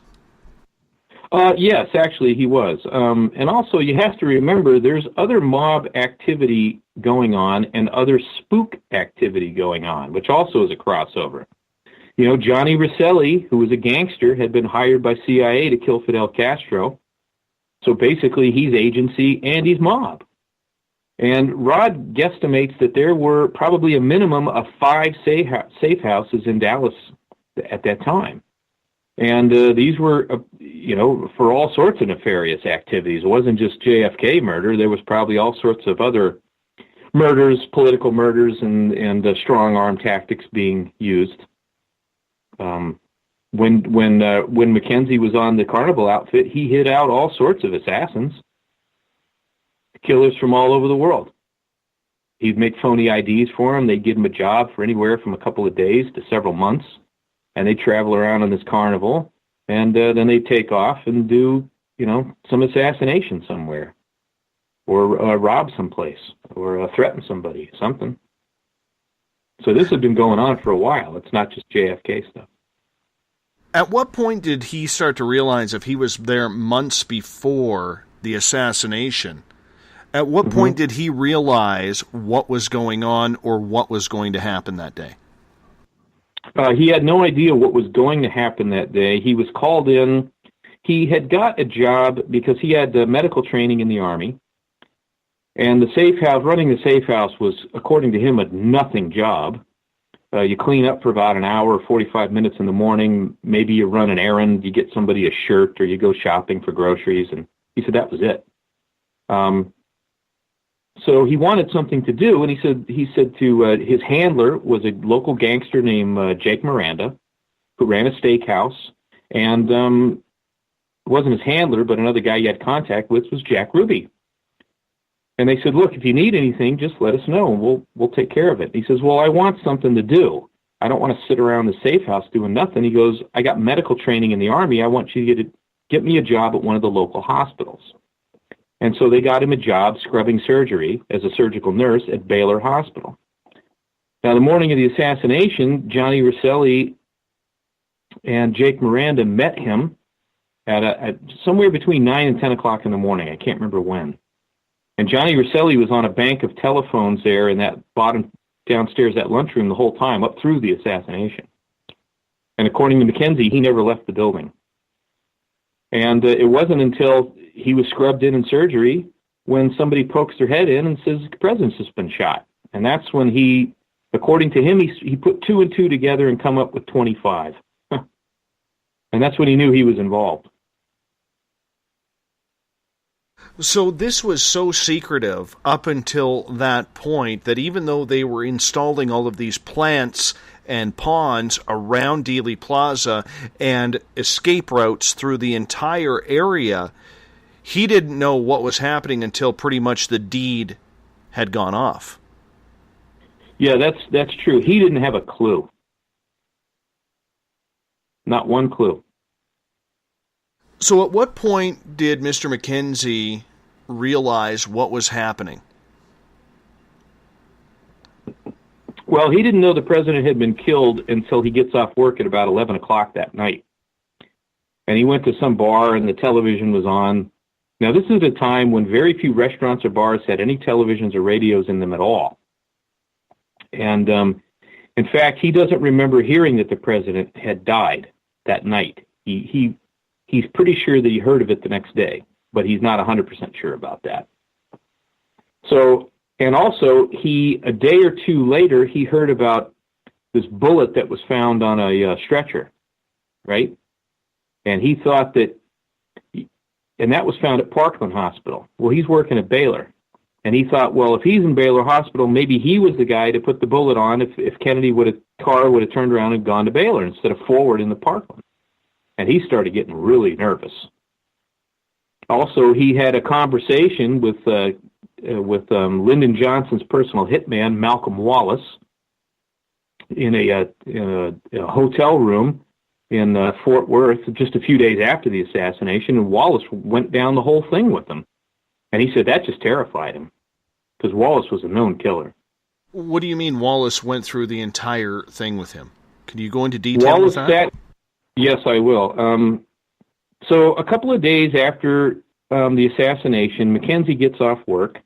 Yes, actually he was. And also you have to remember there's other mob activity going on and other spook activity going on, which also is a crossover. Johnny Rosselli, who was a gangster, had been hired by CIA to kill Fidel Castro. So basically, he's agency and he's mob. And Rod guesstimates that there were probably a minimum of 5 safe houses in Dallas at that time. And these were, for all sorts of nefarious activities. It wasn't just JFK murder. There was probably all sorts of other murders, political murders, and strong arm tactics being used. When McKenzie was on the Carnival outfit, he hid out all sorts of assassins, killers from all over the world. He'd make phony IDs for them. They'd give him a job for anywhere from a couple of days to several months, and they'd travel around on this Carnival, and then they'd take off and do, some assassination somewhere, or rob someplace, or threaten somebody, something. So this had been going on for a while. It's not just JFK stuff. At what point did he start to realize, if he was there months before the assassination, at what point did he realize what was going on or what was going to happen that day? He had no idea what was going to happen that day. He was called in. He had got a job because he had medical training in the Army. And the safe house, running the safe house was, according to him, a nothing job. You clean up for about an hour, 45 minutes in the morning. Maybe you run an errand, you get somebody a shirt, or you go shopping for groceries. And he said that was it. So he wanted something to do, and he said to his handler was a local gangster named Jake Miranda, who ran a steakhouse, and it wasn't his handler, but another guy he had contact with was Jack Ruby. And they said, look, if you need anything, just let us know, and we'll take care of it. He says, well, I want something to do. I don't want to sit around the safe house doing nothing. He goes, I got medical training in the Army. I want you to get me a job at one of the local hospitals. And so they got him a job scrubbing surgery as a surgical nurse at Baylor Hospital. Now, the morning of the assassination, Johnny Rosselli and Jake Miranda met him at somewhere between 9 and 10 o'clock in the morning. I can't remember when. And Johnny Rosselli was on a bank of telephones there in that bottom downstairs, that lunchroom, the whole time up through the assassination. And according to McKenzie, he never left the building. And it wasn't until he was scrubbed in surgery when somebody pokes their head in and says the president's just been shot. And that's when he, according to him, he put 2 and 2 together and come up with 25. And that's when he knew he was involved. So this was so secretive up until that point that even though they were installing all of these plants and ponds around Dealey Plaza and escape routes through the entire area, he didn't know what was happening until pretty much the deed had gone off. Yeah, that's true. He didn't have a clue. Not one clue. So at what point did Mr. McKenzie realize what was happening? Well, he didn't know the president had been killed until he gets off work at about 11 o'clock that night. And he went to some bar and the television was on. Now, this is a time when very few restaurants or bars had any televisions or radios in them at all. And in fact, he doesn't remember hearing that the president had died that night. He's pretty sure that he heard of it the next day, but he's not 100% sure about that. So, and also, a day or two later, he heard about this bullet that was found on a stretcher, right? And he thought that, and that was found at Parkland Hospital. Well, he's working at Baylor. And he thought, well, if he's in Baylor Hospital, maybe he was the guy to put the bullet on if Kennedy Carr would have turned around and gone to Baylor instead of forward in the Parkland. And he started getting really nervous. Also, he had a conversation with Lyndon Johnson's personal hitman, Malcolm Wallace, in a hotel room in Fort Worth just a few days after the assassination, and Wallace went down the whole thing with him. And he said that just terrified him, because Wallace was a known killer. What do you mean Wallace went through the entire thing with him? Can you go into detail with that? Yes, I will. So a couple of days after the assassination, McKenzie gets off work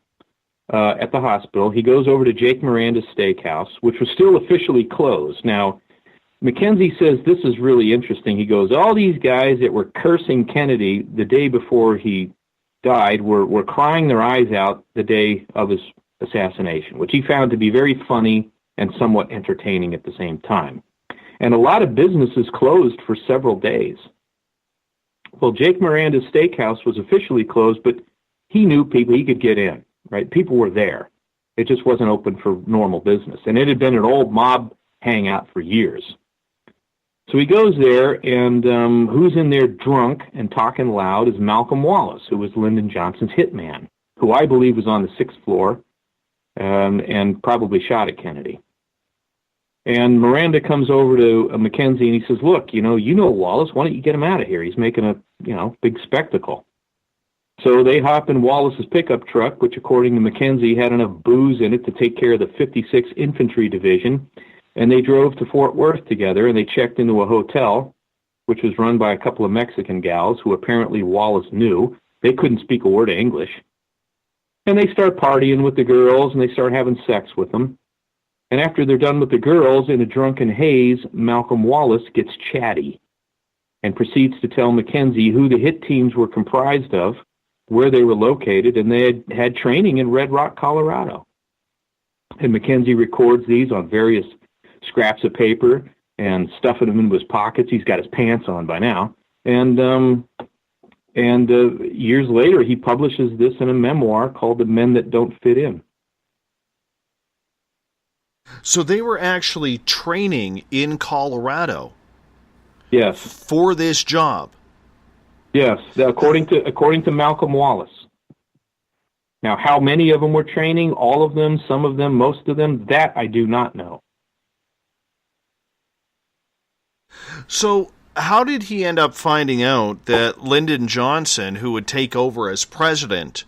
at the hospital. He goes over to Jake Miranda's steakhouse, which was still officially closed. Now, McKenzie says this is really interesting. He goes, all these guys that were cursing Kennedy the day before he died were crying their eyes out the day of his assassination, which he found to be very funny and somewhat entertaining at the same time. And a lot of businesses closed for several days. Well, Jake Miranda's steakhouse was officially closed, but he knew people, he could get in, right? People were there. It just wasn't open for normal business. And it had been an old mob hangout for years. So he goes there, and who's in there drunk and talking loud is Malcolm Wallace, who was Lyndon Johnson's hitman, who I believe was on the 6th floor and probably shot at Kennedy. And Miranda comes over to McKenzie, and he says, look, you know Wallace, why don't you get him out of here? He's making a, big spectacle. So they hop in Wallace's pickup truck, which, according to McKenzie, had enough booze in it to take care of the 56th Infantry Division, and they drove to Fort Worth together, and they checked into a hotel, which was run by a couple of Mexican gals who apparently Wallace knew. They couldn't speak a word of English. And they start partying with the girls, and they start having sex with them. And after they're done with the girls, in a drunken haze, Malcolm Wallace gets chatty and proceeds to tell McKenzie who the hit teams were comprised of, where they were located, and they had training in Red Rock, Colorado. And McKenzie records these on various scraps of paper and stuffing them into his pockets. He's got his pants on by now. And years later, he publishes this in a memoir called The Men That Don't Fit In. So they were actually training in Colorado. Yes. For this job. Yes, according to Malcolm Wallace. Now, how many of them were training? All of them, some of them, most of them? That I do not know. So how did he end up finding out that Lyndon Johnson, who would take over as president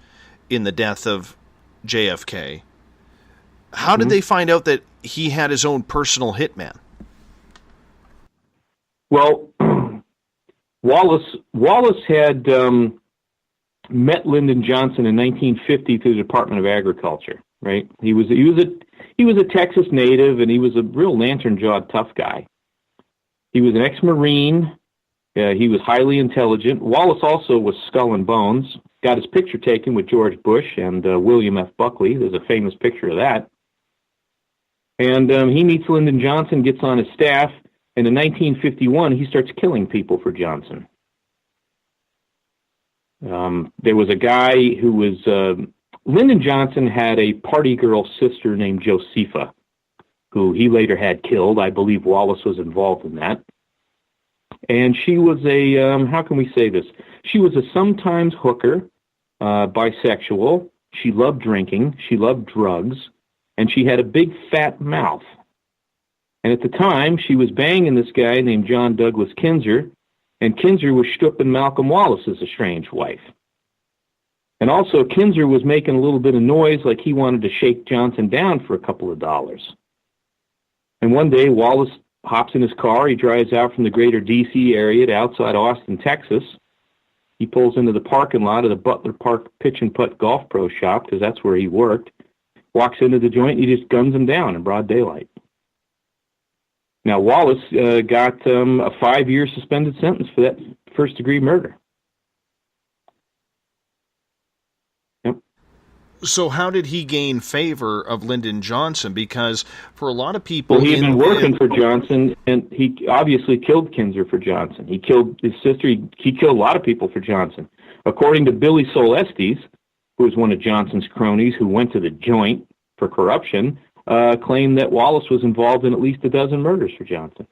in the death of JFK, how did they find out that he had his own personal hitman? Well, Wallace had met Lyndon Johnson in 1950 through the Department of Agriculture. Right? He was a Texas native, and he was a real lantern-jawed tough guy. He was an ex-Marine. He was highly intelligent. Wallace also was skull and bones. Got his picture taken with George Bush and William F. Buckley. There's a famous picture of that. And he meets Lyndon Johnson, gets on his staff, and in 1951, he starts killing people for Johnson. There was a guy who was... Lyndon Johnson had a party girl sister named Josepha, who he later had killed. I believe Wallace was involved in that. And she was a, how can we say this? She was a sometimes hooker, bisexual. She loved drinking. She loved drugs. And she had a big fat mouth. And at the time, she was banging this guy named John Douglas Kinzer, and Kinzer was stooping Malcolm Wallace's estranged wife. And also, Kinzer was making a little bit of noise like he wanted to shake Johnson down for a couple of dollars. And one day, Wallace hops in his car. He drives out from the greater D.C. area to outside Austin, Texas. He pulls into the parking lot of the Butler Park Pitch and Putt Golf Pro Shop, because that's where he worked. Walks into the joint, and he just guns him down in broad daylight. Now, Wallace got a 5-year suspended sentence for that first-degree murder. Yep. So how did he gain favor of Lyndon Johnson? Because for a lot of people... Well, he had been working for Johnson, and he obviously killed Kinzer for Johnson. He killed his sister. He killed a lot of people for Johnson. According to Billy Solestes, who was one of Johnson's cronies who went to the joint for corruption, claimed that Wallace was involved in at least a dozen murders for Johnson.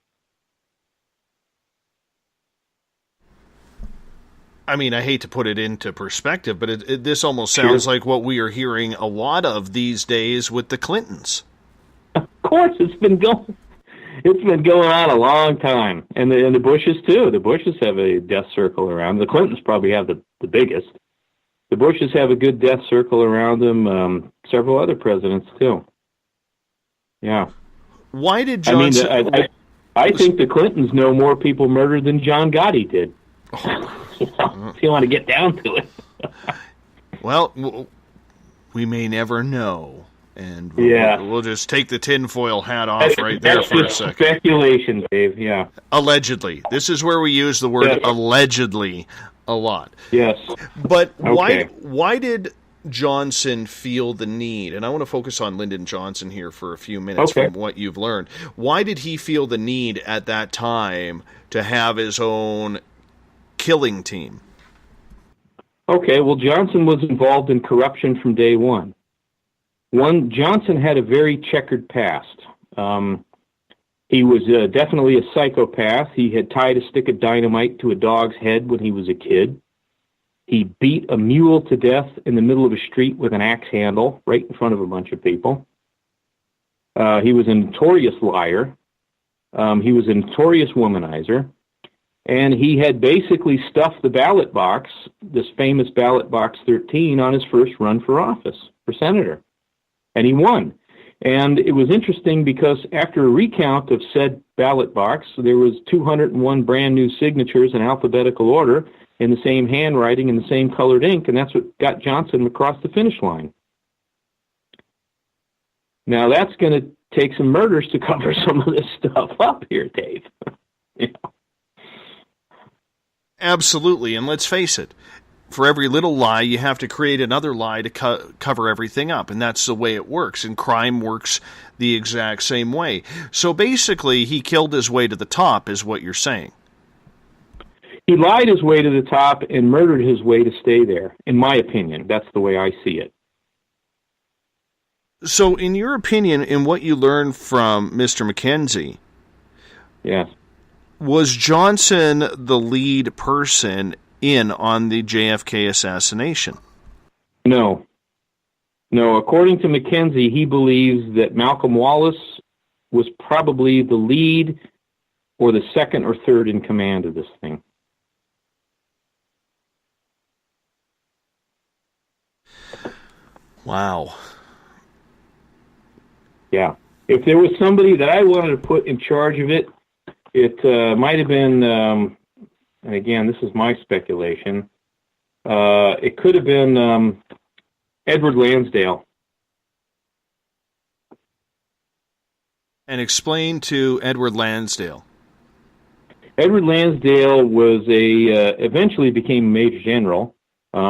I mean, I hate to put it into perspective, but this almost sounds like what we are hearing a lot of these days with the Clintons. Of course, it's been going on a long time, and the Bushes too. The Bushes have a death circle around. The Clintons probably have the biggest. The Bushes have a good death circle around them. Several other presidents too. Yeah. Why did Johnson... I think the Clintons know more people murdered than John Gotti did. If you want to get down to it. Well, we may never know. And Yeah. we'll just take the tinfoil hat off right there for a second. Speculation, Dave, yeah. Allegedly. This is where we use the word allegedly a lot. Yes. But Okay. why did Johnson feel the need, and I want to focus on Lyndon Johnson here for a few minutes from what you've learned. Why did he feel the need at that time to have his own killing team? Okay, well, Johnson was involved in corruption from day one. Johnson had a very checkered past. He was definitely a psychopath. He had tied a stick of dynamite to a dog's head when he was a kid. He beat a mule to death in the middle of a street with an axe handle right in front of a bunch of people. He was a notorious liar. He was a notorious womanizer. And he had basically stuffed the ballot box, this famous ballot box 13, on his first run for office, for senator. And he won. And it was interesting because after a recount of said ballot box, there was 201 brand new signatures in alphabetical order in the same handwriting and the same colored ink, and that's what got Johnson across the finish line. Now that's going to take some murders to cover some of this stuff up here, Dave. You know? Absolutely, and let's face it, for every little lie, you have to create another lie to cover everything up, and that's the way it works, and crime works the exact same way. So basically, he killed his way to the top, is what you're saying. He lied his way to the top and murdered his way to stay there, in my opinion. That's the way I see it. So, in your opinion, in what you learned from Mr. McKenzie, yes, was Johnson the lead person in on the JFK assassination? No. No, according to McKenzie, he believes that Malcolm Wallace was probably the lead or the second or third in command of this thing. Wow. Yeah. If there was somebody that I wanted to put in charge of it, it might have been, and again, this is my speculation, it could have been Edward Lansdale. And explain to Edward Lansdale. Edward Lansdale was eventually became a Major General.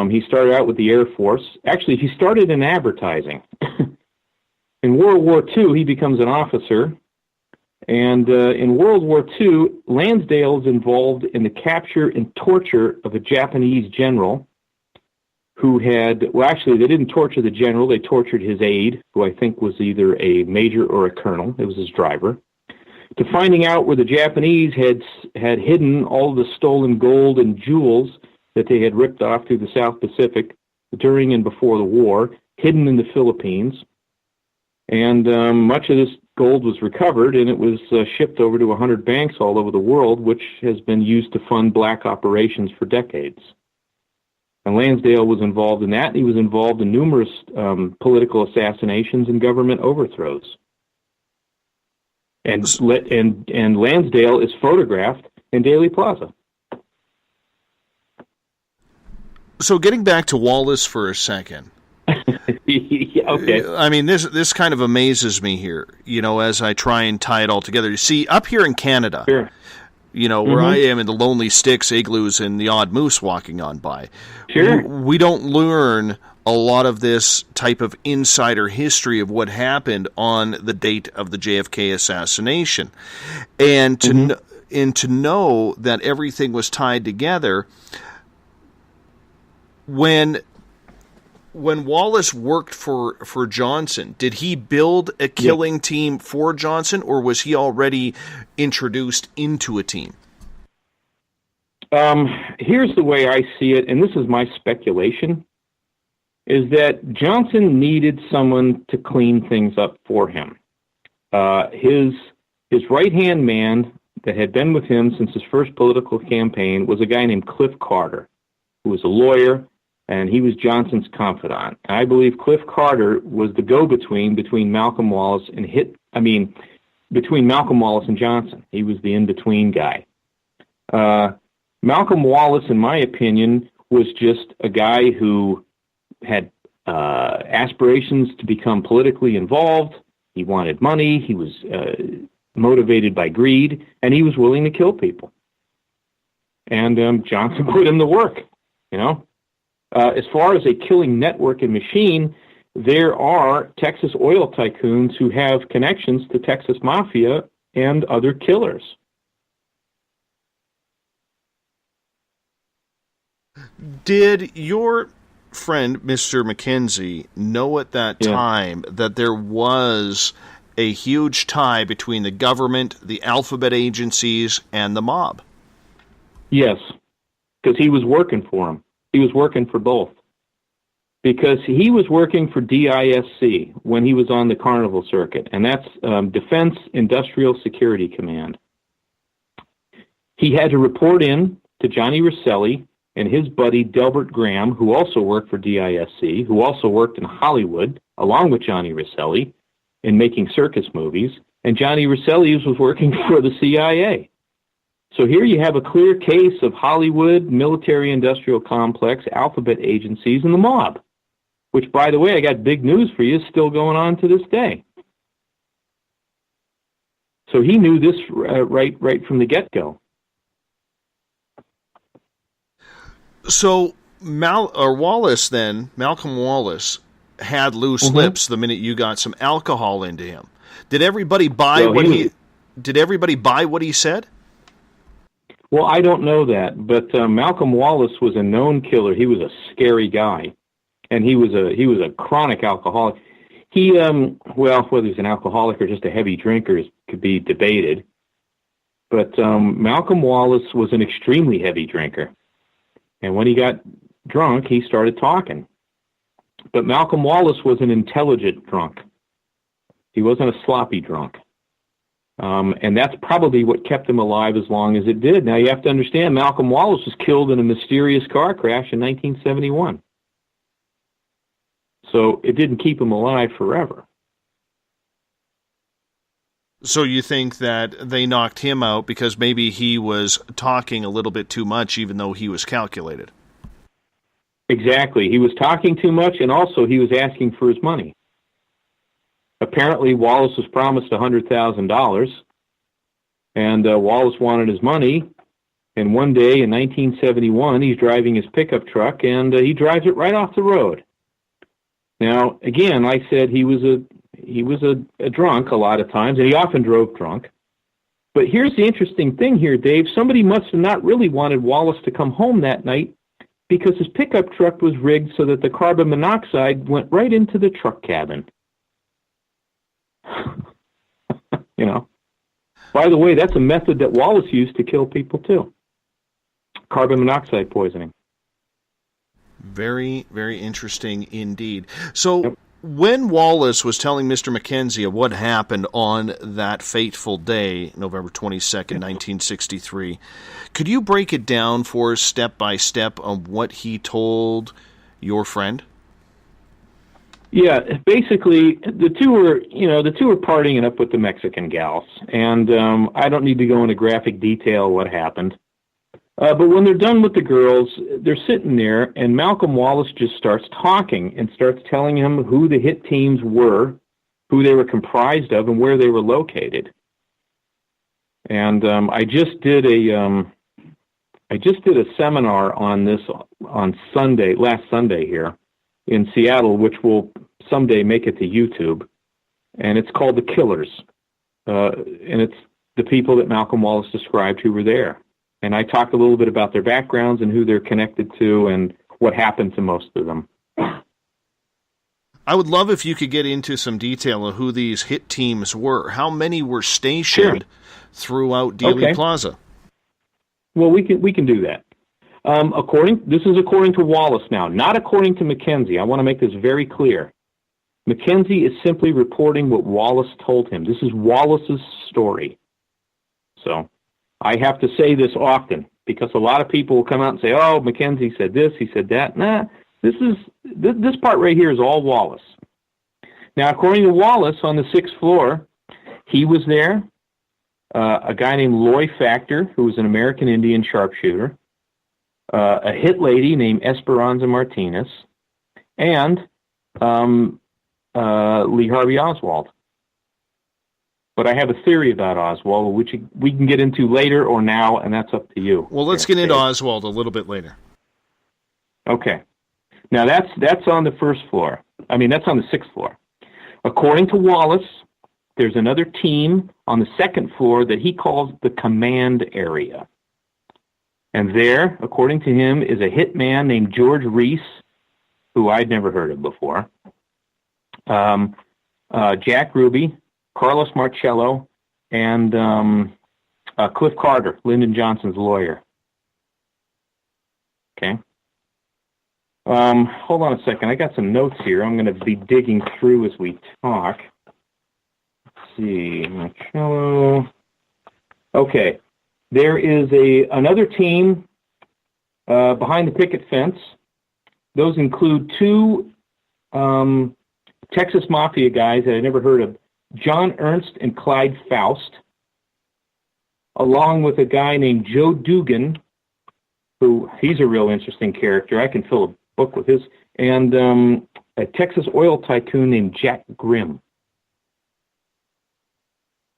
He started out with the Air Force. Actually, he started in advertising. In World War II, he becomes an officer. And in World War II, Lansdale is involved in the capture and torture of a Japanese general who had, well, actually, they didn't torture the general. They tortured his aide, who I think was either a major or a colonel. It was his driver. To finding out where the Japanese had hidden all the stolen gold and jewels that they had ripped off through the South Pacific during and before the war, hidden in the Philippines. And much of this gold was recovered, and it was shipped over to 100 banks all over the world, which has been used to fund black operations for decades. And Lansdale was involved in that. He was involved in numerous political assassinations and government overthrows. And Lansdale is photographed in Dealey Plaza. So getting back to Wallace for a second. Okay. I mean, this kind of amazes me here, you know, as I try and tie it all together. You see, up here in Canada, sure, you know, where I am in the Lonely Sticks, igloos, and the odd moose walking on by, sure, we don't learn a lot of this type of insider history of what happened on the date of the JFK assassination. And to know that everything was tied together, when Wallace worked for Johnson, did he build a killing team for Johnson, or was he already introduced into a team? Here's the way I see it, and this is my speculation, is that Johnson needed someone to clean things up for him. His right-hand man that had been with him since his first political campaign was a guy named Cliff Carter, who was a lawyer, and he was Johnson's confidant. I believe Cliff Carter was the go-between between Malcolm Wallace and between Malcolm Wallace and Johnson. He was the in-between guy. Malcolm Wallace, in my opinion, was just a guy who had aspirations to become politically involved. He wanted money. He was motivated by greed, and he was willing to kill people. And Johnson put him to work, you know. As far as a killing network and machine, there are Texas oil tycoons who have connections to Texas Mafia and other killers. Did your friend, Mr. McKenzie, know at that time that there was a huge tie between the government, the alphabet agencies, and the mob? Yes, because he was working for them. He was working for both. Because he was working for DISC when he was on the carnival circuit, and that's Defense Industrial Security Command. He had to report in to Johnny Rosselli and his buddy Delbert Graham, who also worked for DISC, who also worked in Hollywood, along with Johnny Rosselli, in making circus movies, and Johnny Rosselli was working for the CIA. So here you have a clear case of Hollywood, military-industrial complex, alphabet agencies, and the mob, which, by the way, I got big news for you, is still going on to this day. So he knew this right from the get-go. So Wallace then, Malcolm Wallace, had loose lips the minute you got some alcohol into him. Did everybody buy Did everybody buy what he said? Well, I don't know that, but Malcolm Wallace was a known killer. He was a scary guy, and he was a chronic alcoholic. He whether he's an alcoholic or just a heavy drinker could be debated. But Malcolm Wallace was an extremely heavy drinker. And when he got drunk, he started talking. But Malcolm Wallace was an intelligent drunk. He wasn't a sloppy drunk. And that's probably what kept him alive as long as it did. Now, you have to understand, Malcolm Wallace was killed in a mysterious car crash in 1971. So it didn't keep him alive forever. So you think that they knocked him out because maybe he was talking a little bit too much, even though he was calculated? Exactly. He was talking too much, and also he was asking for his money. Apparently, Wallace was promised $100,000, and Wallace wanted his money. And one day in 1971, he's driving his pickup truck, and he drives it right off the road. Now, again, I said he was a drunk a lot of times, and he often drove drunk. But here's the interesting thing here, Dave. Somebody must have not really wanted Wallace to come home that night because his pickup truck was rigged so that the carbon monoxide went right into the truck cabin. You know. By the way, that's a method that Wallace used to kill people, too. Carbon monoxide poisoning. Very, very interesting indeed. So when Wallace was telling Mr. McKenzie of what happened on that fateful day, November 22nd, 1963, could you break it down for us step by step on what he told your friend? Yeah, basically, the two were partying up with the Mexican gals, and I don't need to go into graphic detail what happened. But when they're done with the girls, they're sitting there, and Malcolm Wallace just starts talking and starts telling him who the hit teams were, who they were comprised of, and where they were located. And I just did a seminar on this on last Sunday here in Seattle, which will someday make it to YouTube, and it's called The Killers, and it's the people that Malcolm Wallace described who were there. And I talked a little bit about their backgrounds and who they're connected to and what happened to most of them. I would love if you could get into some detail of who these hit teams were. How many were stationed throughout Dealey Plaza? Well, we can do that. This is according to Wallace now, not according to McKenzie. I want to make this very clear. McKenzie is simply reporting what Wallace told him. This is Wallace's story. So I have to say this often because a lot of people will come out and say, "Oh, McKenzie said this, he said that." Nah, this part right here is all Wallace. Now, according to Wallace, on the 6th floor, he was there. A guy named Loy Factor, who was an American Indian sharpshooter, a hit lady named Esperanza Martinez, and Lee Harvey Oswald. But I have a theory about Oswald, which we can get into later or now, and that's up to you. Well, let's get into Oswald a little bit later. Okay. Now, that's on the first floor. I mean, that's on the 6th floor. According to Wallace, there's another team on the 2nd floor that he calls the command area. And there, according to him, is a hitman named George Reese, who I'd never heard of before, Jack Ruby, Carlos Marcello, and Cliff Carter, Lyndon Johnson's lawyer. Okay. Hold on a second. I got some notes here. I'm going to be digging through as we talk. Let's see. Marcello. Okay. There is another team behind the picket fence. Those include 2 Texas Mafia guys that I never heard of, John Ernst and Clyde Faust, along with a guy named Joe Dugan, who he's a real interesting character. I can fill a book with his, and a Texas oil tycoon named Jack Grimm.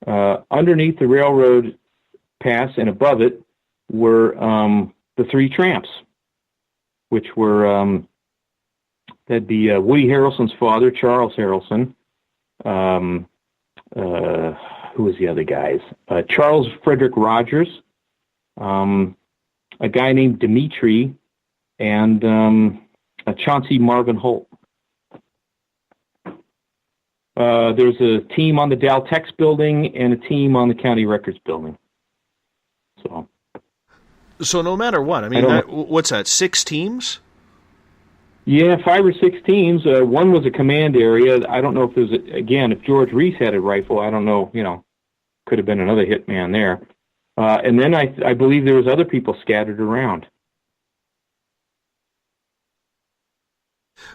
Underneath the railroad pass and above it were the 3 tramps, which were that'd be Woody Harrelson's father, Charles Harrelson. Who was the other guys? Charles Frederick Rogers, a guy named Dimitri, and Chauncey Marvin Holt. There's a team on the Dow Tex building and a team on the County Records building. So no matter what, I mean, what's that, 6 teams? Yeah, 5 or 6 teams. One was a command area. I don't know if there's, again, if George Reese had a rifle, I don't know, could have been another hitman there. And then I believe there was other people scattered around.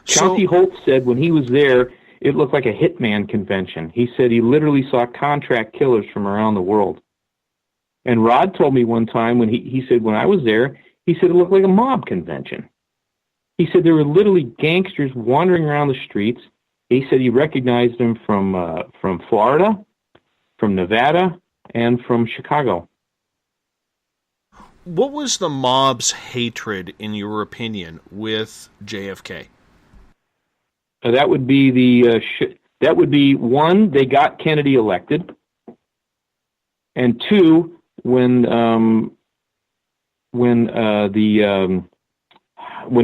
Chauncey Holt said when he was there, it looked like a hitman convention. He said he literally saw contract killers from around the world. And Rod told me one time when he said when I was there, he said it looked like a mob convention. He said there were literally gangsters wandering around the streets. He said he recognized them from Florida, from Nevada, and from Chicago. What was the mob's hatred, in your opinion, with JFK? That would be that would be 1, they got Kennedy elected, and 2, when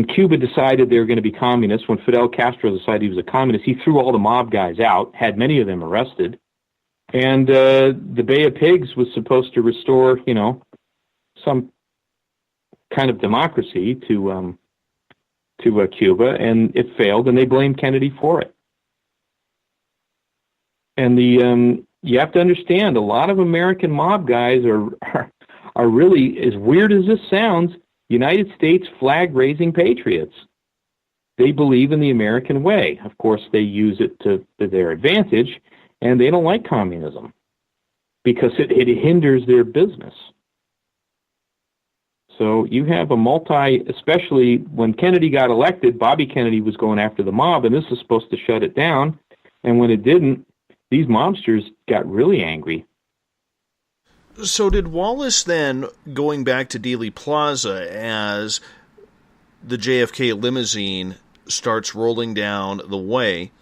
Cuba decided they were going to be communists, when Fidel Castro decided he was a communist, he threw all the mob guys out, had many of them arrested, and the Bay of Pigs was supposed to restore, some kind of democracy to Cuba, and it failed, and they blamed Kennedy for it. And you have to understand, a lot of American mob guys are really, as weird as this sounds, United States flag-raising patriots. They believe in the American way. Of course, they use it to their advantage, and they don't like communism because it hinders their business. So you have especially when Kennedy got elected, Bobby Kennedy was going after the mob, and this is supposed to shut it down. And when it didn't, these mobsters got really angry. So did Wallace then, going back to Dealey Plaza, as the JFK limousine starts rolling down the way,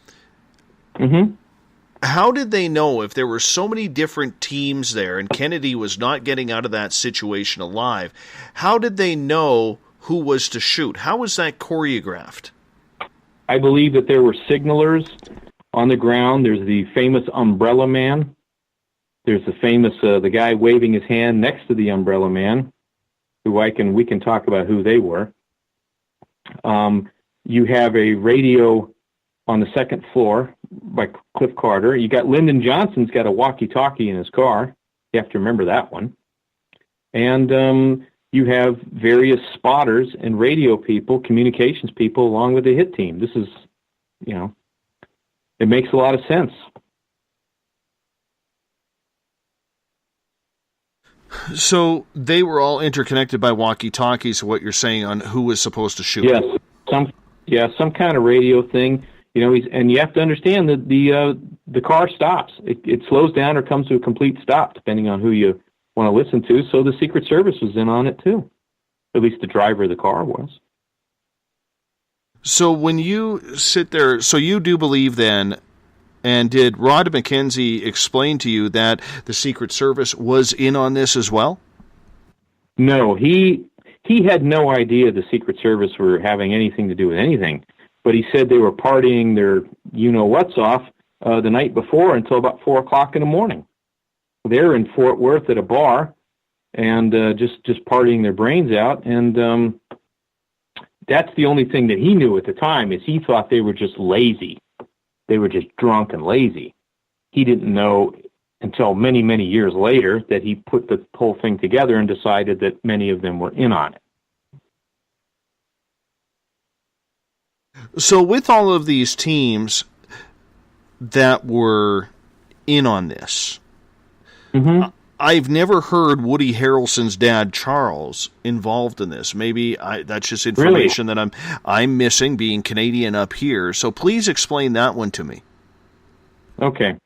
how did they know, if there were so many different teams there and Kennedy was not getting out of that situation alive, how did they know who was to shoot? How was that choreographed? I believe that there were signalers on the ground. There's the famous Umbrella Man. There's the famous the guy waving his hand next to the Umbrella Man, who we can talk about who they were. You have a radio on the 2nd floor by Cliff Carter. You got Lyndon Johnson's got a walkie-talkie in his car. You have to remember that one. And you have various spotters and radio people, communications people, along with the hit team. This is, it makes a lot of sense. So they were all interconnected by walkie-talkies, what you're saying on who was supposed to shoot. Yes, some kind of radio thing. and you have to understand that the car stops. It slows down or comes to a complete stop, depending on who you want to listen to. So the Secret Service was in on it too. At least the driver of the car was. So when you sit there, so you do believe then, and did Rod McKenzie explain to you that the Secret Service was in on this as well? No, he had no idea the Secret Service were having anything to do with anything. But he said they were partying their you-know-what's off the night before until about 4 o'clock in the morning. They're in Fort Worth at a bar and just partying their brains out. And that's the only thing that he knew at the time, is he thought they were just lazy. They were just drunk and lazy. He didn't know until many, many years later that he put the whole thing together and decided that many of them were in on it. So with all of these teams that were in on this, I've never heard Woody Harrelson's dad, Charles, involved in this. Maybe that's just information that I'm missing, being Canadian up here. So please explain that one to me. Okay.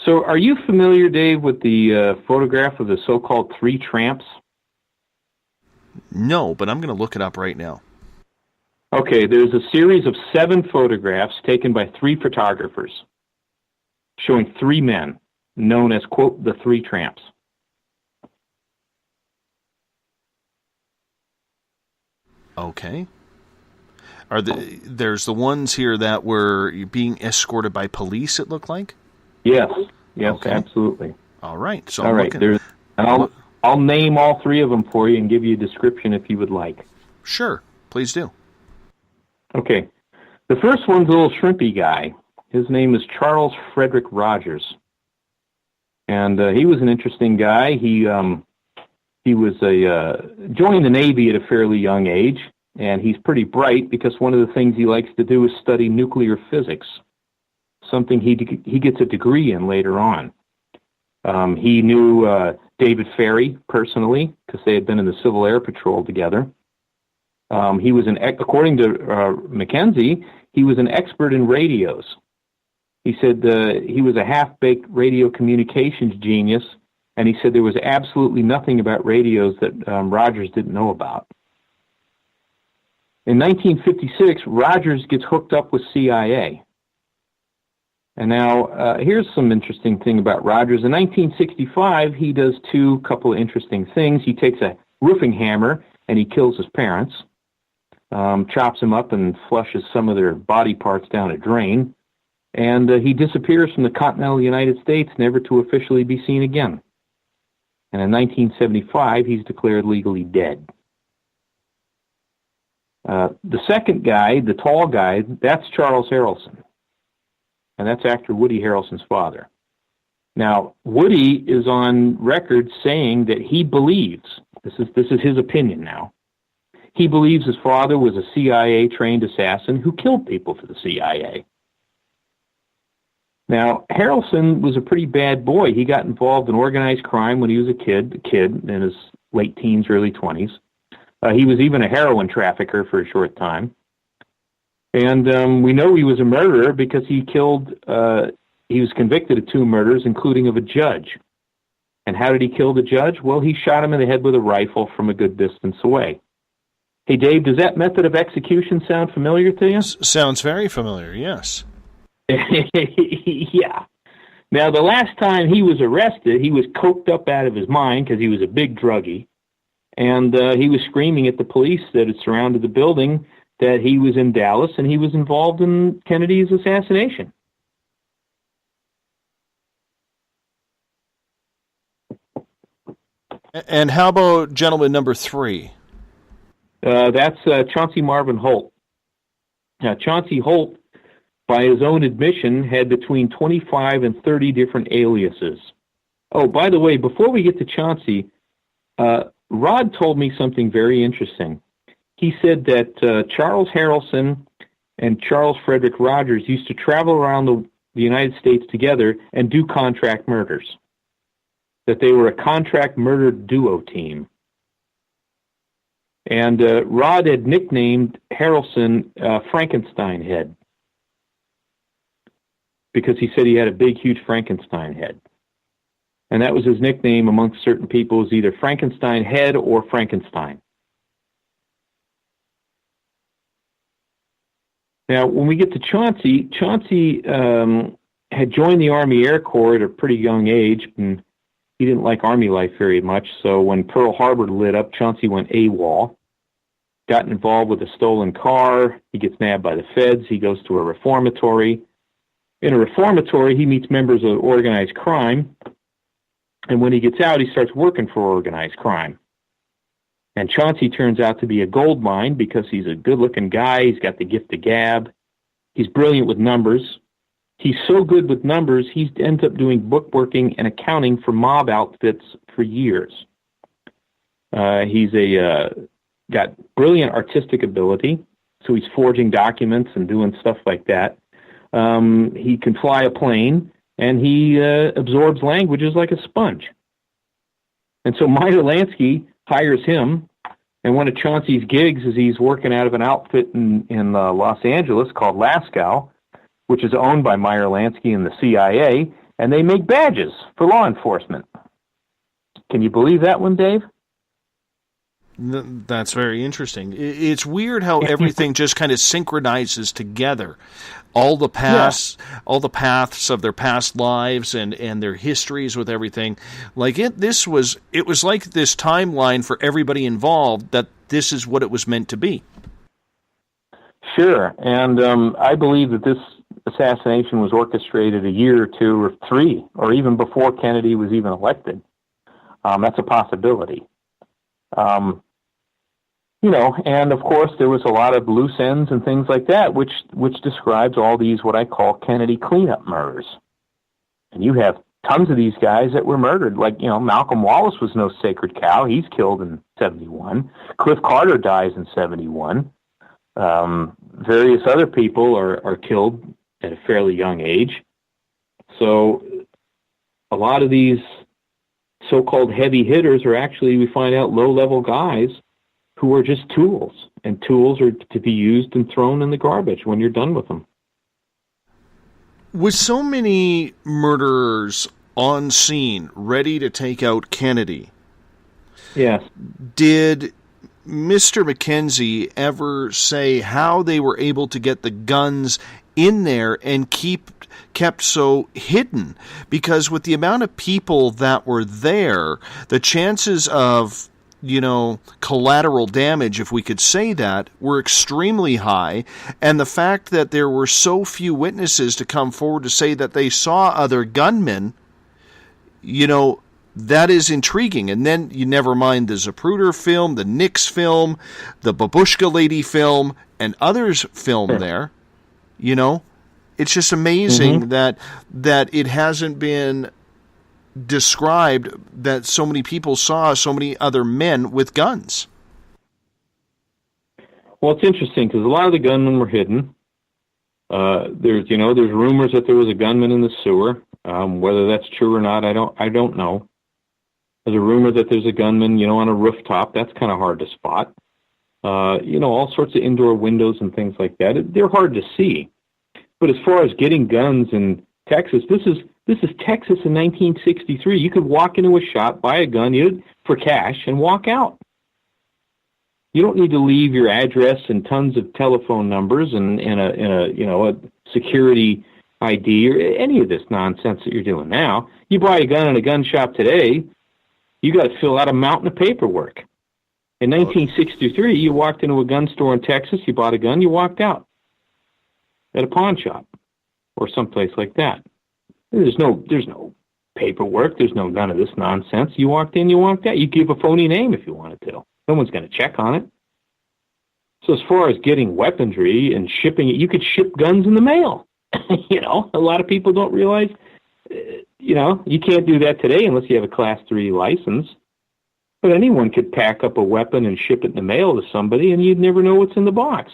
So are you familiar, Dave, with the photograph of the so-called three tramps? No, but I'm going to look it up right now. Okay, there's a series of 7 photographs taken by 3 photographers showing 3 men known as, quote, the three tramps. Okay. There's the ones here that were being escorted by police, it looked like? Yes, Okay. Absolutely. All right. So all right, I'll name all 3 of them for you and give you a description if you would like. Sure, please do. Okay. The first one's a little shrimpy guy. His name is Charles Frederick Rogers. And he was an interesting guy. He was joined the Navy at a fairly young age, and he's pretty bright because one of the things he likes to do is study nuclear physics, something he gets a degree in later on. He knew David Ferry personally because they had been in the Civil Air Patrol together. He was according to McKenzie, he was an expert in radios. He said he was a half-baked radio communications genius, and he said there was absolutely nothing about radios that Rogers didn't know about. In 1956, Rogers gets hooked up with CIA. And now, here's some interesting thing about Rogers. In 1965, he does couple of interesting things. He takes a roofing hammer and he kills his parents, chops them up and flushes some of their body parts down a drain, and he disappears from the continental United States, never to officially be seen again. And in 1975, he's declared legally dead. The second guy, the tall guy, that's Charles Harrelson. And that's actor Woody Harrelson's father. Now, Woody is on record saying that he believes, this is his opinion now, he believes his father was a CIA-trained assassin who killed people for the CIA. Now, Harrelson was a pretty bad boy. He got involved in organized crime when he was a kid in his late teens, early 20s. He was even a heroin trafficker for a short time. And we know he was a murderer because he was convicted of 2 murders, including of a judge. And how did he kill the judge? Well, he shot him in the head with a rifle from a good distance away. Hey, Dave, does that method of execution sound familiar to you? Sounds very familiar, yes. Yeah. Now, the last time he was arrested, he was coked up out of his mind because he was a big druggie. And he was screaming at the police that had surrounded the building that he was in Dallas and he was involved in Kennedy's assassination. And how about gentleman number 3? That's Chauncey Marvin Holt. Now, Chauncey Holt, by his own admission, had between 25 and 30 different aliases. Oh, by the way, before we get to Chauncey, Rod told me something very interesting. He said that Charles Harrelson and Charles Frederick Rogers used to travel around the United States together and do contract murders, that they were a contract murder duo team. And Rod had nicknamed Harrelson Frankenstein Head. because he said he had a big, huge Frankenstein head. And that was his nickname amongst certain people, was either Frankenstein head or Frankenstein. Now, when we get to Chauncey, had joined the Army Air Corps at a pretty young age, and he didn't like Army life very much, so when Pearl Harbor lit up, Chauncey went AWOL, got involved with a stolen car, he gets nabbed by the feds, he goes to a reformatory. In a reformatory, he meets members of organized crime, and when he gets out, he starts working for organized crime. And Chauncey turns out to be a gold mine because he's a good-looking guy. He's got the gift of gab. He's brilliant with numbers. He's so good with numbers, he ends up doing bookworking and accounting for mob outfits for years. He's got brilliant artistic ability, so he's forging documents and doing stuff like that. He can fly a plane, and he absorbs languages like a sponge. And so Meyer Lansky hires him, and one of Chauncey's gigs is he's working out of an outfit in Los Angeles called Lascaux, which is owned by Meyer Lansky and the CIA, and they make badges for law enforcement. Can you believe that one, Dave? That's very interesting. It's weird how everything just kind of synchronizes together. All the paths of their past lives and their histories with everything. Like it was like this timeline for everybody involved, that this is what it was meant to be. Sure, and I believe that this assassination was orchestrated a year or two or three, or even before Kennedy was even elected. That's a possibility. And of course there was a lot of loose ends and things like that, which describes all these what I call Kennedy cleanup murders. And you have tons of these guys that were murdered. Like, Malcolm Wallace was no sacred cow. He's killed in 71. Cliff Carter dies in 71. Various other people are killed at a fairly young age. So a lot of these so-called heavy hitters are actually, we find out, low-level guys who are just tools, and tools are to be used and thrown in the garbage when you're done with them. With so many murderers on scene, ready to take out Kennedy, yes, did Mr. McKenzie ever say how they were able to get the guns in there and kept so hidden? Because with the amount of people that were there, the chances of collateral damage, if we could say that, were extremely high. And the fact that there were so few witnesses to come forward to say that they saw other gunmen, that is intriguing. And then you never mind the Zapruder film, the Nix film, the Babushka Lady film, and others film there. It's just amazing that it hasn't been described that so many people saw so many other men with guns. Well, it's interesting because a lot of the gunmen were hidden. There's rumors that there was a gunman in the sewer. Whether that's true or not, I don't know. There's a rumor that there's a gunman, on a rooftop. That's kind of hard to spot. All sorts of indoor windows and things like that. They're hard to see. But as far as getting guns in Texas, this is Texas in 1963. You could walk into a shop, buy a gun for cash, and walk out. You don't need to leave your address and tons of telephone numbers and a security ID or any of this nonsense that you're doing now. You buy a gun in a gun shop today, you got to fill out a mountain of paperwork. In 1963, you walked into a gun store in Texas, you bought a gun, you walked out at a pawn shop or someplace like that. There's no paperwork. There's none of this nonsense. You walked in, you walked out. You give a phony name if you wanted to. No one's going to check on it. So as far as getting weaponry and shipping it, you could ship guns in the mail. A lot of people don't realize, you can't do that today unless you have a Class 3 license. But anyone could pack up a weapon and ship it in the mail to somebody, and you'd never know what's in the box.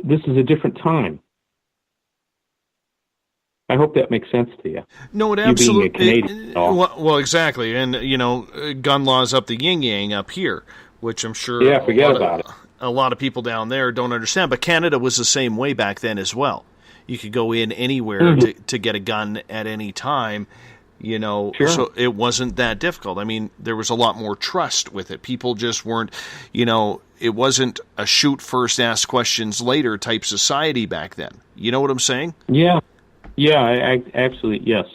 This is a different time. I hope that makes sense to you. No, it absolutely. Well, exactly, and gun laws up the yin yang up here, which I'm sure. Yeah, forget about it. a lot of people down there don't understand, but Canada was the same way back then as well. You could go in anywhere to get a gun at any time, you know, so it wasn't that difficult. I mean, there was a lot more trust with it. People just weren't, you know, it wasn't a shoot first, ask questions later type society back then. You know what I'm saying? Yeah. Yeah, I absolutely, yes.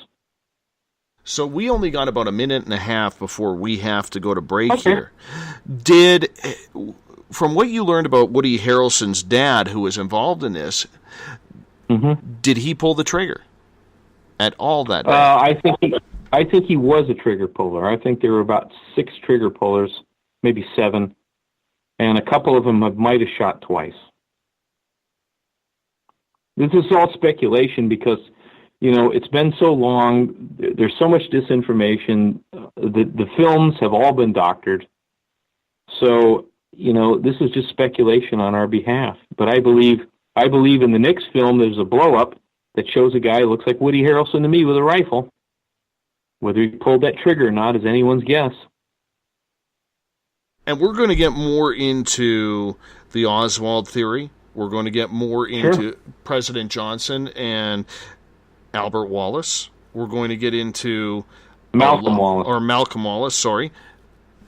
So we only got about a minute and a half before we have to go to break here. From what you learned about Woody Harrelson's dad, who was involved in this, did he pull the trigger at all that day? I think he was a trigger puller. I think there were about 6 trigger pullers, maybe 7, and a couple of them might have shot twice. This is all speculation because, you know, it's been so long. There's so much disinformation. The films have all been doctored. So, you know, this is just speculation on our behalf. But I believe in the next film there's a blow-up that shows a guy who looks like Woody Harrelson to me with a rifle. Whether he pulled that trigger or not is anyone's guess. And we're going to get more into the Oswald theory. We're going to get more into President Johnson and Albert Wallace. We're going to get into Malcolm Wallace, sorry.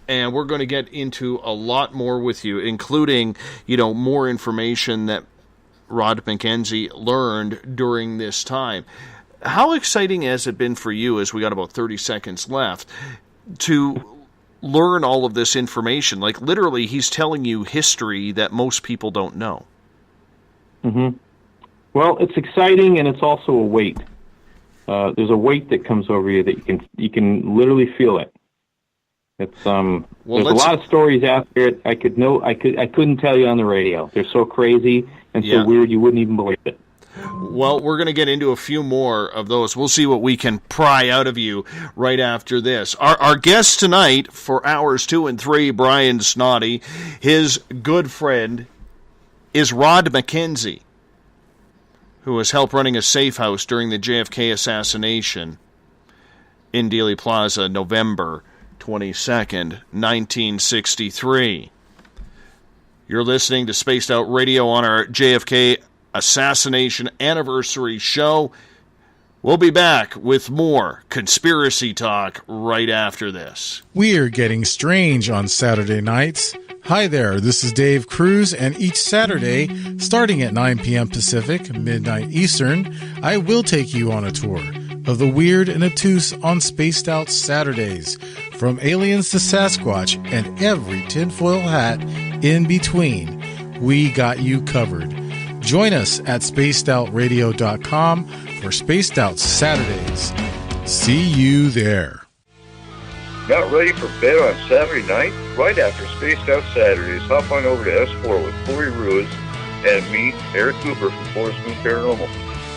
And we're going to get into a lot more with you, including, you know, more information that Rod McKenzie learned during this time. How exciting has it been for you, as we got about 30 seconds left, to learn all of this information? Like, literally, he's telling you history that most people don't know. Well, it's exciting, and it's also a weight. There's a weight that comes over you that you can literally feel it. It's there's a lot of stories out there I couldn't tell you on the radio. They're so crazy and so weird you wouldn't even believe it. Well, we're going to get into a few more of those. We'll see what we can pry out of you right after this. Our guest tonight for hours 2 and 3, Brian Snoddy, his good friend is Rod McKenzie, who has helped running a safe house during the JFK assassination in Dealey Plaza, November 22nd, 1963. You're listening to Spaced Out Radio on our JFK Assassination Anniversary Show. We'll be back with more conspiracy talk right after this. We're getting strange on Saturday nights. Hi there, this is Dave Cruz, and each Saturday, starting at 9 p.m. Pacific, midnight Eastern, I will take you on a tour of the weird and obtuse on Spaced Out Saturdays, from aliens to Sasquatch and every tinfoil hat in between. We got you covered. Join us at spacedoutradio.com for Spaced Out Saturdays. See you there. Not ready for bed on Saturday night? Right after Spaced Out Saturdays, hop on over to S4 with Corey Ruiz and me, Eric Cooper from Forest Moon Paranormal.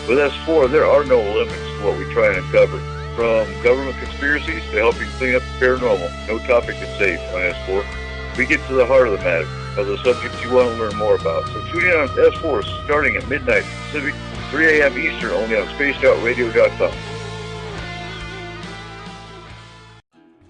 With S4, there are no limits to what we try and uncover. From government conspiracies to helping clean up the paranormal, no topic is safe on S4. We get to the heart of the matter, of the subjects you want to learn more about. So tune in on S4 starting at midnight Pacific, 3 a.m. Eastern, only on spacedoutradio.com.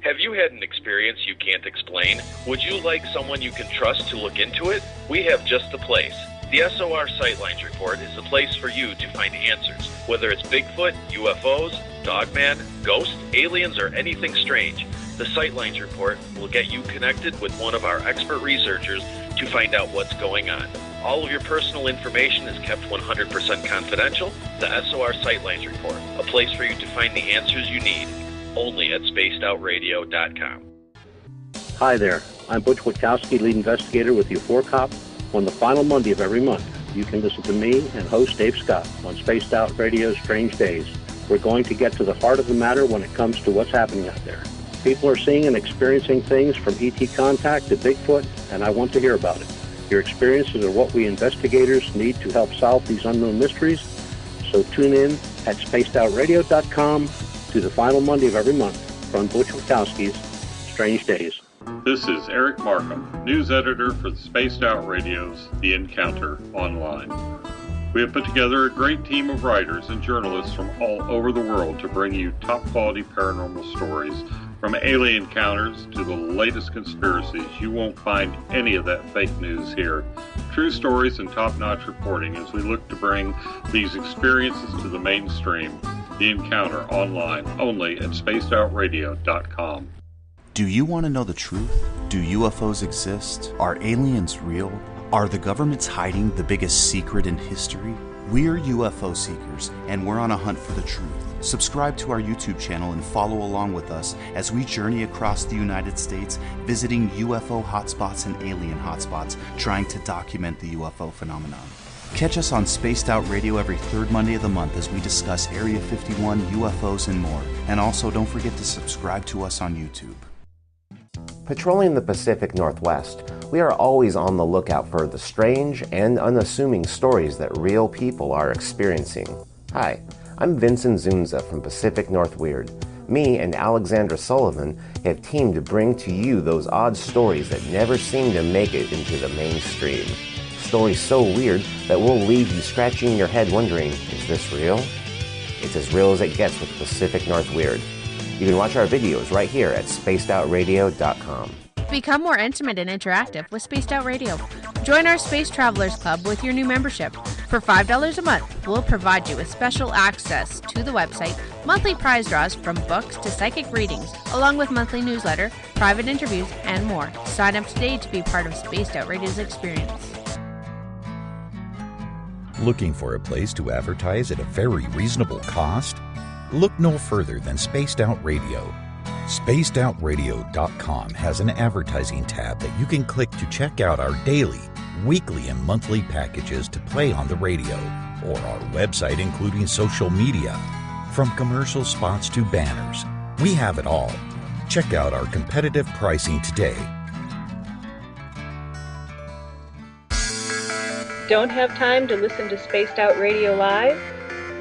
Have you had an experience you can't explain? Would you like someone you can trust to look into it? We have just the place. The SOR Sightlines Report is the place for you to find answers. Whether it's Bigfoot, UFOs, Dogman, ghosts, aliens, or anything strange, the Sightlines Report will get you connected with one of our expert researchers to find out what's going on. All of your personal information is kept 100% confidential. The SOR Sightlines Report, a place for you to find the answers you need. Only at spacedoutradio.com. Hi there. I'm Butch Witkowski, lead investigator with U4 Cop. On the final Monday of every month, you can listen to me and host Dave Scott on Spaced Out Radio's Strange Days. We're going to get to the heart of the matter when it comes to what's happening out there. People are seeing and experiencing things from ET contact to Bigfoot, and I want to hear about it. Your experiences are what we investigators need to help solve these unknown mysteries. So tune in at spacedoutradio.com to the final Monday of every month from Butch Witkowski's Strange Days. This is Eric Markham, news editor for the Spaced Out Radio's The Encounter Online. We have put together a great team of writers and journalists from all over the world to bring you top-quality paranormal stories From alien encounters to the latest conspiracies, you won't find any of that fake news here. True stories and top-notch reporting as we look to bring these experiences to the mainstream. The Encounter online, only at spacedoutradio.com. Do you want to know the truth? Do UFOs exist? Are aliens real? Are the governments hiding the biggest secret in history? We're UFO seekers, and we're on a hunt for the truth. Subscribe to our YouTube channel and follow along with us as we journey across the United States, visiting UFO hotspots and alien hotspots, trying to document the UFO phenomenon. Catch us on Spaced Out Radio every third Monday of the month as we discuss Area 51, UFOs, and more. And also, don't forget to subscribe to us on YouTube. Patrolling the Pacific Northwest, we are always on the lookout for the strange and unassuming stories that real people are experiencing. Hi, I'm Vincent Zunza from Pacific North Weird. Me and Alexandra Sullivan have teamed to bring to you those odd stories that never seem to make it into the mainstream. Stories so weird that will leave you scratching your head wondering, is this real? It's as real as it gets with Pacific North Weird. You can watch our videos right here at spacedoutradio.com. Become more intimate and interactive with Spaced Out Radio. Join our Space Travelers Club with your new membership. For $5 a month, we'll provide you with special access to the website, monthly prize draws from books to psychic readings, along with monthly newsletter, private interviews, and more. Sign up today to be part of Spaced Out Radio's experience. Looking for a place to advertise at a very reasonable cost? Look no further than Spaced Out Radio. SpacedOutRadio.com has an advertising tab that you can click to check out our daily, weekly, and monthly packages to play on the radio, or our website including social media. From commercial spots to banners, we have it all. Check out our competitive pricing today. Don't have time to listen to Spaced Out Radio live?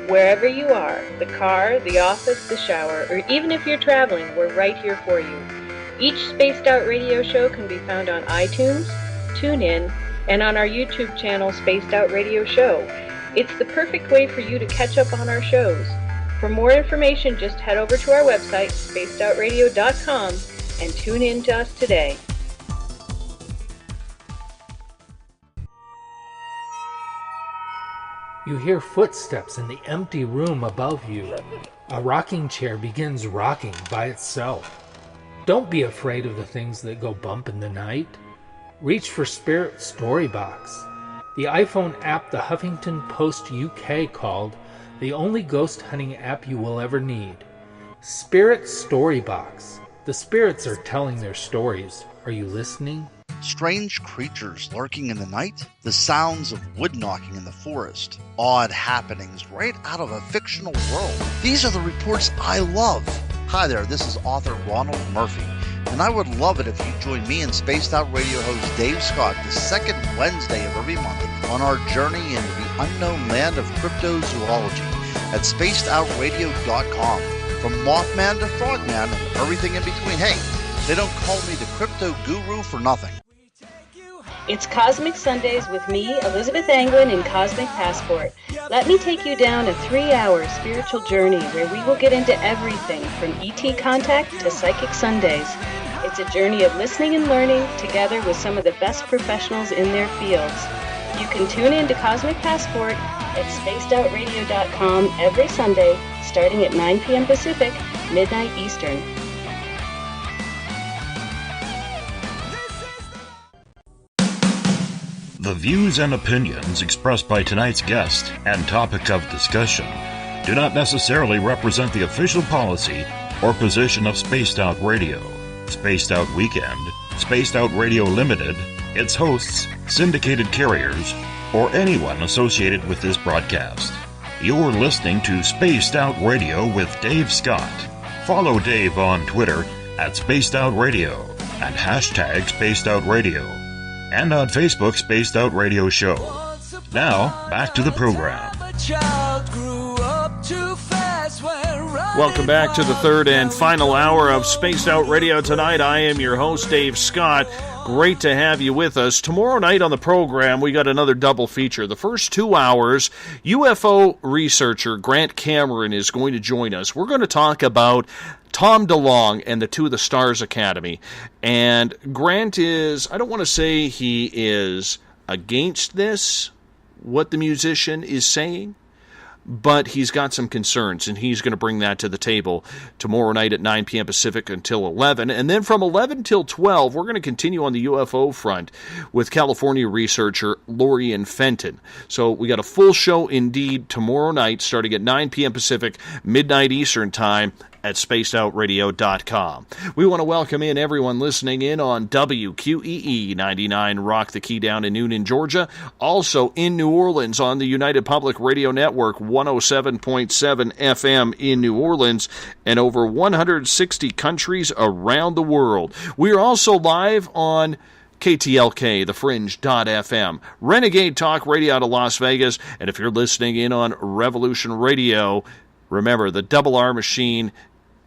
Wherever you are, the car, the office, the shower, or even if you're traveling, we're right here for you. Each Spaced Out Radio show can be found on iTunes, TuneIn, and on our YouTube channel, Spaced Out Radio Show. It's the perfect way for you to catch up on our shows. For more information, just head over to our website, spacedoutradio.com, and tune in to us today. You hear footsteps in the empty room above you. A rocking chair begins rocking by itself. Don't be afraid of the things that go bump in the night. Reach for Spirit Storybox, the iPhone app the Huffington Post UK called the only ghost hunting app you will ever need. Spirit Storybox. The spirits are telling their stories. Are you listening? Strange creatures lurking in the night, the sounds of wood knocking in the forest, odd happenings right out of a fictional world. These are the reports I love. Hi there, this is author Ronald Murphy, and I would love it if you join me and Spaced Out Radio host Dave Scott the second Wednesday of every month on our journey into the unknown land of cryptozoology at spacedoutradio.com. From Mothman to Frogman and everything in between. Hey, they don't call me the crypto guru for nothing. It's Cosmic Sundays with me, Elizabeth Anglin, in Cosmic Passport. Let me take you down a 3-hour spiritual journey where we will get into everything from ET contact to Psychic Sundays. It's a journey of listening and learning together with some of the best professionals in their fields. You can tune in to Cosmic Passport at spacedoutradio.com every Sunday, starting at 9 p.m. Pacific, midnight Eastern. The views and opinions expressed by tonight's guest and topic of discussion do not necessarily represent the official policy or position of Spaced Out Radio, Spaced Out Weekend, Spaced Out Radio Limited, its hosts, syndicated carriers, or anyone associated with this broadcast. You're listening to Spaced Out Radio with Dave Scott. Follow Dave on Twitter at Spaced Out Radio and hashtag Spaced Out Radio, and on Facebook, Spaced Out Radio Show. Now, back to the program. Welcome back to the third and final hour of Spaced Out Radio tonight. I am your host, Dave Scott. Great to have you with us. Tomorrow night on the program, we got another double feature. The first 2 hours, UFO researcher Grant Cameron is going to join us. We're going to talk about Tom DeLonge and the Two of the Stars Academy. And Grant is, I don't want to say he is against this, what the musician is saying, but he's got some concerns, and he's going to bring that to the table tomorrow night at 9 p.m. Pacific until 11. And then from 11 till 12, we're going to continue on the UFO front with California researcher Lorian Fenton. So we got a full show indeed tomorrow night, starting at 9 p.m. Pacific, midnight Eastern time, at spacedoutradio.com. We want to welcome in everyone listening in on WQEE 99 Rock the Key down in Noonan, Georgia. Also in New Orleans on the United Public Radio Network 107.7 FM in New Orleans and over 160 countries around the world. We are also live on KTLK, The Fringe.fm, Renegade Talk Radio out of Las Vegas, and if you're listening in on Revolution Radio, remember, the Double R Machine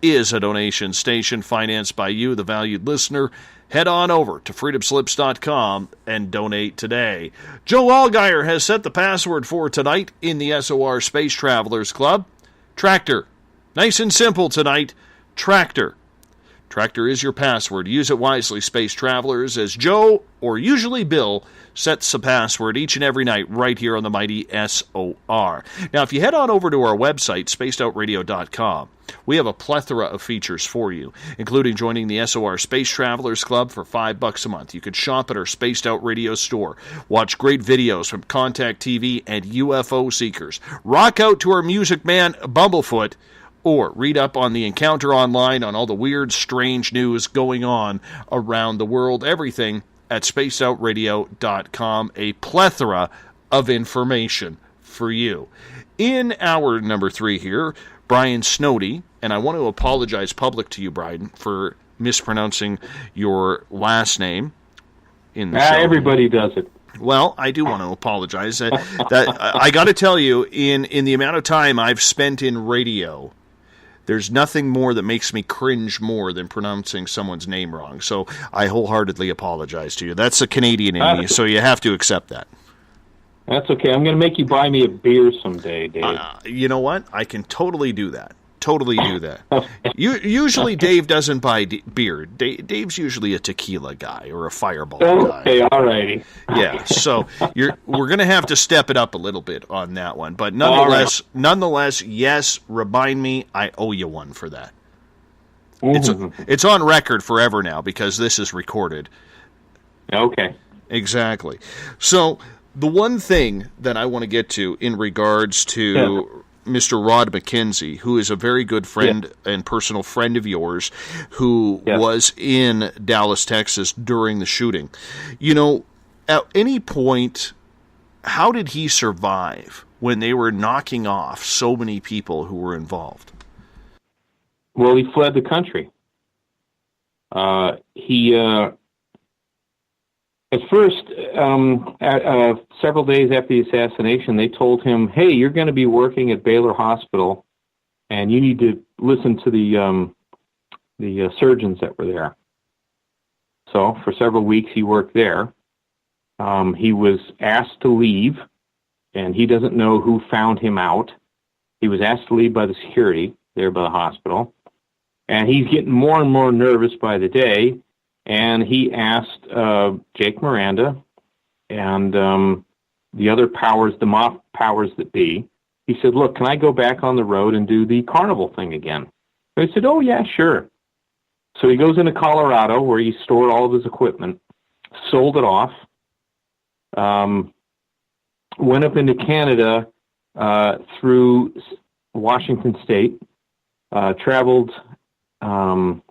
is a donation station financed by you, the valued listener. Head on over to freedomslips.com and donate today. Joe Allgaier has set the password for tonight in the SOR Space Travelers Club. Tractor. Nice and simple tonight. Tractor. Tractor is your password. Use it wisely, Space Travelers, as Joe, or usually Bill, sets the password each and every night right here on the mighty SOR. Now, if you head on over to our website, spacedoutradio.com, we have a plethora of features for you, including joining the SOR Space Travelers Club for $5 a month. You can shop at our Spaced Out Radio store, watch great videos from Contact TV and UFO Seekers, rock out to our music man, Bumblefoot, or read up on the Encounter Online on all the weird, strange news going on around the world. Everything at spacedoutradio.com. A plethora of information for you. In hour number 3 here, Brian Snoddy, and I want to apologize public to you, Brian, for mispronouncing your last name in the show. Everybody does it. Well, I do want to apologize. That I got to tell you, in the amount of time I've spent in radio, there's nothing more that makes me cringe more than pronouncing someone's name wrong. So I wholeheartedly apologize to you. That's a Canadian in me, so you have to accept that. That's okay. I'm going to make you buy me a beer someday, Dave. You know what? I can totally do that. Totally do that. Usually Dave doesn't buy beer. Dave's usually a tequila guy or a Fireball guy. Okay, all righty. Yeah, so we're going to have to step it up a little bit on that one. But nonetheless, yes, remind me, I owe you one for that. It's on record forever now because this is recorded. Okay. Exactly. So the one thing that I want to get to in regards to Mr. Rod McKenzie, who is a very good friend and personal friend of yours, who was in Dallas, Texas during the shooting. You know, at any point, how did he survive when they were knocking off so many people who were involved? Well, he fled the country. At first, several days after the assassination, they told him, hey, you're going to be working at Baylor Hospital, and you need to listen to the surgeons that were there. So for several weeks, he worked there. He was asked to leave, and he doesn't know who found him out. He was asked to leave by the security there by the hospital, and he's getting more and more nervous by the day. And he asked Jake Miranda and the other powers, the mob powers that be, he said, look, can I go back on the road and do the carnival thing again? And they said, oh, yeah, sure. So he goes into Colorado where he stored all of his equipment, sold it off, went up into Canada through Washington State, traveled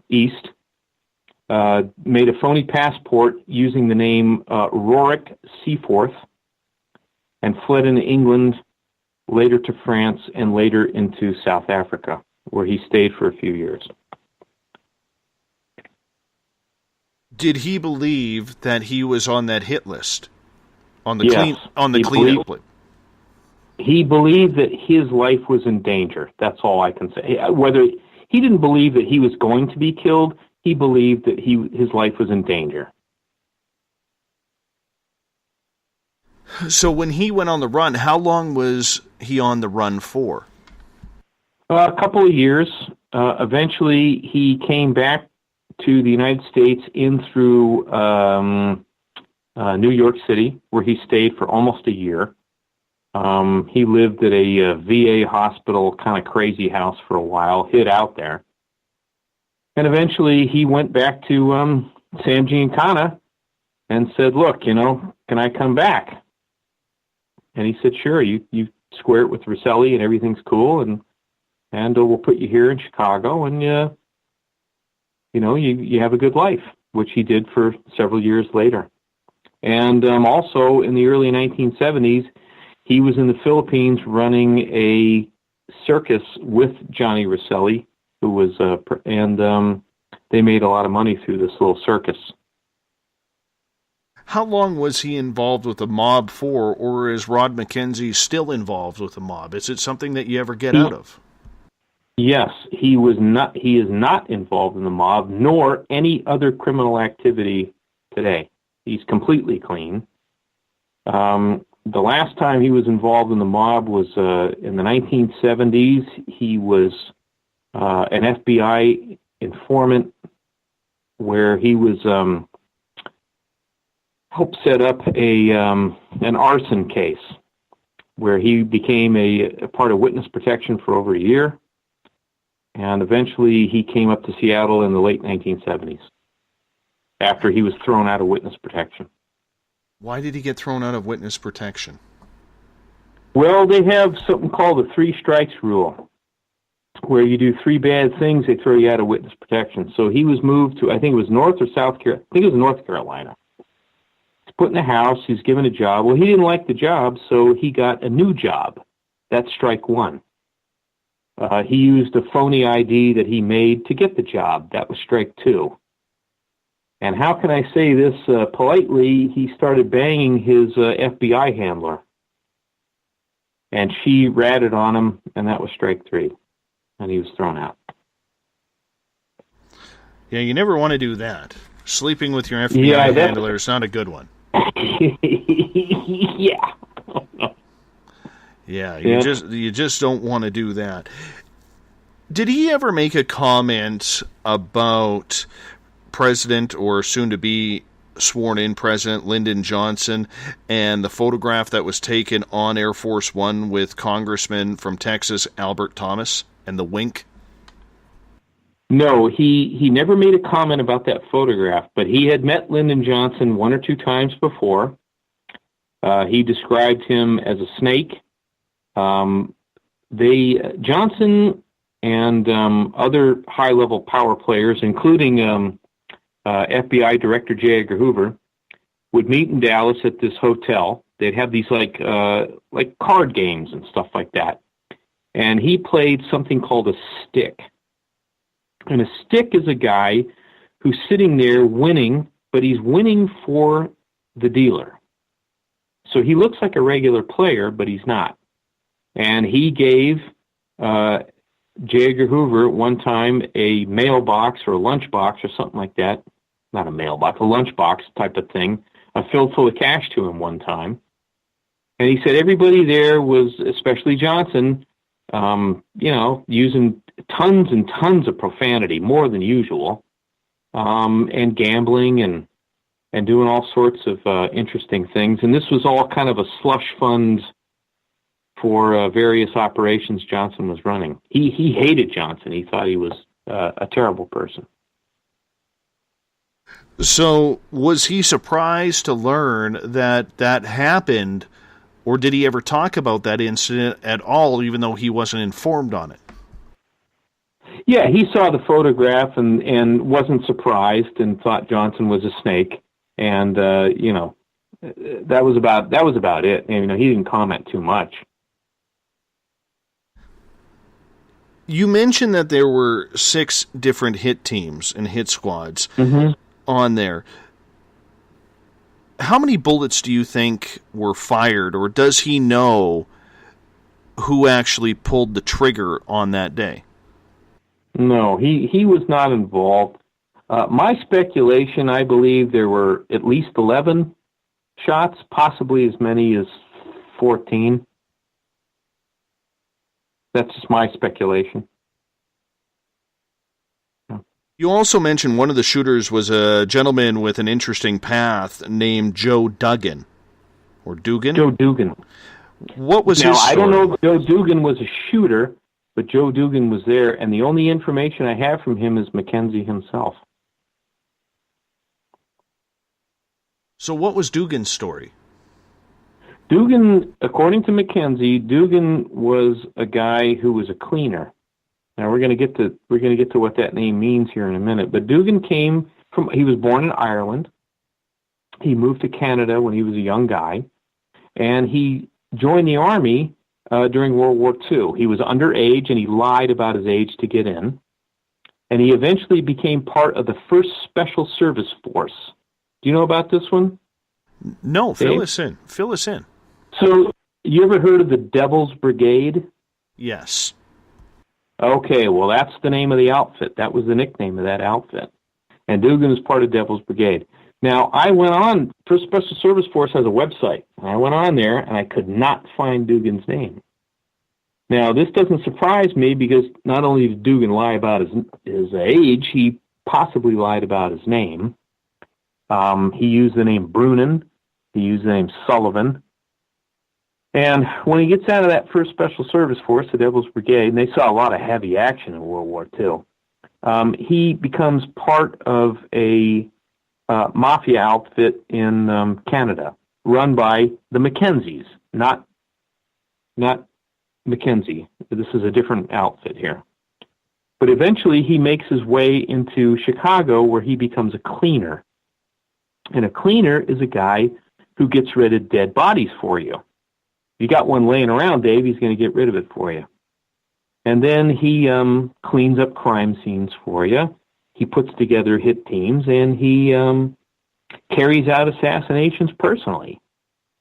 east, made a phony passport using the name Rorik Seaforth, and fled into England, later to France, and later into South Africa, where he stayed for a few years. Did he believe that he was on that hit list? On the clean list? He believed that his life was in danger. That's all I can say. Whether he didn't believe that he was going to be killed, he believed that his life was in danger. So when he went on the run, how long was he on the run for? A couple of years. eventually he came back to the United States in through New York City, where he stayed for almost a year. He lived at a VA hospital kind of crazy house for a while, hid out there. And eventually he went back to Sam Giancana and said, look, can I come back? And he said, sure, you square it with Rosselli and everything's cool, and we'll put you here in Chicago, and you have a good life, which he did for several years later. And also in the early 1970s, he was in the Philippines running a circus with Johnny Rosselli, who was, they made a lot of money through this little circus. How long was he involved with the mob for, or is Rod McKenzie still involved with the mob? Is it something that you ever get out of? Yes, he is not involved in the mob, nor any other criminal activity today. He's completely clean. The last time he was involved in the mob was in the 1970s. He was an FBI informant where he was helped set up an arson case where he became a part of witness protection for over a year. And eventually he came up to Seattle in the late 1970s after he was thrown out of witness protection. Why did he get thrown out of witness protection? Well, they have something called the 3 strikes rule, where you do 3 bad things, they throw you out of witness protection. So he was moved to, I think it was North or South Carolina. I think it was North Carolina. He's put in a house, he's given a job. Well, he didn't like the job, so he got a new job. That's strike 1. He used a phony ID that he made to get the job. That was strike 2. And how can I say this politely? He started banging his FBI handler. And she ratted on him, and that was strike 3. And he was thrown out. Yeah, you never want to do that. Sleeping with your FBI handler is not a good one. Yeah. Yeah, you just don't want to do that. Did he ever make a comment about President, or soon-to-be sworn-in President, Lyndon Johnson, and the photograph that was taken on Air Force One with Congressman from Texas, Albert Thomas, and the wink? No, he never made a comment about that photograph, but he had met Lyndon Johnson 1 or 2 times before. He described him as a snake. Johnson and other high-level power players, including FBI Director J. Edgar Hoover, would meet in Dallas at this hotel. They'd have these like card games and stuff like that. And he played something called a stick. And a stick is a guy who's sitting there winning, but he's winning for the dealer. So he looks like a regular player, but he's not. And he gave J. Edgar Hoover one time a mailbox or a lunchbox or something like that. Not a mailbox, a lunchbox type of thing, filled full of cash to him one time. And he said everybody there was, especially Johnson, using tons and tons of profanity, more than usual, and gambling and doing all sorts of interesting things. And this was all kind of a slush fund for various operations Johnson was running. He hated Johnson. He thought he was a terrible person. So was he surprised to learn that that happened, or did he ever talk about that incident at all, even though he wasn't informed on it? Yeah, he saw the photograph and wasn't surprised and thought Johnson was a snake. And, that was about it. And, he didn't comment too much. You mentioned that there were 6 different hit teams and hit squads on there. How many bullets do you think were fired, or does he know who actually pulled the trigger on that day? No, he was not involved. My speculation, I believe there were at least 11 shots, possibly as many as 14. That's just my speculation. You also mentioned one of the shooters was a gentleman with an interesting path named Joe Dugan. Or Dugan? Joe Dugan. What was now, his story? I don't know if Joe Dugan was a shooter, but Joe Dugan was there, and the only information I have from him is McKenzie himself. So what was Dugan's story? Dugan, according to McKenzie, Dugan was a guy who was a cleaner. Now we're going to get to what that name means here in a minute. But Dugan he was born in Ireland. He moved to Canada when he was a young guy, and he joined the army during World War II. He was underage, and he lied about his age to get in. And he eventually became part of the 1st Special Service Force. Do you know about this one? No, Dave? Fill us in. So, you ever heard of the Devil's Brigade? Yes. Okay, well, that's the name of the outfit. That was the nickname of that outfit. And Dugan was part of Devil's Brigade. Now, I went on, First Special Service Force has a website. I went on there, and I could not find Dugan's name. Now, this doesn't surprise me because not only did Dugan lie about his age, he possibly lied about his name. He used the name Brunin. He used the name Sullivan. And when he gets out of that 1st Special Service Force, the Devil's Brigade, and they saw a lot of heavy action in World War II, he becomes part of a mafia outfit in Canada, run by the McKenzies, not McKenzie. This is a different outfit here. But eventually he makes his way into Chicago, where he becomes a cleaner. And a cleaner is a guy who gets rid of dead bodies for you. You got one laying around, Dave, he's going to get rid of it for you. And then he cleans up crime scenes for you. He puts together hit teams, and he carries out assassinations personally.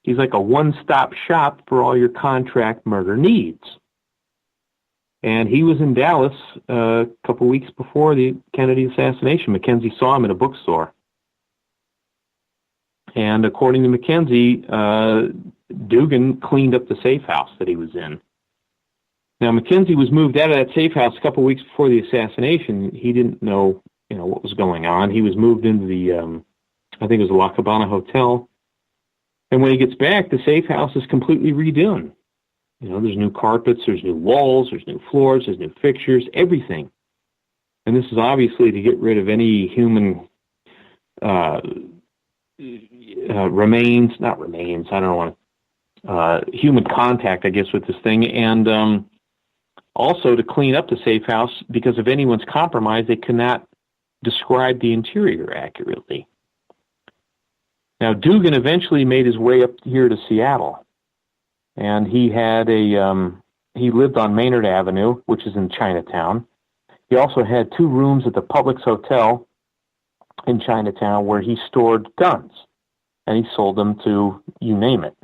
He's like a one-stop shop for all your contract murder needs. And he was in Dallas a couple weeks before the Kennedy assassination. McKenzie saw him in a bookstore. And according to McKenzie, Dugan cleaned up the safe house that he was in. Now, McKenzie was moved out of that safe house a couple weeks before the assassination. He didn't know, what was going on. He was moved into the, I think it was the La Cabana Hotel. And when he gets back, the safe house is completely redone. There's new carpets, there's new walls, there's new floors, there's new fixtures, everything. And this is obviously to get rid of any human human contact, I guess, with this thing, and also to clean up the safe house, because if anyone's compromised, they cannot describe the interior accurately. Now, Dugan eventually made his way up here to Seattle, and he had he lived on Maynard Avenue, which is in Chinatown. He also had 2 rooms at the Publix Hotel in Chinatown where he stored guns, and he sold them to, you name it,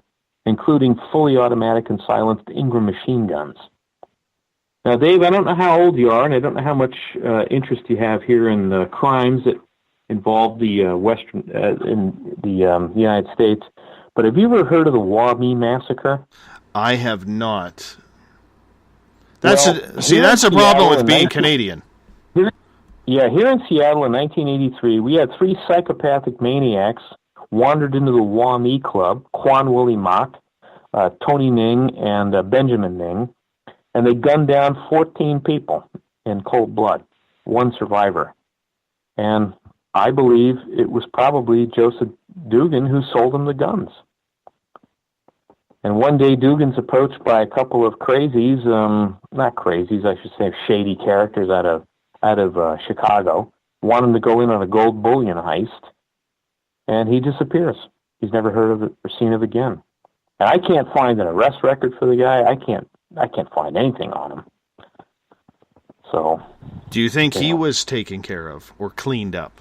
including fully automatic and silenced Ingram machine guns. Now, Dave, I don't know how old you are, and I don't know how much interest you have here in the crimes that involve the in the United States, but have you ever heard of the Waumea Massacre? I have not. That's a problem with being Canadian. Here in Seattle in 1983, we had 3 psychopathic maniacs wandered into the Waumea Club, Quan Willie Mock, Tony Ning, and Benjamin Ning, and they gunned down 14 people in cold blood, 1 survivor. And I believe it was probably Joseph Dugan who sold them the guns. And one day Dugan's approached by a couple of crazies, not crazies, I should say shady characters out of Chicago, want him to go in on a gold bullion heist, and he disappears. He's never heard of it or seen it again. And I can't find an arrest record for the guy. I can't find anything on him. So, do you think he was taken care of or cleaned up?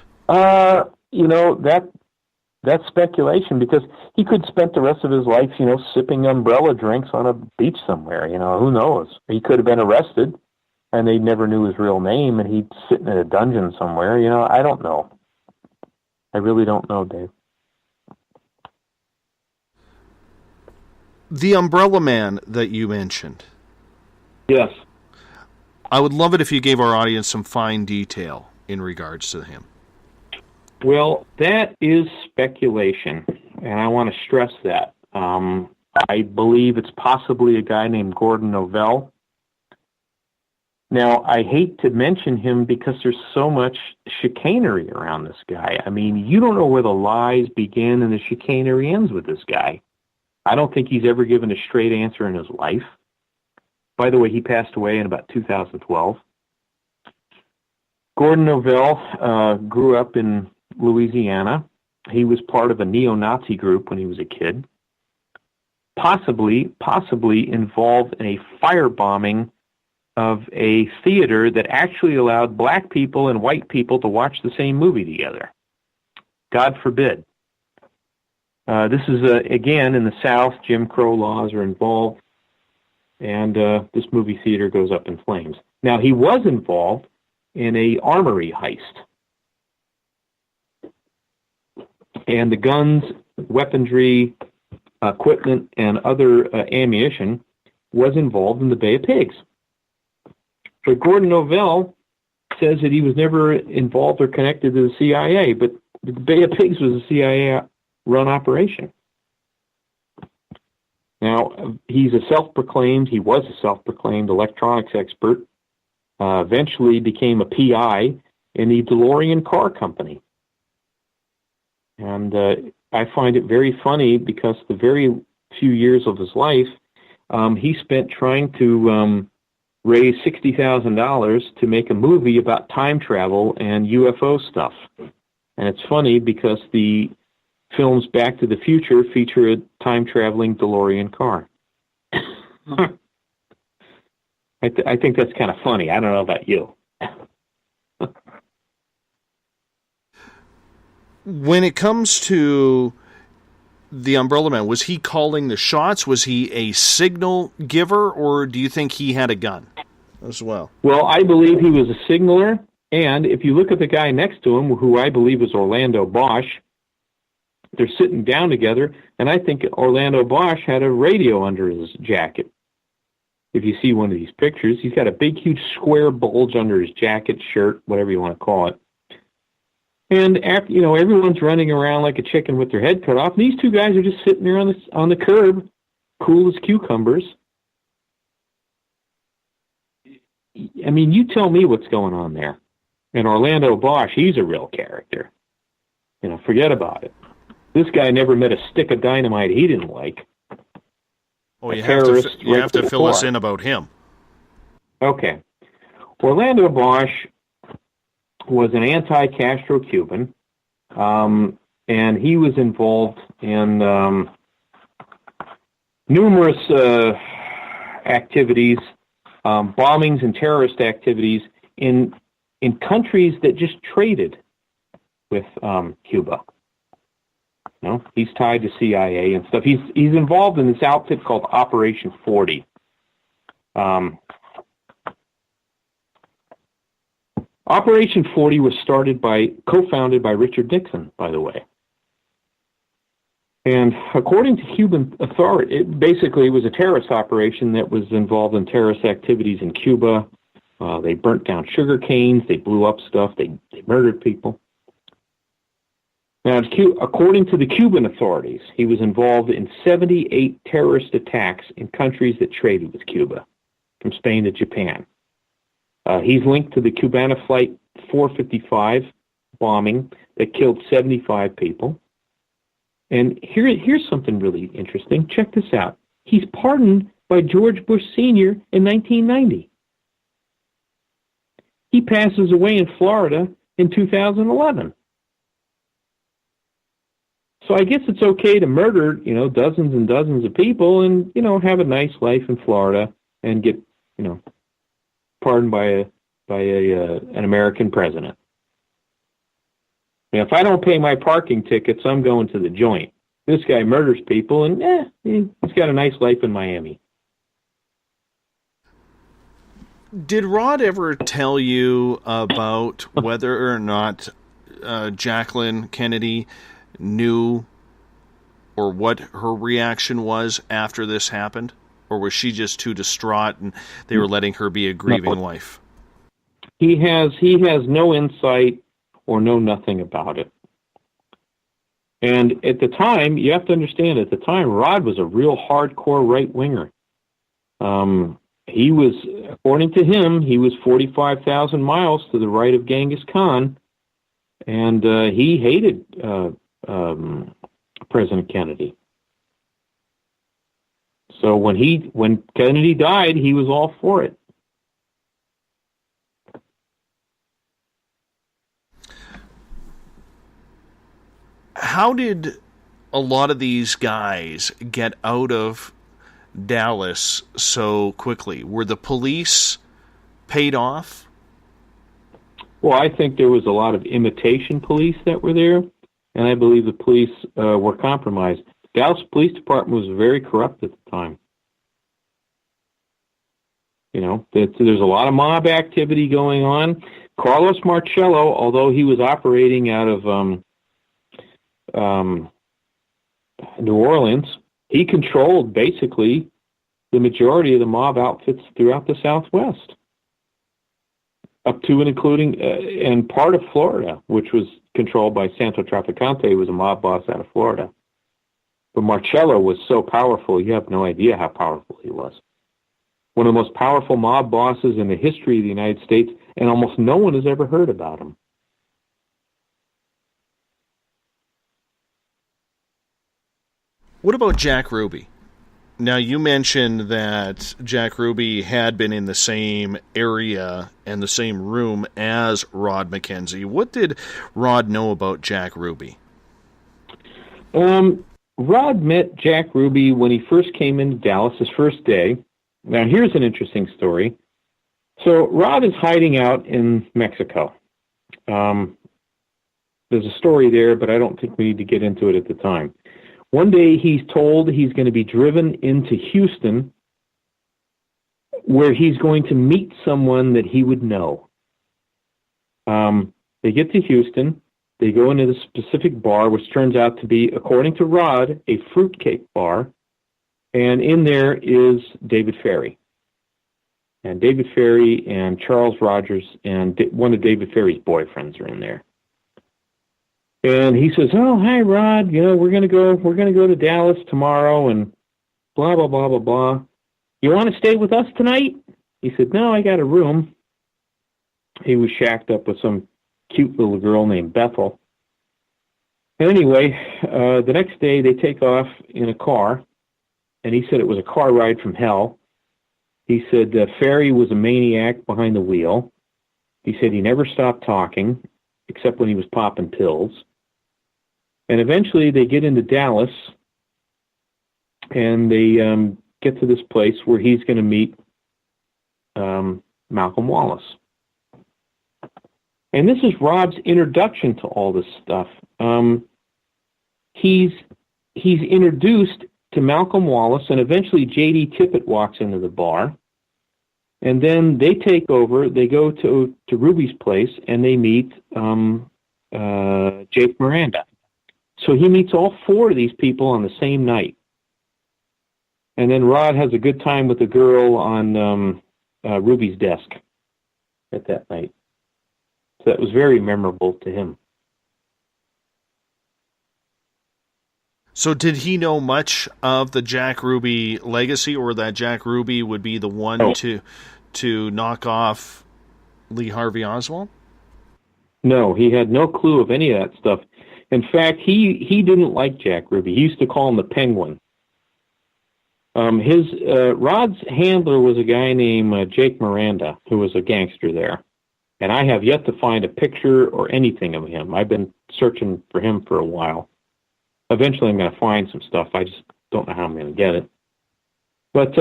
That's speculation, because he could spend the rest of his life, sipping umbrella drinks on a beach somewhere. Who knows? He could have been arrested, and they never knew his real name, and he'd sit in a dungeon somewhere. I don't know. I really don't know, Dave. The Umbrella Man that you mentioned. Yes. I would love it if you gave our audience some fine detail. in regards to him? Well, that is speculation, and I want to stress that. I believe it's possibly a guy named Gordon Novell. Now, I hate to mention him because there's so much chicanery around this guy. I mean, you don't know where the lies begin and the chicanery ends with this guy. I don't think he's ever given a straight answer in his life. By the way, he passed away in about 2012. Gordon Novell grew up in Louisiana. He was part of a neo-Nazi group when he was a kid. Possibly involved in a firebombing of a theater that actually allowed black people and white people to watch the same movie together. God forbid. This is, again, in the South, Jim Crow laws are involved, and this movie theater goes up in flames. Now, he was involved in a armory heist. And the guns, weaponry, equipment, and other ammunition was involved in the Bay of Pigs. But Gordon Novell says that he was never involved or connected to the CIA, but the Bay of Pigs was a CIA-run operation. Now, he was a self-proclaimed electronics expert, eventually became a PI in the DeLorean car company. And I find it very funny because the very few years of his life, he spent trying to raise $60,000 to make a movie about time travel and UFO stuff. And it's funny because the films Back to the Future feature a time-traveling DeLorean car. I think that's kind of funny. I don't know about you. When it comes to the Umbrella Man, was he calling the shots? Was he a signal giver, or do you think he had a gun as well? Well, I believe he was a signaler, and if you look at the guy next to him, who I believe is Orlando Bosch, they're sitting down together, and I think Orlando Bosch had a radio under his jacket. If you see one of these pictures, he's got a big, huge square bulge under his jacket, shirt, whatever you want to call it. And after, everyone's running around like a chicken with their head cut off. And these two guys are just sitting there on the curb, cool as cucumbers. I mean, you tell me what's going on there. And Orlando Bosch, he's a real character. Forget about it. This guy never met a stick of dynamite he didn't like. Oh, you have to fill us in about him. Okay. Orlando Bosch was an anti-Castro Cuban, and he was involved in numerous activities, bombings and terrorist activities in countries that just traded with Cuba. He's tied to CIA and stuff. He's involved in this outfit called Operation 40. Operation 40 was co-founded by Richard Nixon, by the way. And according to Cuban authority, it basically was a terrorist operation that was involved in terrorist activities in Cuba. They burnt down sugar canes, they blew up stuff, they murdered people. Now, according to the Cuban authorities, he was involved in 78 terrorist attacks in countries that traded with Cuba, from Spain to Japan. He's linked to the Cubana Flight 455 bombing that killed 75 people. And here's something really interesting. Check this out. He's pardoned by George Bush Sr. in 1990. He passes away in Florida in 2011. So I guess it's okay to murder, dozens and dozens of people and, have a nice life in Florida and get, pardoned by an American president. If I don't pay my parking tickets, I'm going to the joint. This guy murders people and, he's got a nice life in Miami. Did Rod ever tell you about whether or not Jacqueline Kennedy knew or what her reaction was after this happened? Or was she just too distraught and they were letting her be a grieving wife? He has no insight or know nothing about it. And at the time, you have to understand, at the time, Rod was a real hardcore right-winger. He was, according to him, he was 45,000 miles to the right of Genghis Khan, and he hated President Kennedy. So when Kennedy died, he was all for it. How did a lot of these guys get out of Dallas so quickly? Were the police paid off? Well, I think there was a lot of imitation police that were there, and I believe the police were compromised. Dallas Police Department was very corrupt at the time. You know, there's a lot of mob activity going on. Carlos Marcello, although he was operating out of New Orleans, he controlled basically the majority of the mob outfits throughout the Southwest, up to and including and part of Florida, which was controlled by Santo Traficante, who was a mob boss out of Florida. But Marcello was so powerful, you have no idea how powerful he was. One of the most powerful mob bosses in the history of the United States, and almost no one has ever heard about him. What about Jack Ruby? Now, you mentioned that Jack Ruby had been in the same area and the same room as Rod McKenzie. What did Rod know about Jack Ruby? Rod met Jack Ruby when he first came into Dallas, his first day. Now, here's an interesting story. So, Rod is hiding out in Mexico. There's a story there, but I don't think we need to get into it at the time. One day, he's told he's going to be driven into Houston, where he's going to meet someone that he would know. They get to Houston. They go into the specific bar, which turns out to be, according to Rod, a fruitcake bar. And in there is David Ferry. And David Ferry and Charles Rogers and one of David Ferry's boyfriends are in there. And he says, "Oh, hi, Rod. You know, we're gonna go to Dallas tomorrow, and blah blah blah blah blah. You want to stay with us tonight?" He said, "No, I got a room." He was shacked up with some cute little girl named Bethel. Anyway, the next day they take off in a car, and he said it was a car ride from hell. He said Ferry was a maniac behind the wheel. He said he never stopped talking, except when he was popping pills. And eventually they get into Dallas, and they get to this place where he's going to meet Malcolm Wallace. And this is Rod's introduction to all this stuff. He's introduced to Malcolm Wallace, and eventually J.D. Tippett walks into the bar. And then they take over, they go to Ruby's place, and they meet Jake Miranda. So he meets all four of these people on the same night. And then Rod has a good time with the girl on Ruby's desk at that night. So that was very memorable to him. So did he know much of the Jack Ruby legacy, or that Jack Ruby would be the one to knock off Lee Harvey Oswald? No, he had no clue of any of that stuff. In fact, he didn't like Jack Ruby. He used to call him the Penguin. Rod's handler was a guy named Jake Miranda, who was a gangster there. And I have yet to find a picture or anything of him. I've been searching for him for a while. Eventually I'm going to find some stuff. I just don't know how I'm going to get it. But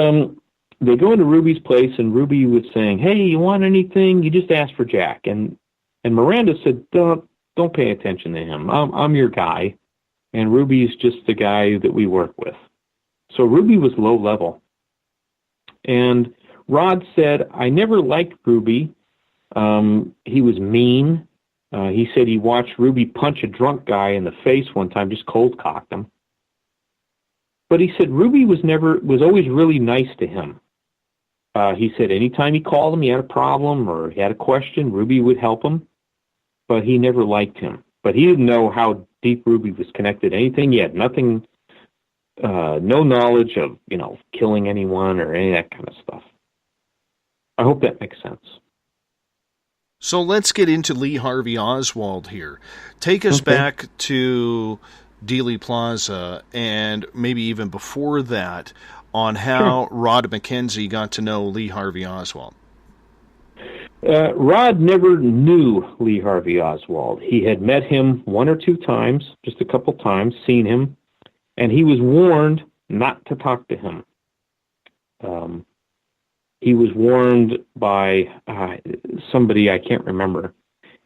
they go into Ruby's place, and Ruby was saying, "Hey, you want anything? You just ask for Jack." And Miranda said, Don't pay attention to him. I'm your guy, and Ruby's just the guy that we work with." So Ruby was low level. And Rod said, "I never liked Ruby. He was mean." He said he watched Ruby punch a drunk guy in the face one time, just cold-cocked him. But he said Ruby was always really nice to him. He said anytime he called him, he had a problem or he had a question, Ruby would help him, but he never liked him. But he didn't know how deep Ruby was connected to anything. He had nothing, no knowledge of, killing anyone or any of that kind of stuff. I hope that makes sense. So let's get into Lee Harvey Oswald here. Take us back to Dealey Plaza and maybe even before that on how Rod McKenzie got to know Lee Harvey Oswald. Rod never knew Lee Harvey Oswald. He had met him one or two times, just a couple times, seen him, and he was warned not to talk to him. He was warned by somebody I can't remember.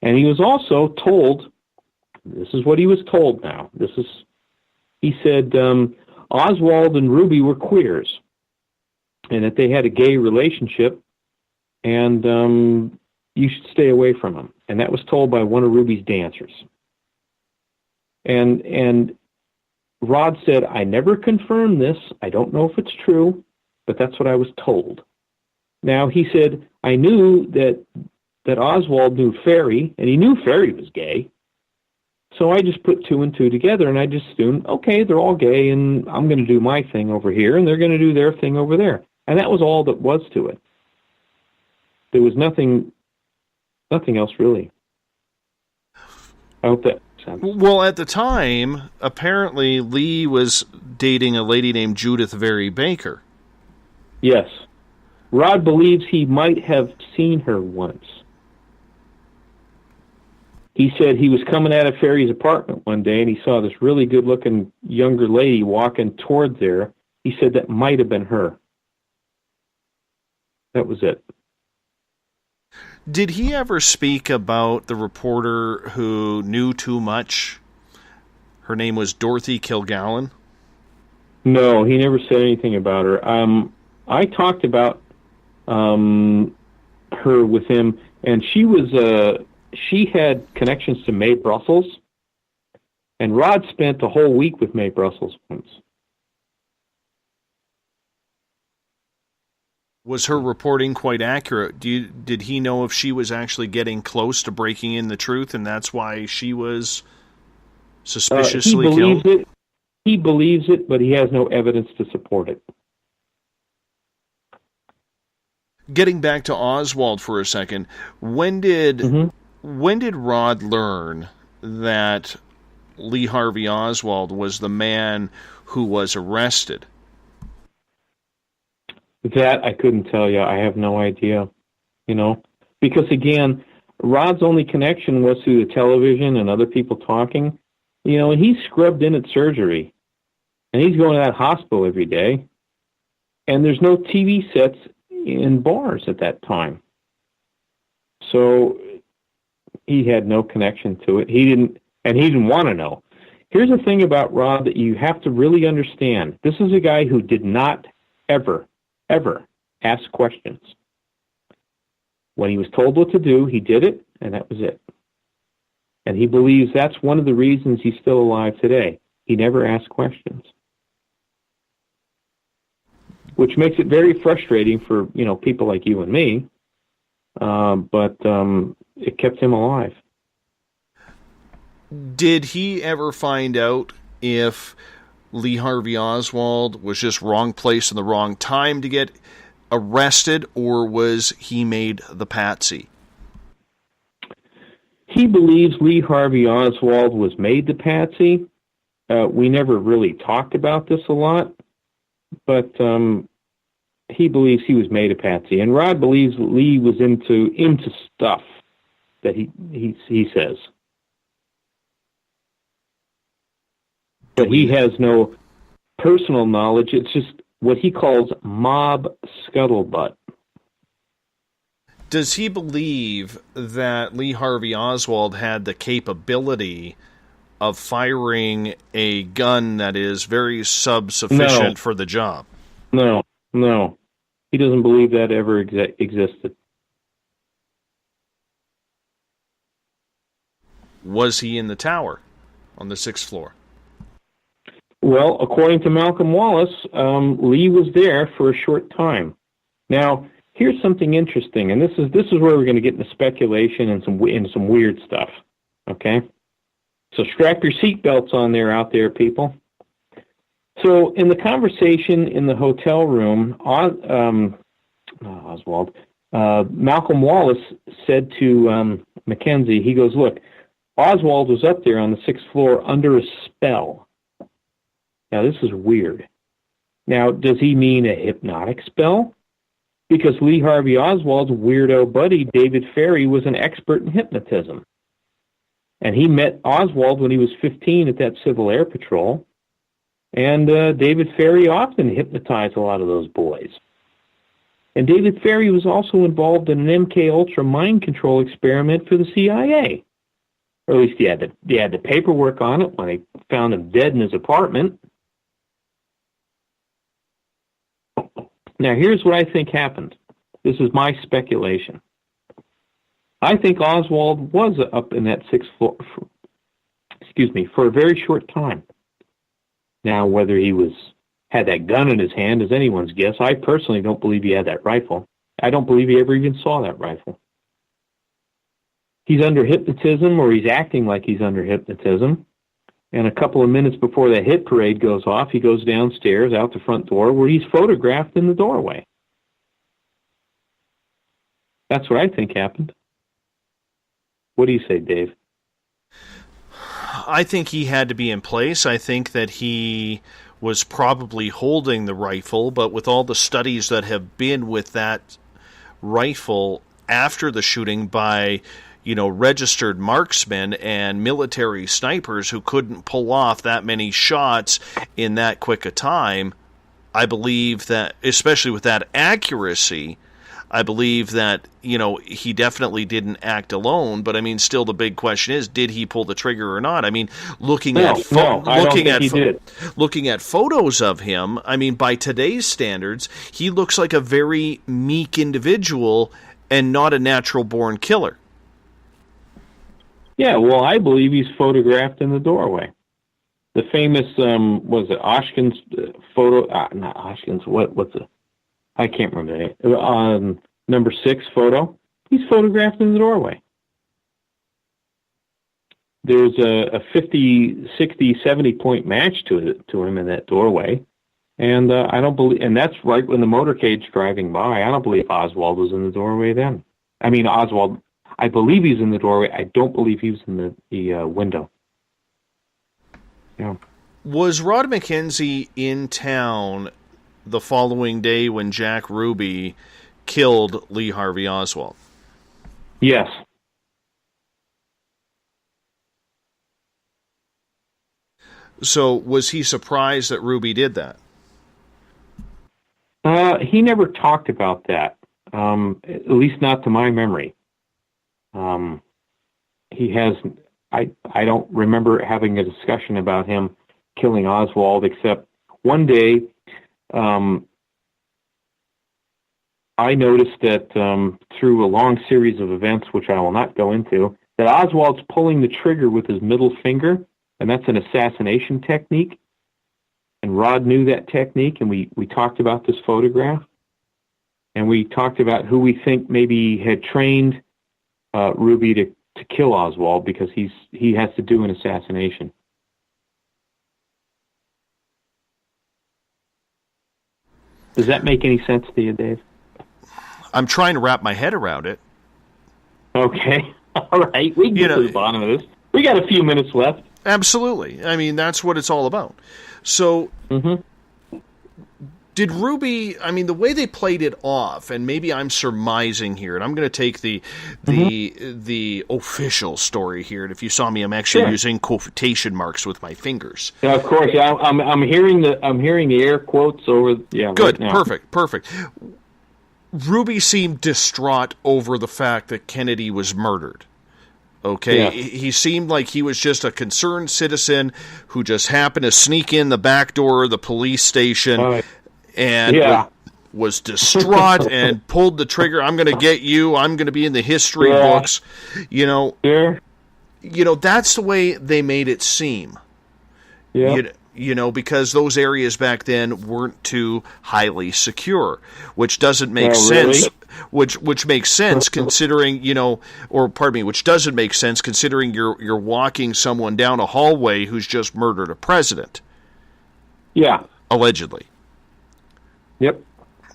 And he was also told, this is what he was told now, he said Oswald and Ruby were queers and that they had a gay relationship and you should stay away from them. And that was told by one of Ruby's dancers. And Rod said, I never confirmed this. I don't know if it's true, but that's what I was told. Now, he said, I knew that Oswald knew Ferry, and he knew Ferry was gay. So I just put two and two together, and I just assumed, okay, they're all gay, and I'm going to do my thing over here, and they're going to do their thing over there. And that was all that was to it. There was nothing else really. I hope that makes sense. Well, at the time, apparently Lee was dating a lady named Judith Very Baker. Yes. Rod believes he might have seen her once. He said he was coming out of Ferry's apartment one day and he saw this really good-looking younger lady walking toward there. He said that might have been her. That was it. Did he ever speak about the reporter who knew too much? Her name was Dorothy Kilgallen? No, he never said anything about her. I talked about her with him, and she had connections to Mae Brussels, and Rod spent a whole week with Mae Brussels once. Was her reporting quite accurate? Did he know if she was actually getting close to breaking in the truth, and that's why she was suspiciously killed? He believes it, but he has no evidence to support it. Getting back to Oswald for a second, when did Rod learn that Lee Harvey Oswald was the man who was arrested? That I couldn't tell you. I have no idea, because again, Rod's only connection was through the television and other people talking, and he's scrubbed in at surgery, and he's going to that hospital every day, and there's no TV sets in bars at that time. So he had no connection to it. He didn't want to know. Here's the thing about Rod that you have to really understand. This is a guy who did not ever ask questions. When he was told what to do, he did it, and that was it. And he believes that's one of the reasons he's still alive today. He never asked questions. Which makes it very frustrating for, people like you and me, but it kept him alive. Did he ever find out if Lee Harvey Oswald was just wrong place in the wrong time to get arrested, or was he made the patsy? He believes Lee Harvey Oswald was made the patsy. We never really talked about this a lot, but he believes he was made a patsy. And Rod believes Lee was into stuff that he says. But he has no personal knowledge. It's just what he calls mob scuttlebutt. Does he believe that Lee Harvey Oswald had the capability of firing a gun that is very sufficient for the job? No. He doesn't believe that ever existed. Was he in the tower on the 6th floor? Well, according to Malcolm Wallace, Lee was there for a short time. Now, here's something interesting, and this is where we're going to get into speculation and some weird stuff. Okay, so strap your seatbelts on out there, people. So in the conversation in the hotel room, Oswald, Malcolm Wallace said to McKenzie, he goes, "Look, Oswald was up there on the 6th floor under a spell." Now this is weird. Now, does he mean a hypnotic spell? Because Lee Harvey Oswald's weirdo buddy, David Ferry, was an expert in hypnotism. And he met Oswald when he was 15 at that Civil Air Patrol. And David Ferry often hypnotized a lot of those boys. And David Ferry was also involved in an MK-Ultra mind control experiment for the CIA. Or at least he had the paperwork on it when they found him dead in his apartment. Now, here's what I think happened. This is my speculation. I think Oswald was up in that 6th floor, for a very short time. Now, whether he had that gun in his hand is anyone's guess. I personally don't believe he had that rifle. I don't believe he ever even saw that rifle. He's under hypnotism, or he's acting like he's under hypnotism. And a couple of minutes before the hit parade goes off, he goes downstairs out the front door where he's photographed in the doorway. That's what I think happened. What do you say, Dave? I think he had to be in place. I think that he was probably holding the rifle, but with all the studies that have been with that rifle after the shooting by registered marksmen and military snipers who couldn't pull off that many shots in that quick a time, I believe that, especially with that accuracy, I believe that, he definitely didn't act alone. But, I mean, still the big question is, did he pull the trigger or not? I mean, looking at photos of him, I mean, by today's standards, he looks like a very meek individual and not a natural-born killer. Yeah, well, I believe he's photographed in the doorway. The famous, was it Oshkin's photo? Not Oshkin's. What's it? I can't remember the name. Number 6 photo. He's photographed in the doorway. There's a 50, 60, 70-point match to him in that doorway, and I don't believe. And that's right when the motorcade's driving by. I don't believe Oswald was in the doorway then. I mean, Oswald. I believe he's in the doorway. I don't believe he was in the window. Yeah. Was Rod McKenzie in town the following day when Jack Ruby killed Lee Harvey Oswald? Yes. So was he surprised that Ruby did that? He never talked about that, at least not to my memory. He has. I don't remember having a discussion about him killing Oswald, except one day I noticed that through a long series of events, which I will not go into, that Oswald's pulling the trigger with his middle finger, and that's an assassination technique. And Rod knew that technique, and we talked about this photograph, and we talked about who we think maybe had trained Ruby to kill Oswald, because he has to do an assassination. Does that make any sense to you, Dave? I'm trying to wrap my head around it. Okay. All right. We can get to the bottom of this. We got a few minutes left. Absolutely. I mean, that's what it's all about. So, did Ruby, I mean, the way they played it off, and maybe I'm surmising here, and I'm going to take the official story here, and if you saw me, I'm actually using quotation marks with my fingers. Yeah, of course. Yeah, I'm hearing the air quotes over. Yeah, good. Right now. Perfect. Ruby seemed distraught over the fact that Kennedy was murdered. Okay, yeah. He seemed like he was just a concerned citizen who just happened to sneak in the back door of the police station and was distraught and pulled the trigger. I'm going to get you. I'm going to be in the history books. You know, that's the way they made it seem. Yeah. because those areas back then weren't too highly secure, which doesn't make sense. Really? Which makes sense considering, which doesn't make sense considering you're walking someone down a hallway who's just murdered a president. Yeah. Allegedly. Yep.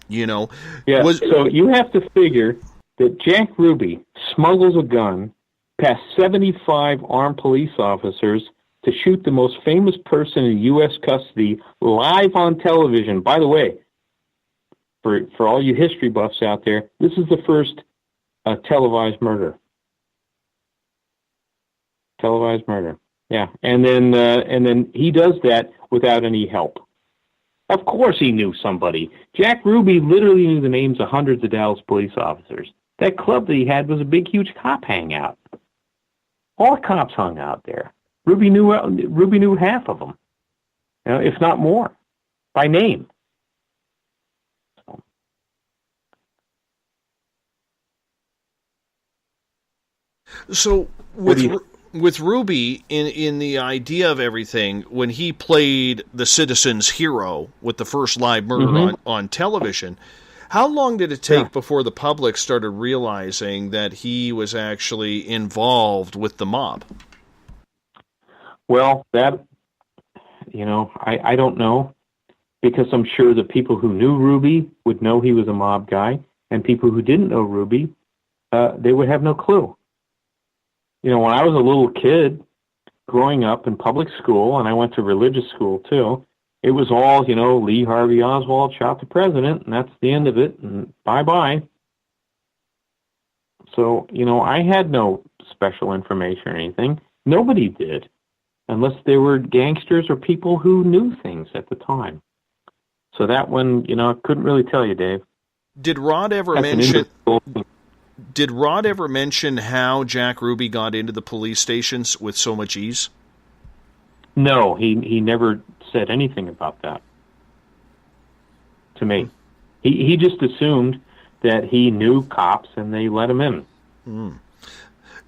Yeah. So you have to figure that Jack Ruby smuggles a gun past 75 armed police officers to shoot the most famous person in U.S. custody live on television. By the way, for all you history buffs out there, this is the first televised murder. Televised murder. Yeah, and then he does that without any help. Of course he knew somebody. Jack Ruby literally knew the names of hundreds of Dallas police officers. That club that he had was a big, huge cop hangout. All cops hung out there. Ruby knew half of them, if not more, by name. So with Ruby in the idea of everything, when he played the citizen's hero with the first live murder on television, how long did it take before the public started realizing that he was actually involved with the mob? Well, that, I don't know, because I'm sure the people who knew Ruby would know he was a mob guy, and people who didn't know Ruby, they would have no clue. When I was a little kid growing up in public school, and I went to religious school too, it was all, Lee Harvey Oswald shot the president, and that's the end of it, and bye-bye. So, I had no special information or anything. Nobody did, unless they were gangsters or people who knew things at the time. So that one, I couldn't really tell you, Dave. Did Rod ever mention how Jack Ruby got into the police stations with so much ease? No, he never said anything about that to me. He just assumed that he knew cops and they let him in.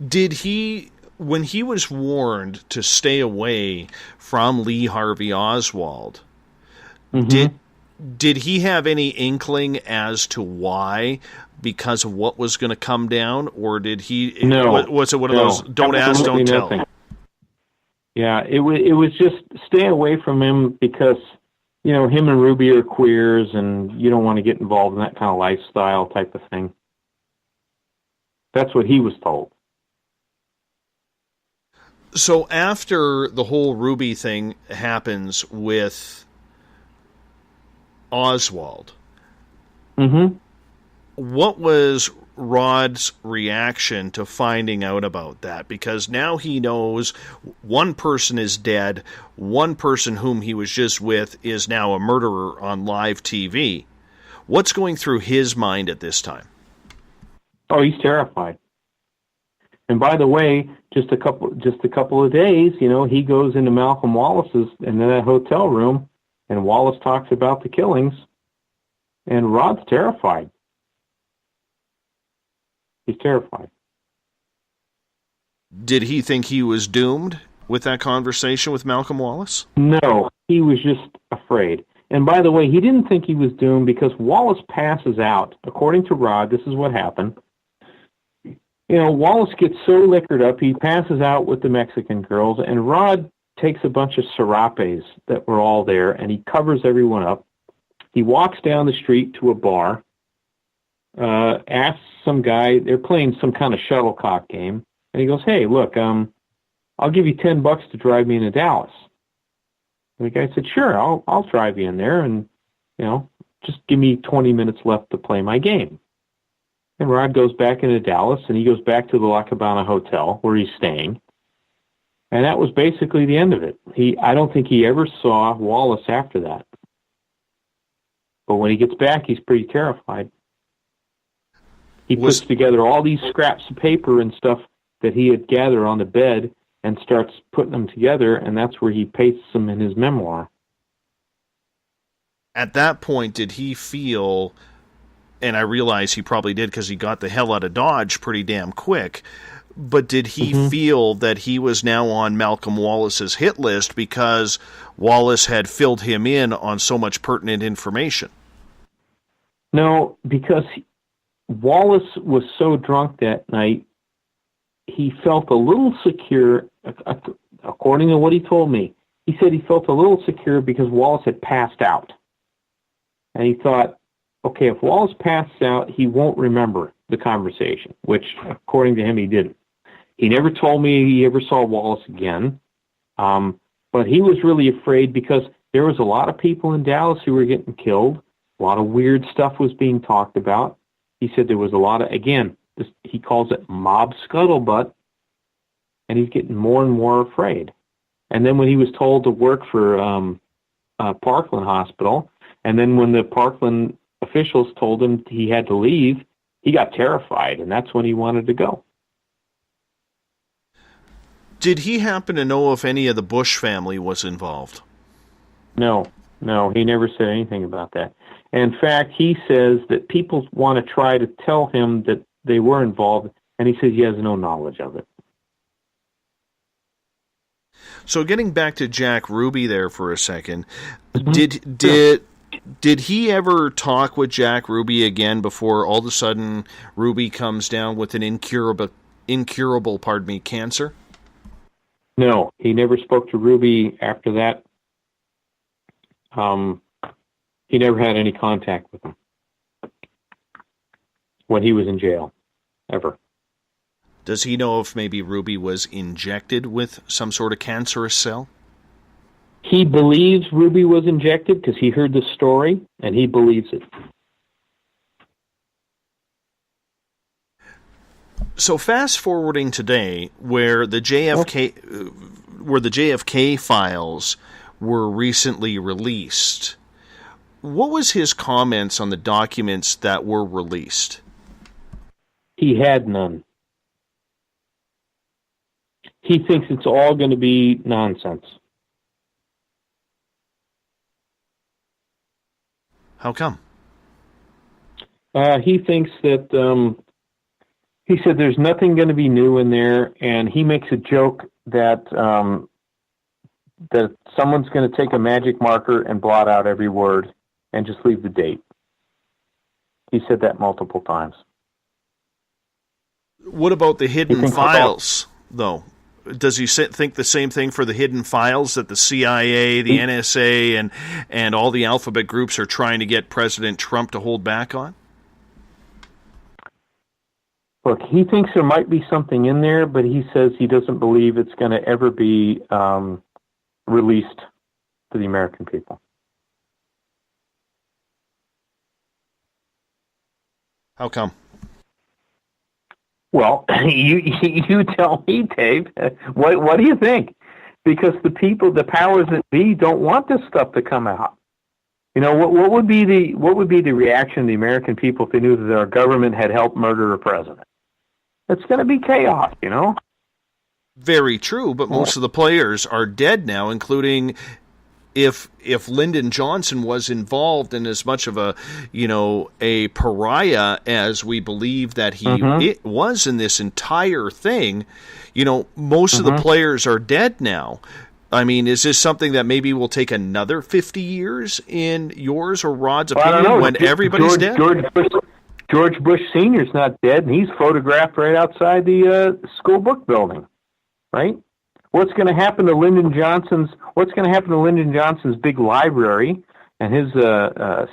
Did he, when he was warned to stay away from Lee Harvey Oswald, did he have any inkling as to why? Because of what was going to come down, or did he? No. Was it one of those don't ask, don't tell? Nothing. Yeah, it was just stay away from him because him and Ruby are queers, and you don't want to get involved in that kind of lifestyle type of thing. That's what he was told. So after the whole Ruby thing happens with Oswald, what was Rod's reaction to finding out about that? Because now he knows one person is dead, one person whom he was just with is now a murderer on live TV. What's going through his mind at this time? Oh, he's terrified. And by the way, just a couple of days, he goes into Malcolm Wallace's in that hotel room, and Wallace talks about the killings, and Rod's terrified. He's terrified. Did he think he was doomed with that conversation with Malcolm Wallace? No, he was just afraid. And by the way, he didn't think he was doomed because Wallace passes out. According to Rod, this is what happened. Wallace gets so liquored up, he passes out with the Mexican girls, and Rod takes a bunch of serapes that were all there, and he covers everyone up. He walks down the street to a bar, asks some guy, they're playing some kind of shuttlecock game, and he goes, "Hey, look, I'll give you $10 to drive me into Dallas." And the guy said, "Sure, I'll drive you in there, and just give me 20 minutes left to play my game." And Rod goes back into Dallas, and he goes back to the La Cabana Hotel where he's staying, and that was basically the end of it. I don't think he ever saw Wallace after that. But when he gets back, he's pretty terrified. He puts together all these scraps of paper and stuff that he had gathered on the bed and starts putting them together, and that's where he pastes them in his memoir. At that point, did he feel, and I realize he probably did because he got the hell out of Dodge pretty damn quick, But did he feel that he was now on Malcolm Wallace's hit list because Wallace had filled him in on so much pertinent information? No, because Wallace was so drunk that night, he felt a little secure, according to what he told me. He said he felt a little secure because Wallace had passed out. And he thought, okay, if Wallace passed out, he won't remember the conversation, which, according to him, he didn't. He never told me he ever saw Wallace again. But he was really afraid because there was a lot of people in Dallas who were getting killed. A lot of weird stuff was being talked about. He said there was a lot of, again, he calls it mob scuttlebutt, and he's getting more and more afraid. And then when he was told to work for Parkland Hospital, and then when the Parkland officials told him he had to leave, he got terrified, and that's when he wanted to go. Did he happen to know if any of the Bush family was involved? No, he never said anything about that. In fact, he says that people want to try to tell him that they were involved, and he says he has no knowledge of it. So getting back to Jack Ruby there for a second, did he ever talk with Jack Ruby again before all of a sudden Ruby comes down with an incurable cancer? No, he never spoke to Ruby after that. He never had any contact with him when he was in jail, ever. Does he know if maybe Ruby was injected with some sort of cancerous cell? He believes Ruby was injected because he heard the story, and he believes it. So fast forwarding today, where the JFK files were recently released, what was his comments on the documents that were released? He had none. He thinks it's all going to be nonsense. How come? He thinks that, he said there's nothing going to be new in there, and he makes a joke that that someone's going to take a magic marker and blot out every word and just leave the date. He said that multiple times. What about the hidden files, though? Does he think the same thing for the hidden files that the CIA, the NSA, and all the alphabet groups are trying to get President Trump to hold back on? Look, he thinks there might be something in there, but he says he doesn't believe it's going to ever be released to the American people. How come? Well, you tell me, Dave. What do you think? Because the people, the powers that be, don't want this stuff to come out. You know, what would be the reaction of the American people if they knew that our government had helped murder a president? It's going to be chaos, you know? Very true, but most of the players are dead now, including if Lyndon Johnson was involved in as much of a pariah as we believe that he it was in this entire thing, most of the players are dead now. I mean, is this something that maybe will take another 50 years in yours or Rod's opinion when everybody's dead? George Bush Sr.'s not dead, and he's photographed right outside the school book building, right? What's going to happen to Lyndon Johnson's big library and his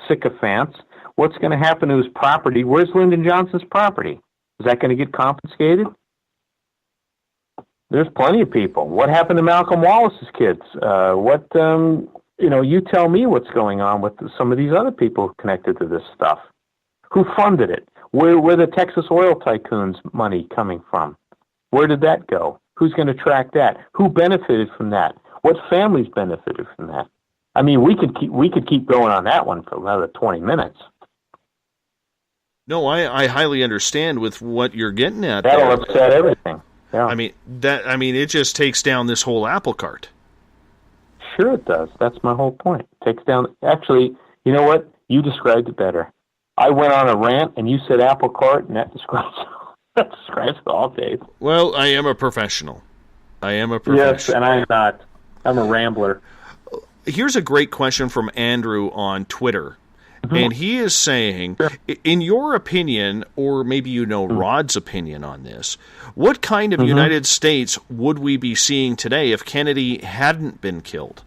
sycophants? What's going to happen to his property? Where's Lyndon Johnson's property? Is that going to get confiscated? There's plenty of people. What happened to Malcolm Wallace's kids? You tell me what's going on with some of these other people connected to this stuff. Who funded it? Where the Texas oil tycoons' money coming from? Where did that go? Who's going to track that? Who benefited from that? What families benefited from that? I mean, we could keep going on that one for another 20 minutes. No, I highly understand with what you're getting at. That'll upset everything. Yeah. I mean, it just takes down this whole apple cart. Sure it does. That's my whole point. It takes down. Actually, you know what? You described it better. I went on a rant, and you said apple cart, and that describes it. That describes it all, Dave. Well, I am a professional. Yes, and I'm not. I'm a rambler. Here's a great question from Andrew on Twitter. Mm-hmm. And he is saying, in your opinion, or maybe Rod's opinion on this, what kind of United States would we be seeing today if Kennedy hadn't been killed?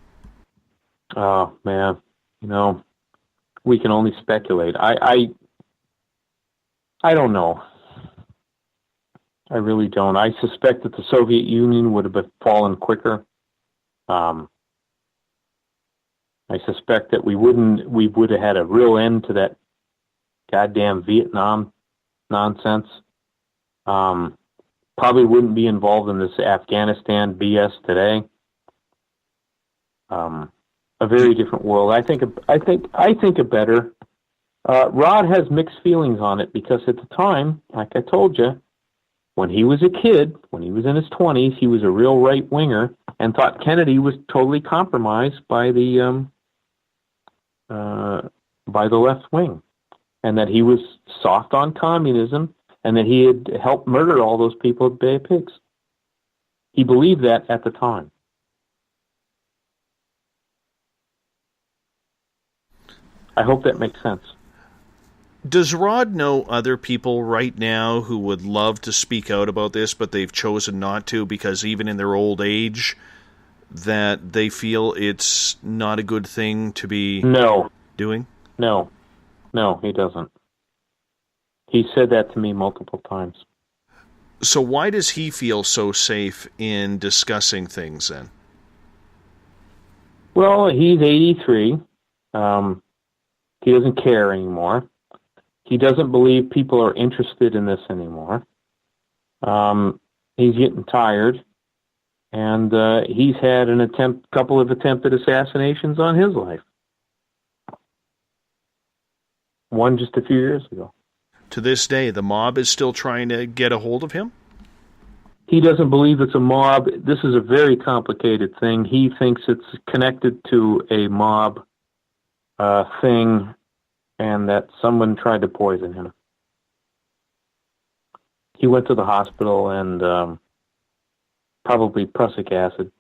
Oh, man. We can only speculate. I don't know. I really don't. I suspect that the Soviet Union would have fallen quicker. I suspect that we would have had a real end to that goddamn Vietnam nonsense. Probably wouldn't be involved in this Afghanistan BS today. A very different world. I think a better. Rod has mixed feelings on it because at the time, like I told you, when he was a kid, when he was in his 20s, he was a real right winger and thought Kennedy was totally compromised by the left wing, and that he was soft on communism, and that he had helped murder all those people at Bay of Pigs. He believed that at the time. I hope that makes sense. Does Rod know other people right now who would love to speak out about this, but they've chosen not to because even in their old age, that they feel it's not a good thing to be doing? No, he doesn't. He said that to me multiple times. So why does he feel so safe in discussing things then? Well, he's 83. He doesn't care anymore. He doesn't believe people are interested in this anymore. He's getting tired, and he's had couple of attempted assassinations on his life. One just a few years ago. To this day, the mob is still trying to get a hold of him? He doesn't believe it's a mob. This is a very complicated thing. He thinks it's connected to a mob thing, and that someone tried to poison him. He went to the hospital and probably prussic acid.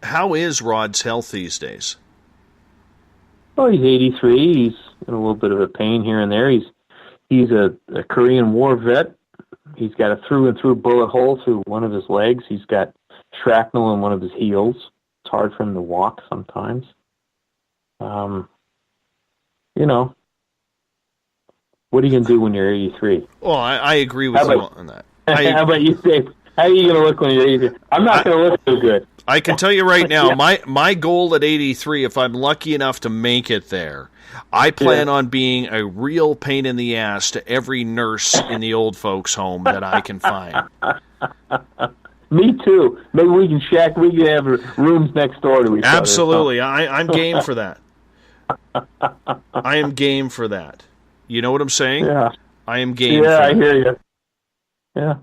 How is Rod's health these days? Well, he's 83. He's in a little bit of a pain here and there. He's a Korean War vet. He's got a through-and-through bullet hole through one of his legs. He's got shrapnel in one of his heels. It's hard for him to walk sometimes. What are you going to do when you're 83? Well, I agree with you on that. How about you, Dave? How are you going to look when you're 83? I'm not going to look so good. I can tell you right now, my goal at 83, if I'm lucky enough to make it there, I plan on being a real pain in the ass to every nurse in the old folks' home that I can find. Me too. Maybe we can have rooms next door to each other. Absolutely. I'm game for that. I am game for that. You know what I'm saying? Yeah. I am game for that. that. Yeah, I hear you. Yeah.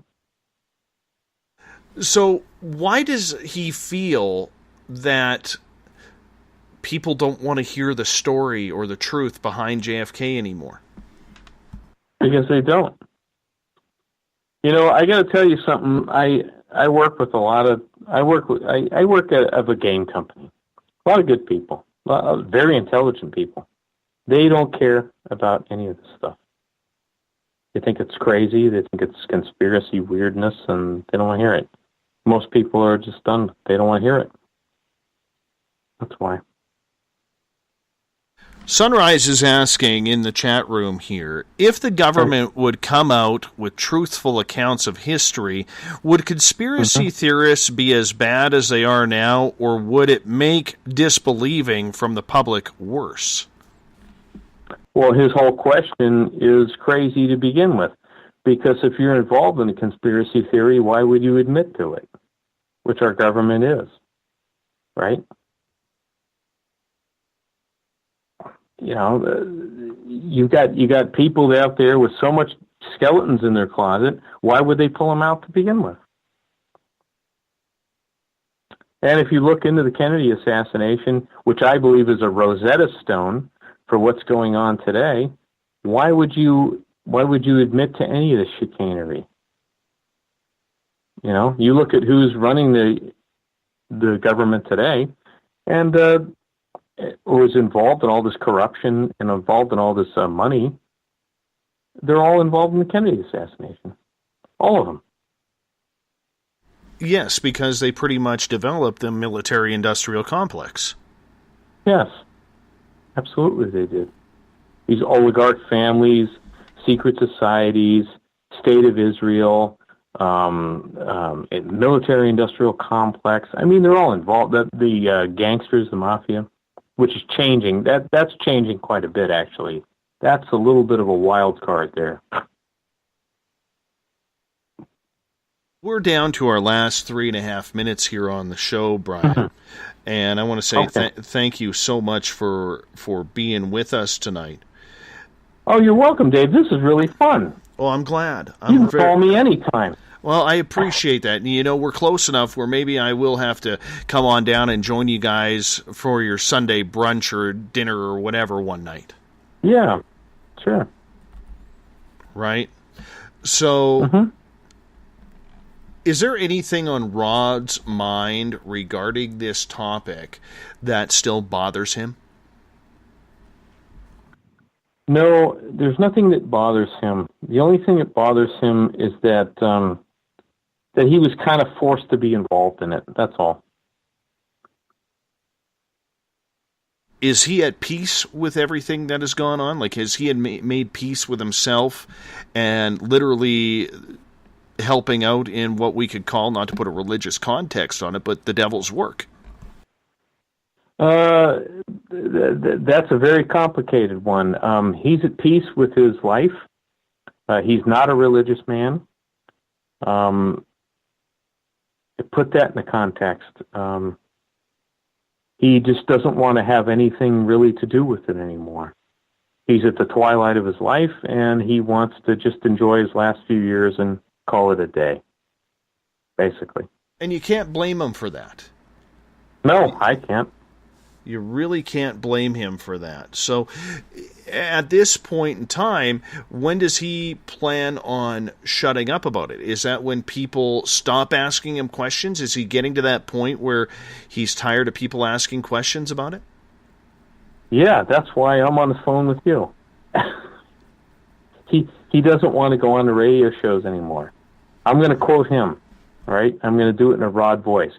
So why does he feel that people don't want to hear the story or the truth behind JFK anymore? Because they don't. I got to tell you something. I work with I work at a game company. A lot of good people, very intelligent people. They don't care about any of this stuff. They think it's crazy. They think it's conspiracy weirdness, and they don't want to hear it. Most people are just done. They don't want to hear it. That's why. Sunrise is asking in the chat room here, if the government would come out with truthful accounts of history, would conspiracy theorists be as bad as they are now, or would it make disbelieving from the public worse? Well, his whole question is crazy to begin with, because if you're involved in a conspiracy theory, why would you admit to it? Which our government is, right? You got people out there with so much skeletons in their closet. Why would they pull them out to begin with? And if you look into the Kennedy assassination, which I believe is a Rosetta Stone for what's going on today, why would you admit to any of this chicanery? You know, you look at who's running the government today, and was involved in all this corruption and involved in all this money. They're all involved in the Kennedy assassination. All of them. Yes, because they pretty much developed the military-industrial complex. Yes, absolutely they did. These oligarch families, secret societies, State of Israel, military-industrial complex. I mean, they're all involved. The gangsters, the mafia, which is changing. That's changing quite a bit, actually. That's a little bit of a wild card there. We're down to our last 3.5 minutes here on the show, Brian. And I want to say thank you so much for being with us tonight. Oh, you're welcome, Dave. This is really fun. Oh, I'm glad. You can call me anytime. Well, I appreciate that. You know, we're close enough where maybe I will have to come on down and join you guys for your Sunday brunch or dinner or whatever one night. Yeah, sure. Right? So, is there anything on Rod's mind regarding this topic that still bothers him? No, there's nothing that bothers him. The only thing that bothers him is that that he was kind of forced to be involved in it. That's all. Is he at peace with everything that has gone on? Like, has he made peace with himself and literally helping out in what we could call, not to put a religious context on it, but the devil's work? That's a very complicated one. He's at peace with his life. He's not a religious man. Put that in the context. He just doesn't want to have anything really to do with it anymore. He's at the twilight of his life, and he wants to just enjoy his last few years and call it a day, basically. And you can't blame him for that. No, I can't. You really can't blame him for that. So at this point in time, when does he plan on shutting up about it? Is that when people stop asking him questions? Is he getting to that point where he's tired of people asking questions about it? Yeah, that's why I'm on the phone with you. He doesn't want to go on the radio shows anymore. I'm going to quote him, right? I'm going to do it in a Rod voice.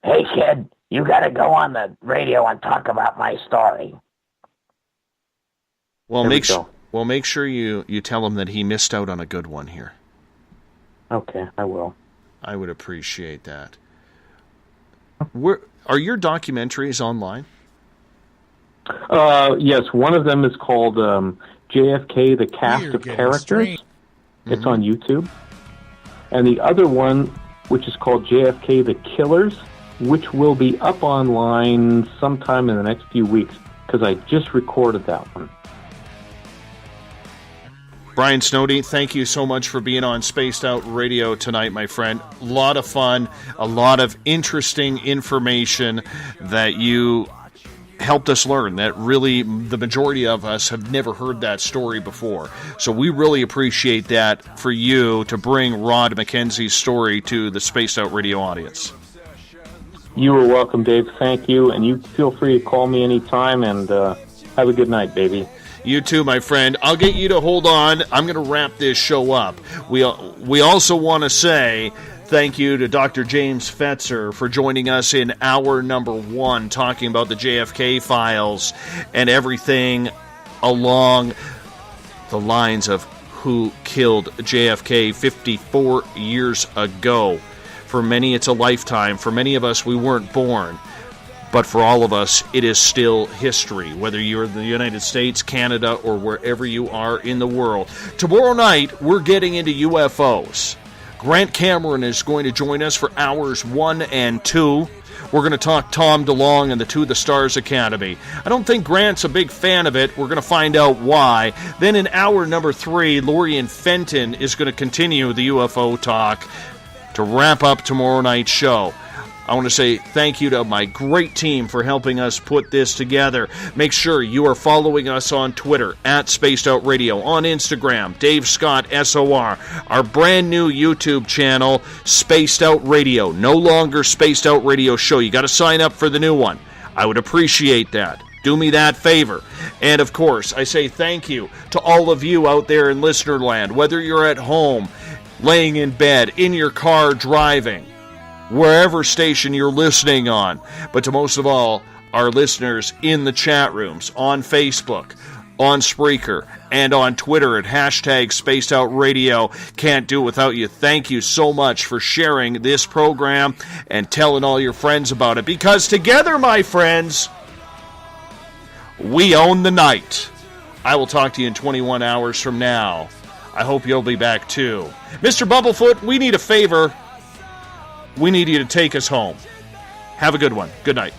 Hey, kid, you got to go on the radio and talk about my story. Well, make sure you tell him that he missed out on a good one here. Okay, I will. I would appreciate that. Are your documentaries online? Yes, one of them is called JFK, the Cast of Characters. It's on YouTube. And the other one, which is called JFK, the Killers, which will be up online sometime in the next few weeks, because I just recorded that one. Brian Snoddy, thank you so much for being on Spaced Out Radio tonight, my friend. A lot of fun, a lot of interesting information that you helped us learn, that really the majority of us have never heard that story before. So we really appreciate that for you to bring Rod McKenzie's story to the Spaced Out Radio audience. You are welcome, Dave. Thank you. And you feel free to call me anytime, and have a good night, baby. You too, my friend. I'll get you to hold on. I'm going to wrap this show up. We also want to say thank you to Dr. James Fetzer for joining us in hour number 1, talking about the JFK files and everything along the lines of who killed JFK 54 years ago. For many, it's a lifetime. For many of us, we weren't born. But for all of us, it is still history, whether you're in the United States, Canada, or wherever you are in the world. Tomorrow night, we're getting into UFOs. Grant Cameron is going to join us for hours 1 and 2. We're going to talk Tom DeLonge and the To the Stars Academy. I don't think Grant's a big fan of it. We're going to find out why. Then in hour number 3, Lorian Fenton is going to continue the UFO talk to wrap up tomorrow night's show. I want to say thank you to my great team for helping us put this together. Make sure you are following us on Twitter, at Spaced Out Radio, on Instagram, Dave Scott SOR, our brand new YouTube channel, Spaced Out Radio. No longer Spaced Out Radio Show. You got to sign up for the new one. I would appreciate that. Do me that favor. And of course, I say thank you to all of you out there in listener land, whether you're at home, laying in bed, in your car, driving, wherever station you're listening on. But to most of all, our listeners in the chat rooms, on Facebook, on Spreaker, and on Twitter at hashtag Spaced Out Radio. Can't do it without you. Thank you so much for sharing this program and telling all your friends about it. Because together, my friends, we own the night. I will talk to you in 21 hours from now. I hope you'll be back too. Mr. Bumblefoot, we need a favor. We need you to take us home. Have a good one. Good night.